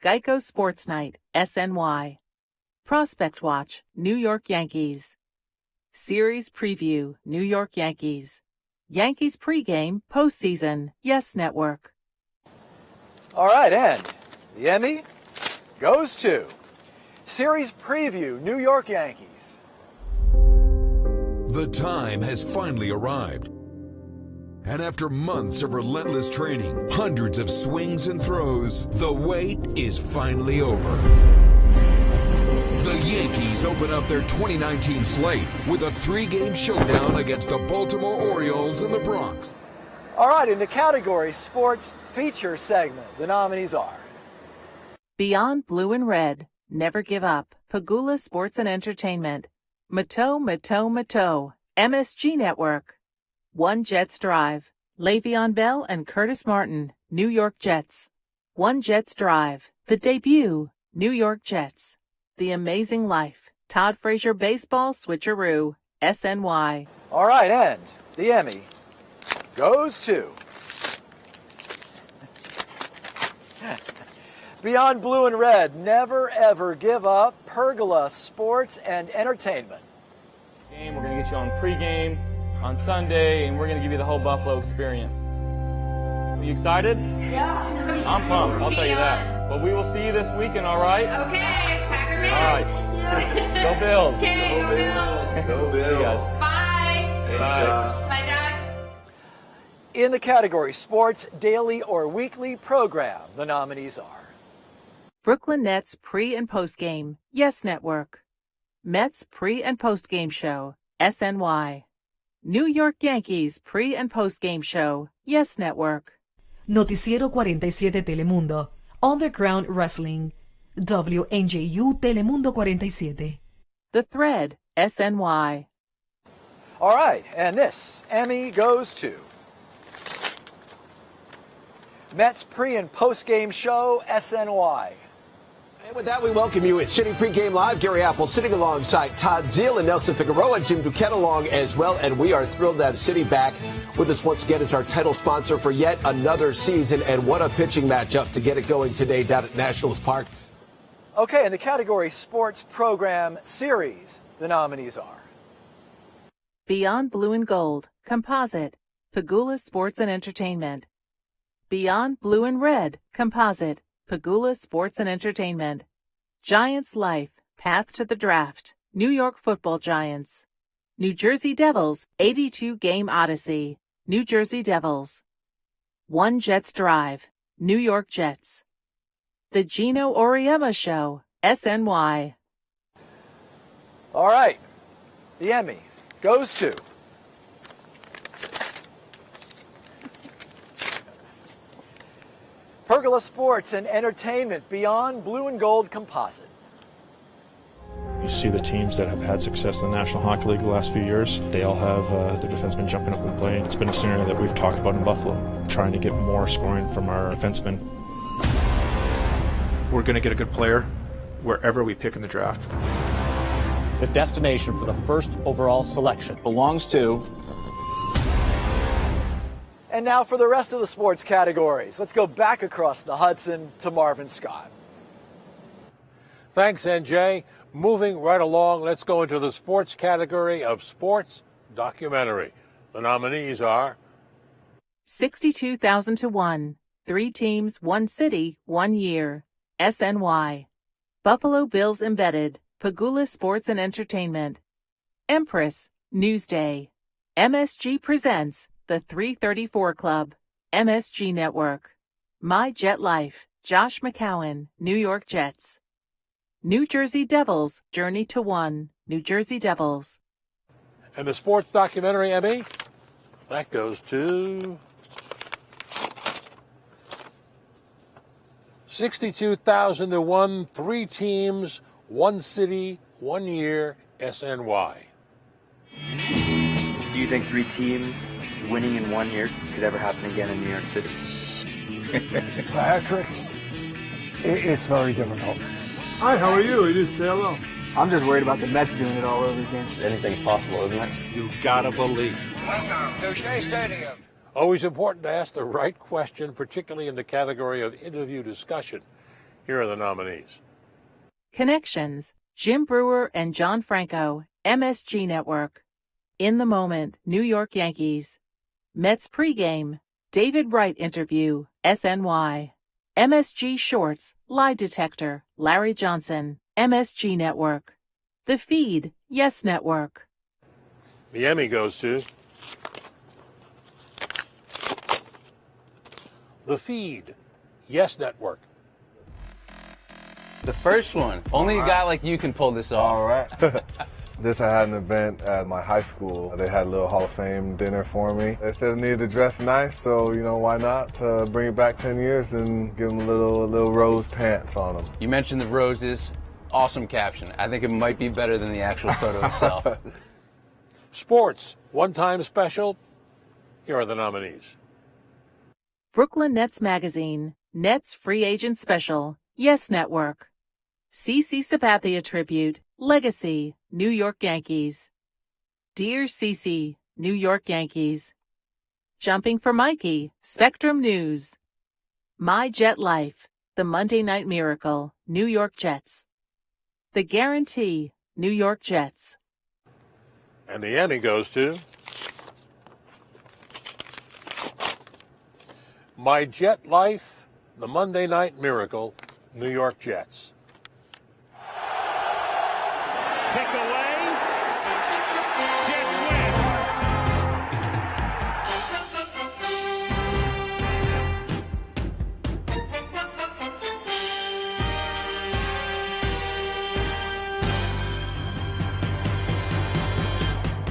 Geico Sports Night, SNY. Prospect Watch, New York Yankees. Series Preview, New York Yankees. Yankees Pregame, Postseason, Yes Network. All right, and the Emmy goes to Series Preview, New York Yankees. The time has finally arrived. And after months of relentless training, hundreds of swings and throws, the wait is finally over. The Yankees open up their 2019 slate with a 3-game showdown against the Baltimore Orioles in the Bronx. All right, in the category Sports Feature segment, the nominees are Beyond Blue and Red, Never Give Up, Pagula Sports and Entertainment, Mato, MSG Network, One Jets Drive, Le'Veon Bell and Curtis Martin, New York Jets, One Jets Drive, The Debut, New York Jets, The Amazing Life, Todd Frazier Baseball Switcheroo, SNY. All right, and the Emmy goes to Beyond Blue and Red, Never Ever Give Up, Pergola Sports and Entertainment. We're going to get you on pregame on Sunday, and we're going to give you the whole Buffalo experience. Are you excited? Yeah. I'm pumped, I'll tell you that. But we will see you this weekend, all right? Okay, Packer Bears. All right. Go Bills. Okay, go Bills. Go Bills. See you guys. Bye. Bye. Bye, Josh. In the category Sports Daily or Weekly Program, the nominees are Brooklyn Nets pre- and post-game, Yes Network. Mets pre- and post-game show, SNY. New York Yankees pre- and post-game show, Yes Network. Noticiero 47 Telemundo, Underground Wrestling, WNJU Telemundo 47. The Thread, SNY. All right, and this Emmy goes to Mets pre- and post-game show, SNY. And with that, we welcome you. It's City Pregame Live. Gary Apple sitting alongside Todd Zeal and Nelson Figueroa, Jim Duquette along as well. And we are thrilled to have City back with us once again as our title sponsor for yet another season. And what a pitching matchup to get it going today down at Nationals Park. Okay, in the category Sports Program Series, the nominees are Beyond Blue and Gold, Composite, Pagula Sports and Entertainment. Beyond Blue and Red, Composite, Pagula Sports and Entertainment. Giants Life, Path to the Draft, New York Football Giants. New Jersey Devils, 82-Game Odyssey, New Jersey Devils. One Jets Drive, New York Jets. The Gino Auriemma Show, SNY. All right, the Emmy goes to Pergola Sports and Entertainment Beyond Blue and Gold Composite. You see the teams that have had success in the National Hockey League the last few years, they all have the defensemen jumping up and playing. It's been a scenario that we've talked about in Buffalo, trying to get more scoring from our defensemen. We're going to get a good player wherever we pick in the draft. The destination for the first overall selection belongs to... And now for the rest of the sports categories. Let's go back across the Hudson to Marvin Scott. Thanks, NJ. Moving right along, let's go into the sports category of sports documentary. The nominees are 62,000 to 1. 3 teams, 1 city, 1 year. SNY. Buffalo Bills Embedded, Pagula Sports and Entertainment. Empress, Newsday. MSG presents The 334 Club, MSG Network. My Jet Life, Josh McCowan, New York Jets. New Jersey Devils, Journey to One, New Jersey Devils. And the sports documentary, Emmy, that goes to 62,000 to 1, 3 teams, 1 city, 1 year, SNY. Do you think 3 teams winning in 1 year could ever happen again in New York City? Patrick, it's very difficult. Hi, how are you? You didn't say hello. I'm just worried about the Mets doing it all over again. Anything's possible, isn't it? You gotta believe. Welcome to Shea Stadium. Always important to ask the right question, particularly in the category of interview discussion. Here are the nominees. Connections, Jim Brewer and John Franco, MSG Network. In the Moment, New York Yankees. Mets Pregame, David Wright Interview, SNY. MSG Shorts, Lie Detector, Larry Johnson, MSG Network. The Feed, Yes Network. The Emmy goes to The Feed, Yes Network. The first one. Only a guy like you can pull this off. All right. This, I had an event at my high school. They had a little Hall of Fame dinner for me. They said I needed to dress nice, so, why not bring it back 10 years and give them a little rose pants on them. You mentioned the roses. Awesome caption. I think it might be better than the actual photo itself. Sports, one-time special. Here are the nominees. Brooklyn Nets Magazine, Nets Free Agent Special, Yes Network. CC Sabathia Tribute, Legacy, New York Yankees. Dear CC, New York Yankees. Jumping for Mikey, Spectrum News. My Jet Life, The Monday Night Miracle, New York Jets. The Guarantee, New York Jets. And the Emmy goes to My Jet Life, The Monday Night Miracle, New York Jets. Pick away. Jets win.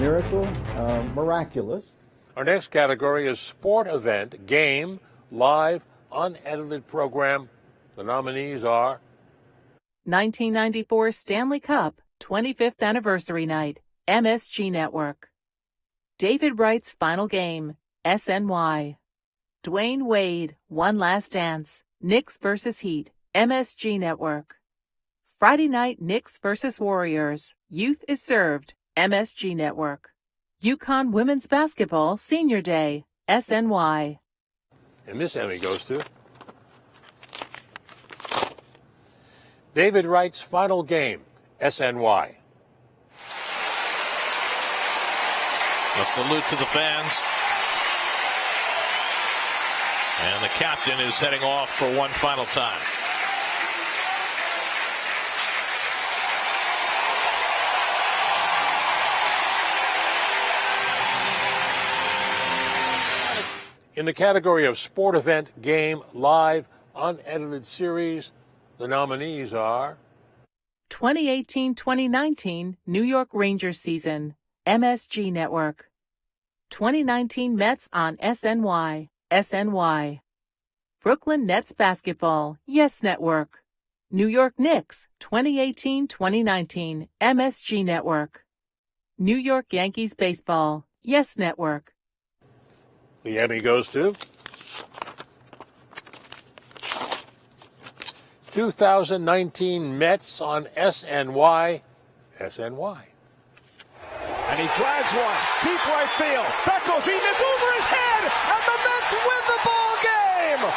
miracle, miraculous. Our next category is sport event, game, live, unedited program. The nominees are 1994 Stanley Cup 25th Anniversary Night, MSG Network. David Wright's Final Game, SNY. Dwayne Wade, One Last Dance, Knicks vs. Heat, MSG Network. Friday Night Knicks vs. Warriors, Youth is Served, MSG Network. UConn Women's Basketball Senior Day, SNY. And this Emmy goes to David Wright's Final Game, SNY. A salute to the fans. And the captain is heading off for one final time. In the category of sport event, game, live, unedited series, the nominees are 2018-2019 New York Rangers season, MSG Network. 2019 Mets on SNY, SNY. Brooklyn Nets basketball, Yes Network. New York Knicks, 2018-2019, MSG Network. New York Yankees baseball, Yes Network. The Emmy goes to 2019 Mets on SNY, SNY. And he drives one, deep right field. Back goes Eaton, it's over his head, and the Mets win the ball game!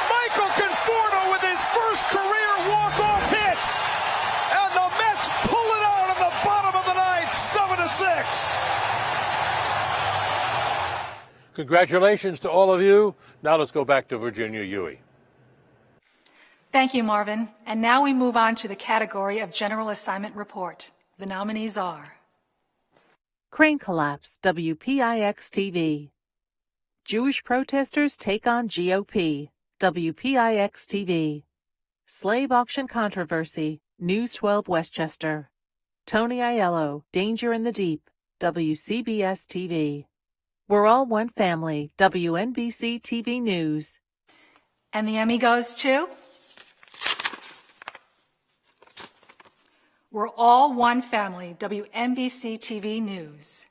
Michael Conforto with his first career walk-off hit, and the Mets pull it out in the bottom of the ninth, 7-6. Congratulations to all of you. Now let's go back to Virginia Huey. Thank you, Marvin. And now we move on to the category of General Assignment Report. The nominees are Crane Collapse, WPIX-TV. Jewish protesters take on GOP, WPIX-TV. Slave auction controversy, News 12 Westchester. Tony Aiello, Danger in the Deep, WCBS-TV. We're All One Family, WNBC-TV News. And the Emmy goes to We're All One Family, WNBC-TV News.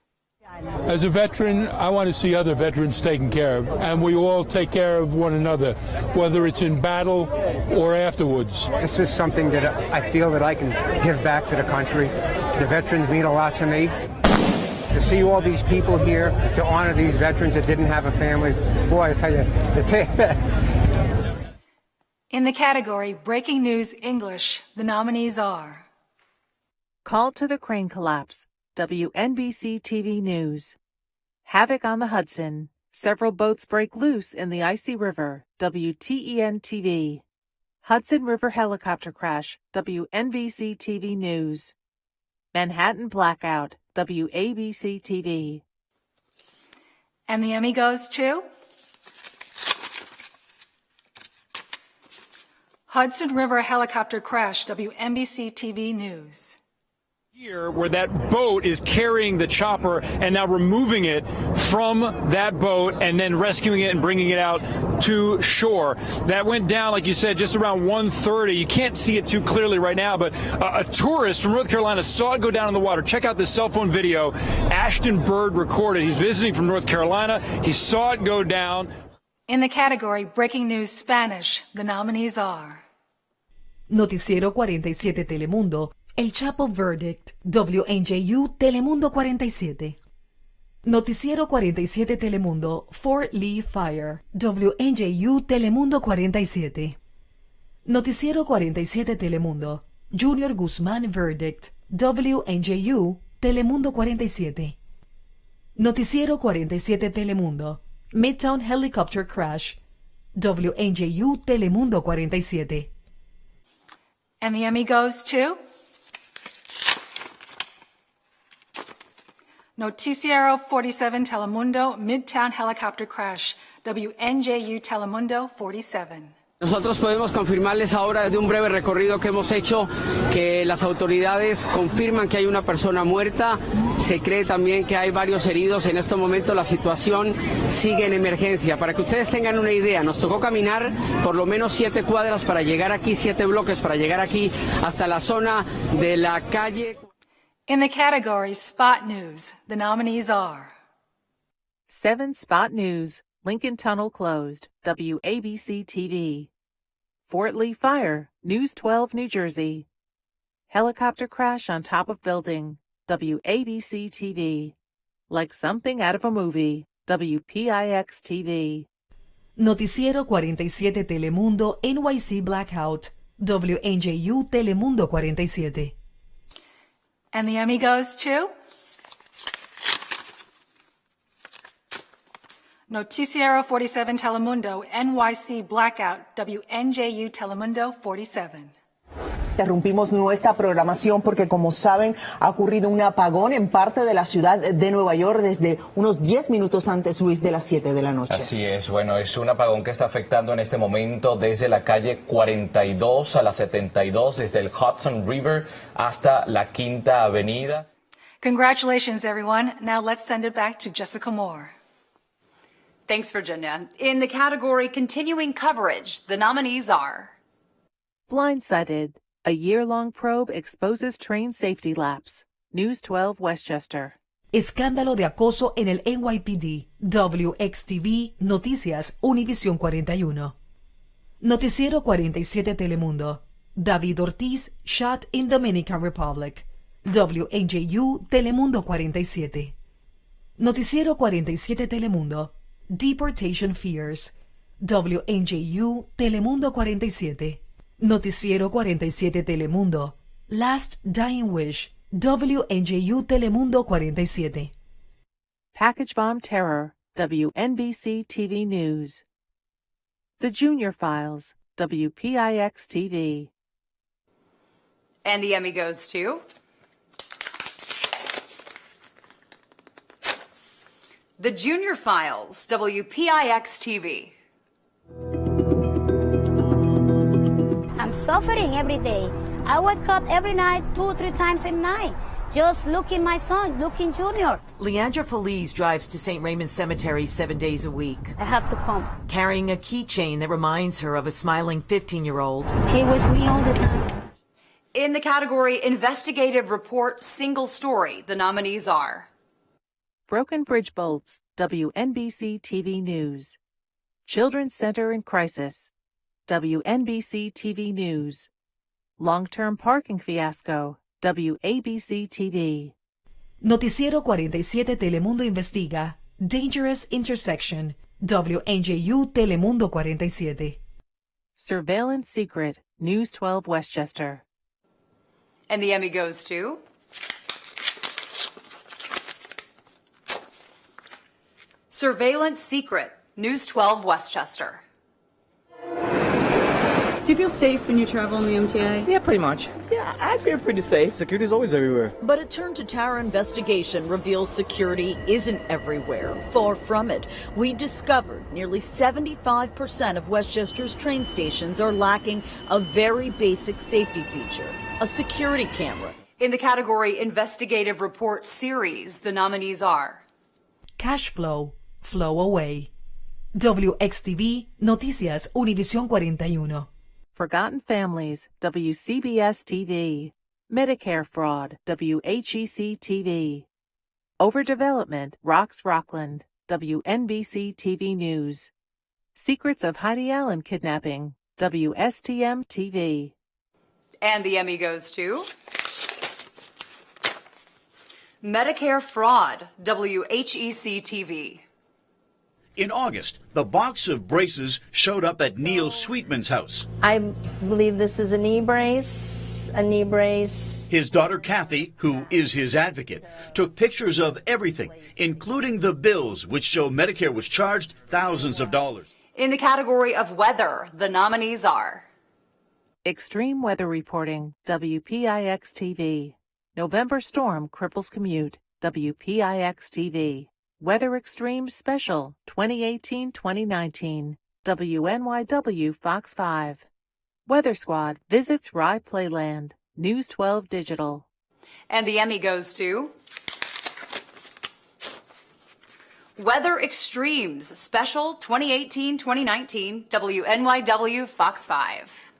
As a veteran, I want to see other veterans taken care of, and we all take care of one another, whether it's in battle or afterwards. This is something that I feel that I can give back to the country. The veterans mean a lot to me. To see all these people here, to honor these veterans that didn't have a family, boy, I tell you, In the category Breaking News English, the nominees are Call to the Crane Collapse, WNBC-TV News. Havoc on the Hudson. Several boats break loose in the icy river, WTEN-TV. Hudson River helicopter crash, WNBC-TV News. Manhattan blackout, WABC-TV. And the Emmy goes to Hudson River helicopter crash, WNBC-TV News. Here, where that boat is carrying the chopper and now removing it from that boat and then rescuing it and bringing it out to shore. That went down, like you said, just around 1:30. You can't see it too clearly right now, but a tourist from North Carolina saw it go down in the water. Check out this cell phone video Ashton Bird recorded. He's visiting from North Carolina. He saw it go down. In the category Breaking News Spanish, the nominees are Noticiero 47 Telemundo, El Chapo Verdict, WNJU Telemundo 47. Noticiero 47 Telemundo, Fort Lee Fire, WNJU Telemundo 47. Noticiero 47 Telemundo, Junior Guzmán Verdict, WNJU Telemundo 47. Noticiero 47 Telemundo, Midtown Helicopter Crash, WNJU Telemundo 47. And the Emmy goes to Noticiero 47 Telemundo, Midtown Helicopter Crash, WNJU Telemundo 47. Nosotros podemos confirmarles ahora de un breve recorrido que hemos hecho que las autoridades confirman que hay una persona muerta. Se cree también que hay varios heridos. En este momento la situación sigue en emergencia. Para que ustedes tengan una idea, nos tocó caminar por lo menos 7 cuadras para llegar aquí, 7 bloques para llegar aquí hasta la zona de la calle. In the category Spot News, the nominees are 7 Spot News, Lincoln Tunnel closed, WABC TV. Fort Lee Fire, News 12 New Jersey. Helicopter crash on top of building, WABC TV. Like something out of a movie, WPIX TV. Noticiero 47 Telemundo NYC Blackout, WNJU Telemundo 47. And the Emmy goes to Noticiero 47 Telemundo, NYC Blackout, WNJU Telemundo 47. Interrumpimos nuestra programación porque, como saben, ha ocurrido un apagón en parte de la ciudad de Nueva York desde unos 10 minutos antes, Luis, de las 7 de la noche. Así es, bueno, es un apagón que está afectando en este momento desde la calle 42 a la 72, desde el Hudson River hasta la Quinta Avenida. Congratulations, everyone. Now let's send it back to Jessica Moore. Thanks, Virginia. In the category Continuing Coverage, the nominees are Blindsided, a year-long probe exposes train safety lapse, News 12 Westchester. Escándalo de acoso en el NYPD, WXTV, Noticias, Univisión 41. Noticiero 47 Telemundo, David Ortiz shot in Dominican Republic, WNJU Telemundo 47. Noticiero 47 Telemundo, Deportation Fears, WNJU Telemundo 47. Noticiero 47 Telemundo, Last Dying Wish, WNJU Telemundo 47. Package Bomb Terror, WNBC TV News. The Junior Files, WPIX TV. And the Emmy goes to The Junior Files, WPIX TV. I'm suffering every day. I wake up every night 2 or 3 times a night. Just looking my son, looking Junior. Leandra Feliz drives to St. Raymond Cemetery 7 days a week. I have to come. Carrying a keychain that reminds her of a smiling 15-year-old. He with me all the time. In the category Investigative Report Single Story, the nominees are Broken Bridge Bolts, WNBC TV News. Children's Center in Crisis, WNBC TV News. Long-Term Parking Fiasco, WABC TV. Noticiero 47 Telemundo Investiga, Dangerous Intersection, WNJU Telemundo 47. Surveillance Secret, News 12 Westchester. And the Emmy goes to Surveillance Secret, News 12 Westchester. Do you feel safe when you travel in the MTA? Yeah, pretty much. Yeah, I feel pretty safe. Security's always everywhere. But a Turn to Tara investigation reveals security isn't everywhere. Far from it. We discovered nearly 75% of Westchester's train stations are lacking a very basic safety feature, a security camera. In the category Investigative Report Series, the nominees are Cash Flow, Flow Away. WXTV, Noticias, Univisión 41. Forgotten Families, WCBS TV. Medicare Fraud, WHEC TV. Overdevelopment, Rocks Rockland, WNBC TV News. Secrets of Heidi Allen Kidnapping, WSTM TV. And the Emmy goes to Medicare Fraud, WHEC TV. In August, the box of braces showed up at Neil Sweetman's house. I believe this is a knee brace, His daughter, Kathy, who is his advocate, took pictures of everything, including the bills, which show Medicare was charged thousands of dollars. In the category of weather, the nominees are Extreme Weather Reporting, WPIX TV. November Storm Cripples Commute, WPIX TV. Weather Extreme Special 2018-2019, WNYW Fox 5. Weather Squad visits Rye Playland. News 12 Digital. And the Emmy goes to Weather Extremes Special 2018-2019, WNYW Fox 5.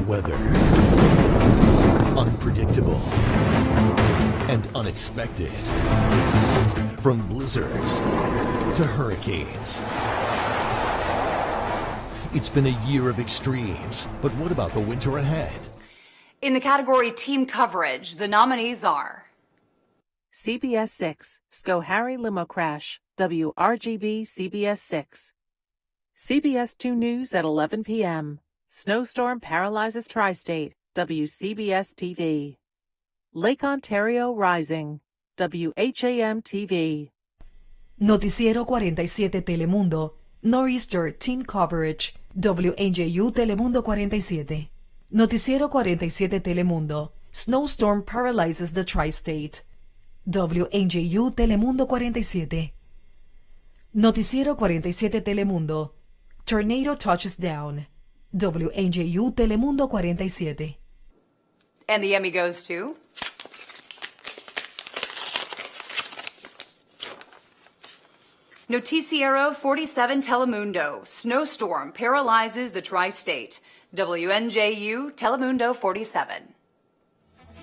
Weather. Unpredictable and unexpected. From blizzards to hurricanes. It's been a year of extremes, but what about the winter ahead? In the category Team Coverage, the nominees are CBS 6, Schoharie Limo Crash, WRGB CBS 6. CBS 2 News at 11 p.m. Snowstorm Paralyzes Tri-State, WCBS TV. Lake Ontario Rising, WHAM TV. Noticiero 47 Telemundo, Nor'easter Team Coverage, WNJU Telemundo 47. Noticiero 47 Telemundo, Snowstorm Paralyzes the Tri-State, WNJU Telemundo 47. Noticiero 47 Telemundo, Tornado Touches Down, WNJU Telemundo 47. And the Emmy goes to Noticiero 47 Telemundo, Snowstorm Paralyzes the Tri-State, WNJU Telemundo 47.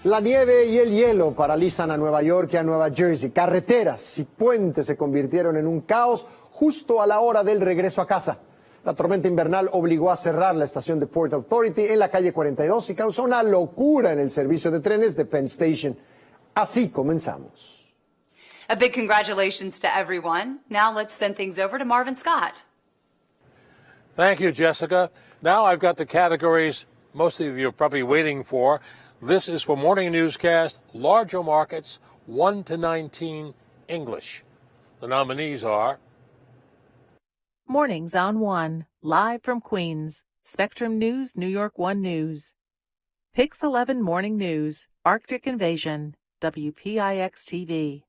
La nieve y el hielo paralizan a Nueva York y a Nueva Jersey. Carreteras y puentes se convirtieron en un caos justo a la hora del regreso a casa. La tormenta invernal obligó a cerrar la estación de Port Authority en la calle 42 y causó una locura en el servicio de trenes de Penn Station. Así comenzamos. A big congratulations to everyone. Now let's send things over to Marvin Scott. Thank you, Jessica. Now I've got the categories most of you are probably waiting for. This is for Morning Newscast, Larger Markets, 1 to 19, English. The nominees are Mornings on 1, live from Queens, Spectrum News, New York 1 News. Pix 11 Morning News, Arctic Invasion, WPIX TV.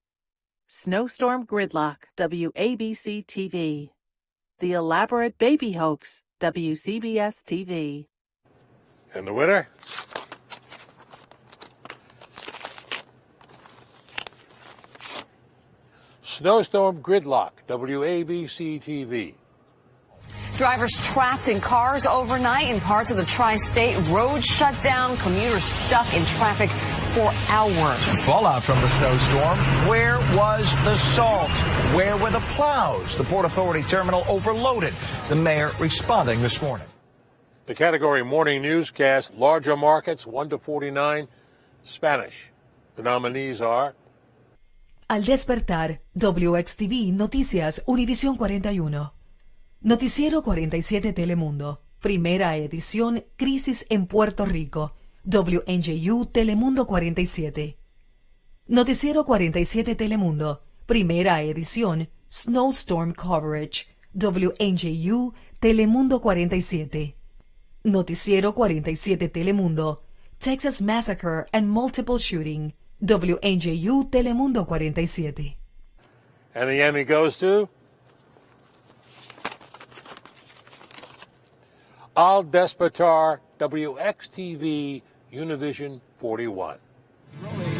Snowstorm Gridlock, WABC TV. The Elaborate Baby Hoax, WCBS TV. And the winner? Snowstorm Gridlock, WABC TV. Drivers trapped in cars overnight in parts of the tri-state. Roads shut down, commuters stuck in traffic for hours. Fallout from the snowstorm. Where was the salt? Where were the plows? The Port Authority terminal overloaded. The mayor responding this morning. The category Morning Newscast, Larger Markets, 1 to 49, Spanish. The nominees are Al despertar, WXTV Noticias Univisión 41. Noticiero 47 Telemundo. Primera edición Crisis en Puerto Rico. WNJU Telemundo 47. Noticiero 47 Telemundo. Primera edición Snowstorm Coverage. WNJU Telemundo 47. Noticiero 47 Telemundo. Texas Massacre and Multiple Shooting. WNJU Telemundo 47. And the Emmy goes to Al Despertar, WXTV Univision 41.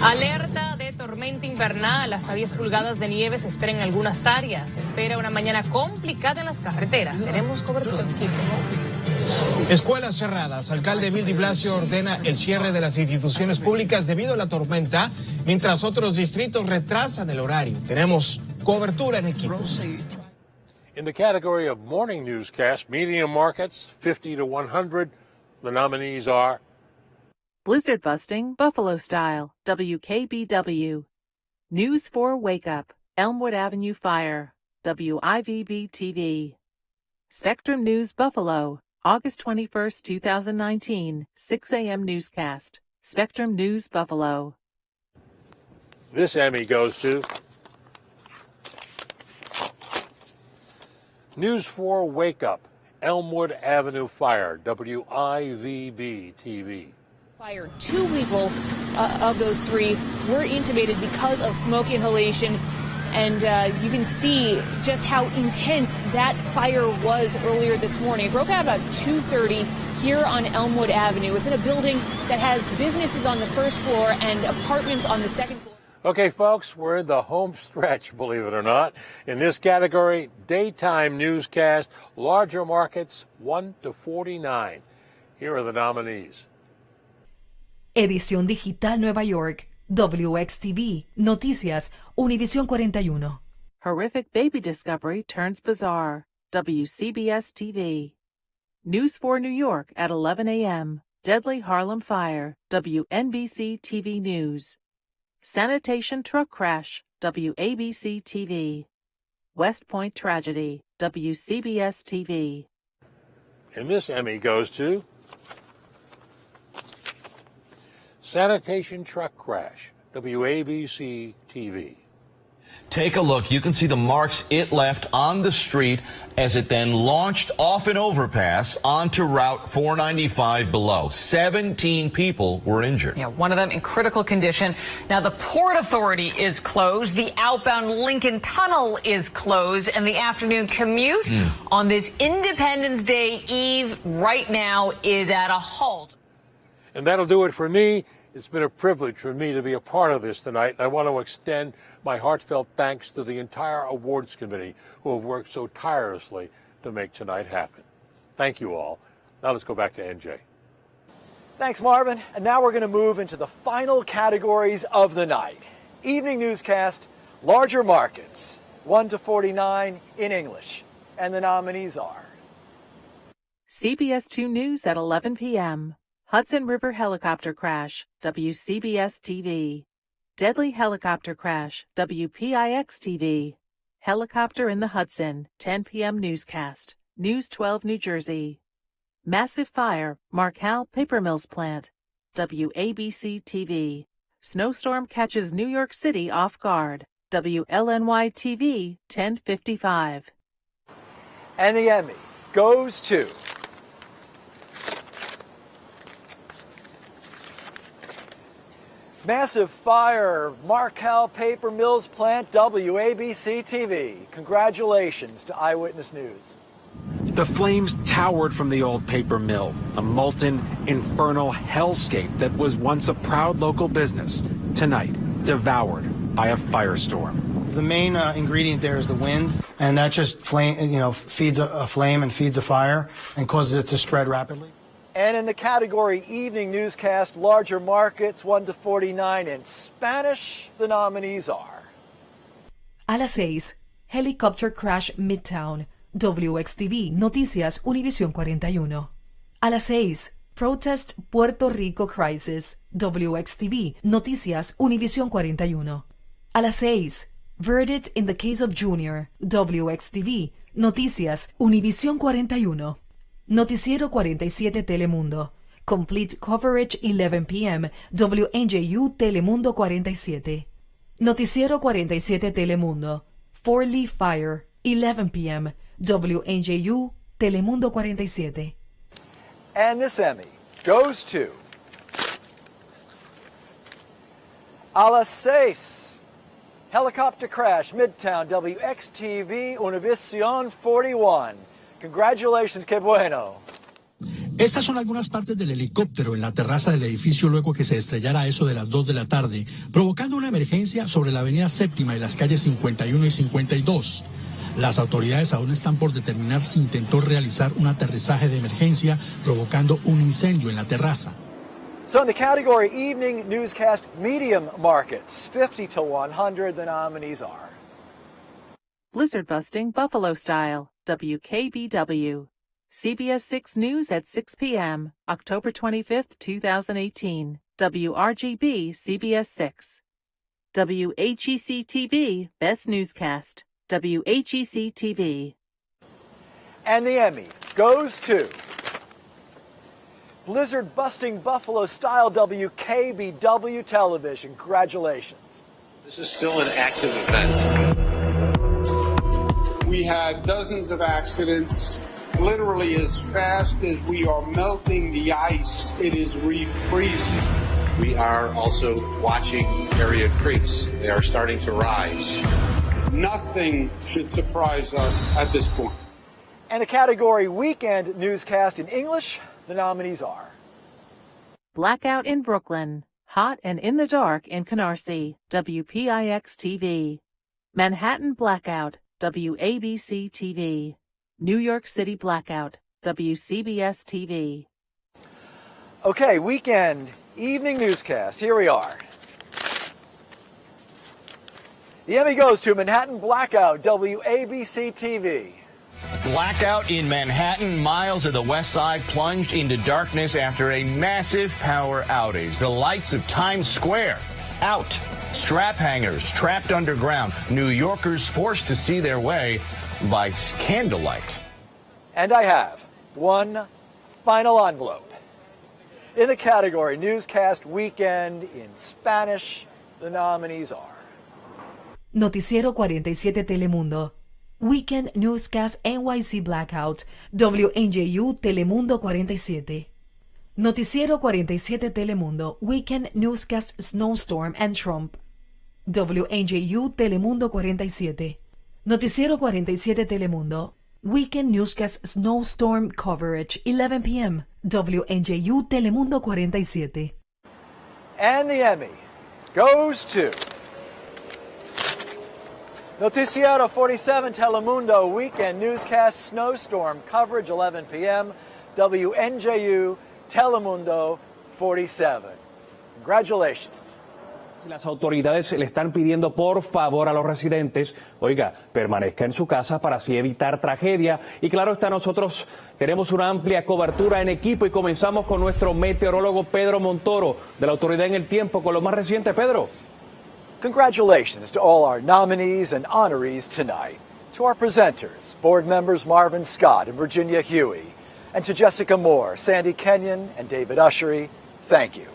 Alerta de tormenta invernal. Hasta 10 pulgadas de nieve se espera en algunas áreas. Se espera una mañana complicada en las carreteras. Tenemos cobertura. Escuelas cerradas. Alcalde Bill de Blasio ordena el cierre de las instituciones públicas debido a la tormenta, mientras otros distritos retrasan el horario. Tenemos cobertura en equipo. In the category of Morning Newscast, Medium Markets, 50 to 100, the nominees are Blizzard Busting, Buffalo Style, WKBW. News 4 Wake Up, Elmwood Avenue Fire, WIVB TV. Spectrum News Buffalo, August 21st, 2019, 6 a.m. newscast. Spectrum News Buffalo. This Emmy goes to News 4 Wake Up, Elmwood Avenue Fire, WIVB TV. Fire. 2 people of those 3 were intubated because of smoke inhalation. And you can see just how intense that fire was earlier this morning. It broke out about 2:30 here on Elmwood Avenue. It's in a building that has businesses on the first floor and apartments on the second floor. Okay, folks, we're in the home stretch, believe it or not. In this category, daytime newscast, larger markets, 1 to 49. Here are the nominees. Edición Digital Nueva York, WXTV, Noticias, Univisión 41. Horrific baby discovery turns bizarre, WCBS TV. News 4 New York at 11 a.m. Deadly Harlem Fire, WNBC TV News. Sanitation truck crash, WABC TV. West Point tragedy, WCBS TV. And this Emmy goes to Sanitation truck crash, WABC TV. Take a look. You can see the marks it left on the street as it then launched off an overpass onto Route 495 below. 17 people were injured. Yeah, one of them in critical condition. Now, the Port Authority is closed. The outbound Lincoln Tunnel is closed. And the afternoon commute on this Independence Day Eve right now is at a halt. And that'll do it for me. It's been a privilege for me to be a part of this tonight. I want to extend my heartfelt thanks to the entire awards committee who have worked so tirelessly to make tonight happen. Thank you all. Now let's go back to NJ. Thanks, Marvin. And now we're going to move into the final categories of the night. Evening newscast, larger markets, 1 to 49 in English. And the nominees are CBS 2 News at 11 p.m. Hudson River helicopter crash, WCBS TV. Deadly helicopter crash, WPIX TV. Helicopter in the Hudson, 10 p.m. newscast, News 12 New Jersey. Massive fire, Markel Paper Mills plant, WABC TV. Snowstorm catches New York City off guard, WLNY TV, 10:55. And the Emmy goes to Massive fire, Markel Paper Mills plant, WABC TV. Congratulations to Eyewitness News. The flames towered from the old paper mill, a molten, infernal hellscape that was once a proud local business, tonight devoured by a firestorm. The main ingredient there is the wind, and that just feeds a flame and feeds a fire and causes it to spread rapidly. And in the category Evening Newscast, larger markets, 1 to 49 in Spanish, the nominees are A las 6, Helicopter Crash Midtown, WXTV, Noticias, Univisión 41. A las 6, Protest Puerto Rico Crisis, WXTV, Noticias, Univisión 41. A las 6, Verdict in the Case of Junior, WXTV, Noticias, Univisión 41. Noticiero 47 Telemundo. Complete coverage 11 p.m. WNJU Telemundo 47. Noticiero 47 Telemundo. Four Leaf Fire 11 p.m. WNJU Telemundo 47. And this Emmy goes to A las 6. Helicopter crash, Midtown, WXTV, Univisión 41. Congratulations, qué bueno. Estas son algunas partes del helicóptero en la terraza del edificio luego que se estrellara a eso de las 2 de la tarde, provocando una emergencia sobre la avenida Séptima y las calles 51 y 52. Las autoridades aún están por determinar si intentó realizar un aterrizaje de emergencia, provocando un incendio en la terraza. So in the category Evening Newscast Medium Markets, 50 to 100, the nominees are Blizzard busting Buffalo style, WKBW. CBS 6 News at 6 p.m., October 25th, 2018. WRGB CBS 6. WHEC TV Best Newscast. WHEC TV. And the Emmy goes to Blizzard busting Buffalo style, WKBW television. Congratulations. This is still an active event. We had dozens of accidents. Literally as fast as we are melting the ice, it is refreezing. We are also watching area creeks. They are starting to rise. Nothing should surprise us at this point. And a category weekend newscast in English, the nominees are Blackout in Brooklyn, Hot and in the Dark in Canarsie, WPIX-TV. Manhattan Blackout, WABC-TV. New York City Blackout, WCBS-TV. Okay, weekend evening newscast. Here we are. The Emmy goes to Manhattan Blackout, WABC-TV. Blackout in Manhattan. Miles of the West Side plunged into darkness after a massive power outage. The lights of Times Square out. Strap hangers trapped underground. New Yorkers forced to see their way by candlelight. And I have one final envelope. In the category Newscast Weekend in Spanish, the nominees are Noticiero 47 Telemundo, Weekend Newscast NYC Blackout, WNJU Telemundo 47. Noticiero 47 Telemundo, Weekend Newscast Snowstorm and Trump, WNJU Telemundo 47. Noticiero 47 Telemundo, Weekend Newscast Snowstorm Coverage, 11 p.m., WNJU Telemundo 47. And the Emmy goes to Noticiero 47 Telemundo Weekend Newscast Snowstorm Coverage, 11 p.m., WNJU Telemundo 47. Congratulations. Las autoridades le están pidiendo por favor a los residentes, oiga, permanezca en su casa para así evitar tragedia. Y claro está, nosotros tenemos una amplia cobertura en equipo y comenzamos con nuestro meteorólogo Pedro Montoro, de la Autoridad en el Tiempo, con lo más reciente. Pedro. Congratulations to all our nominees and honorees tonight. To our presenters, board members Marvin Scott and Virginia Huey, and to Jessica Moore, Sandy Kenyon, and David Ushery, thank you.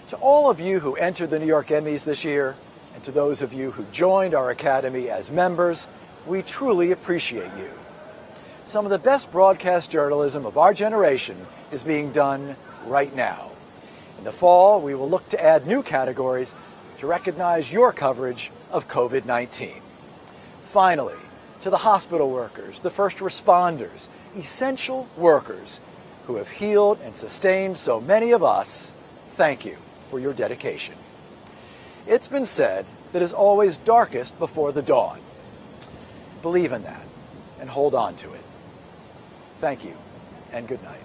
To all of you who entered the New York Emmys this year, and to those of you who joined our Academy as members, we truly appreciate you. Some of the best broadcast journalism of our generation is being done right now. In the fall, we will look to add new categories to recognize your coverage of COVID-19. Finally, to the hospital workers, the first responders, essential workers who have healed and sustained so many of us, thank you for your dedication. It's been said that it's always darkest before the dawn. Believe in that and hold on to it. Thank you and good night.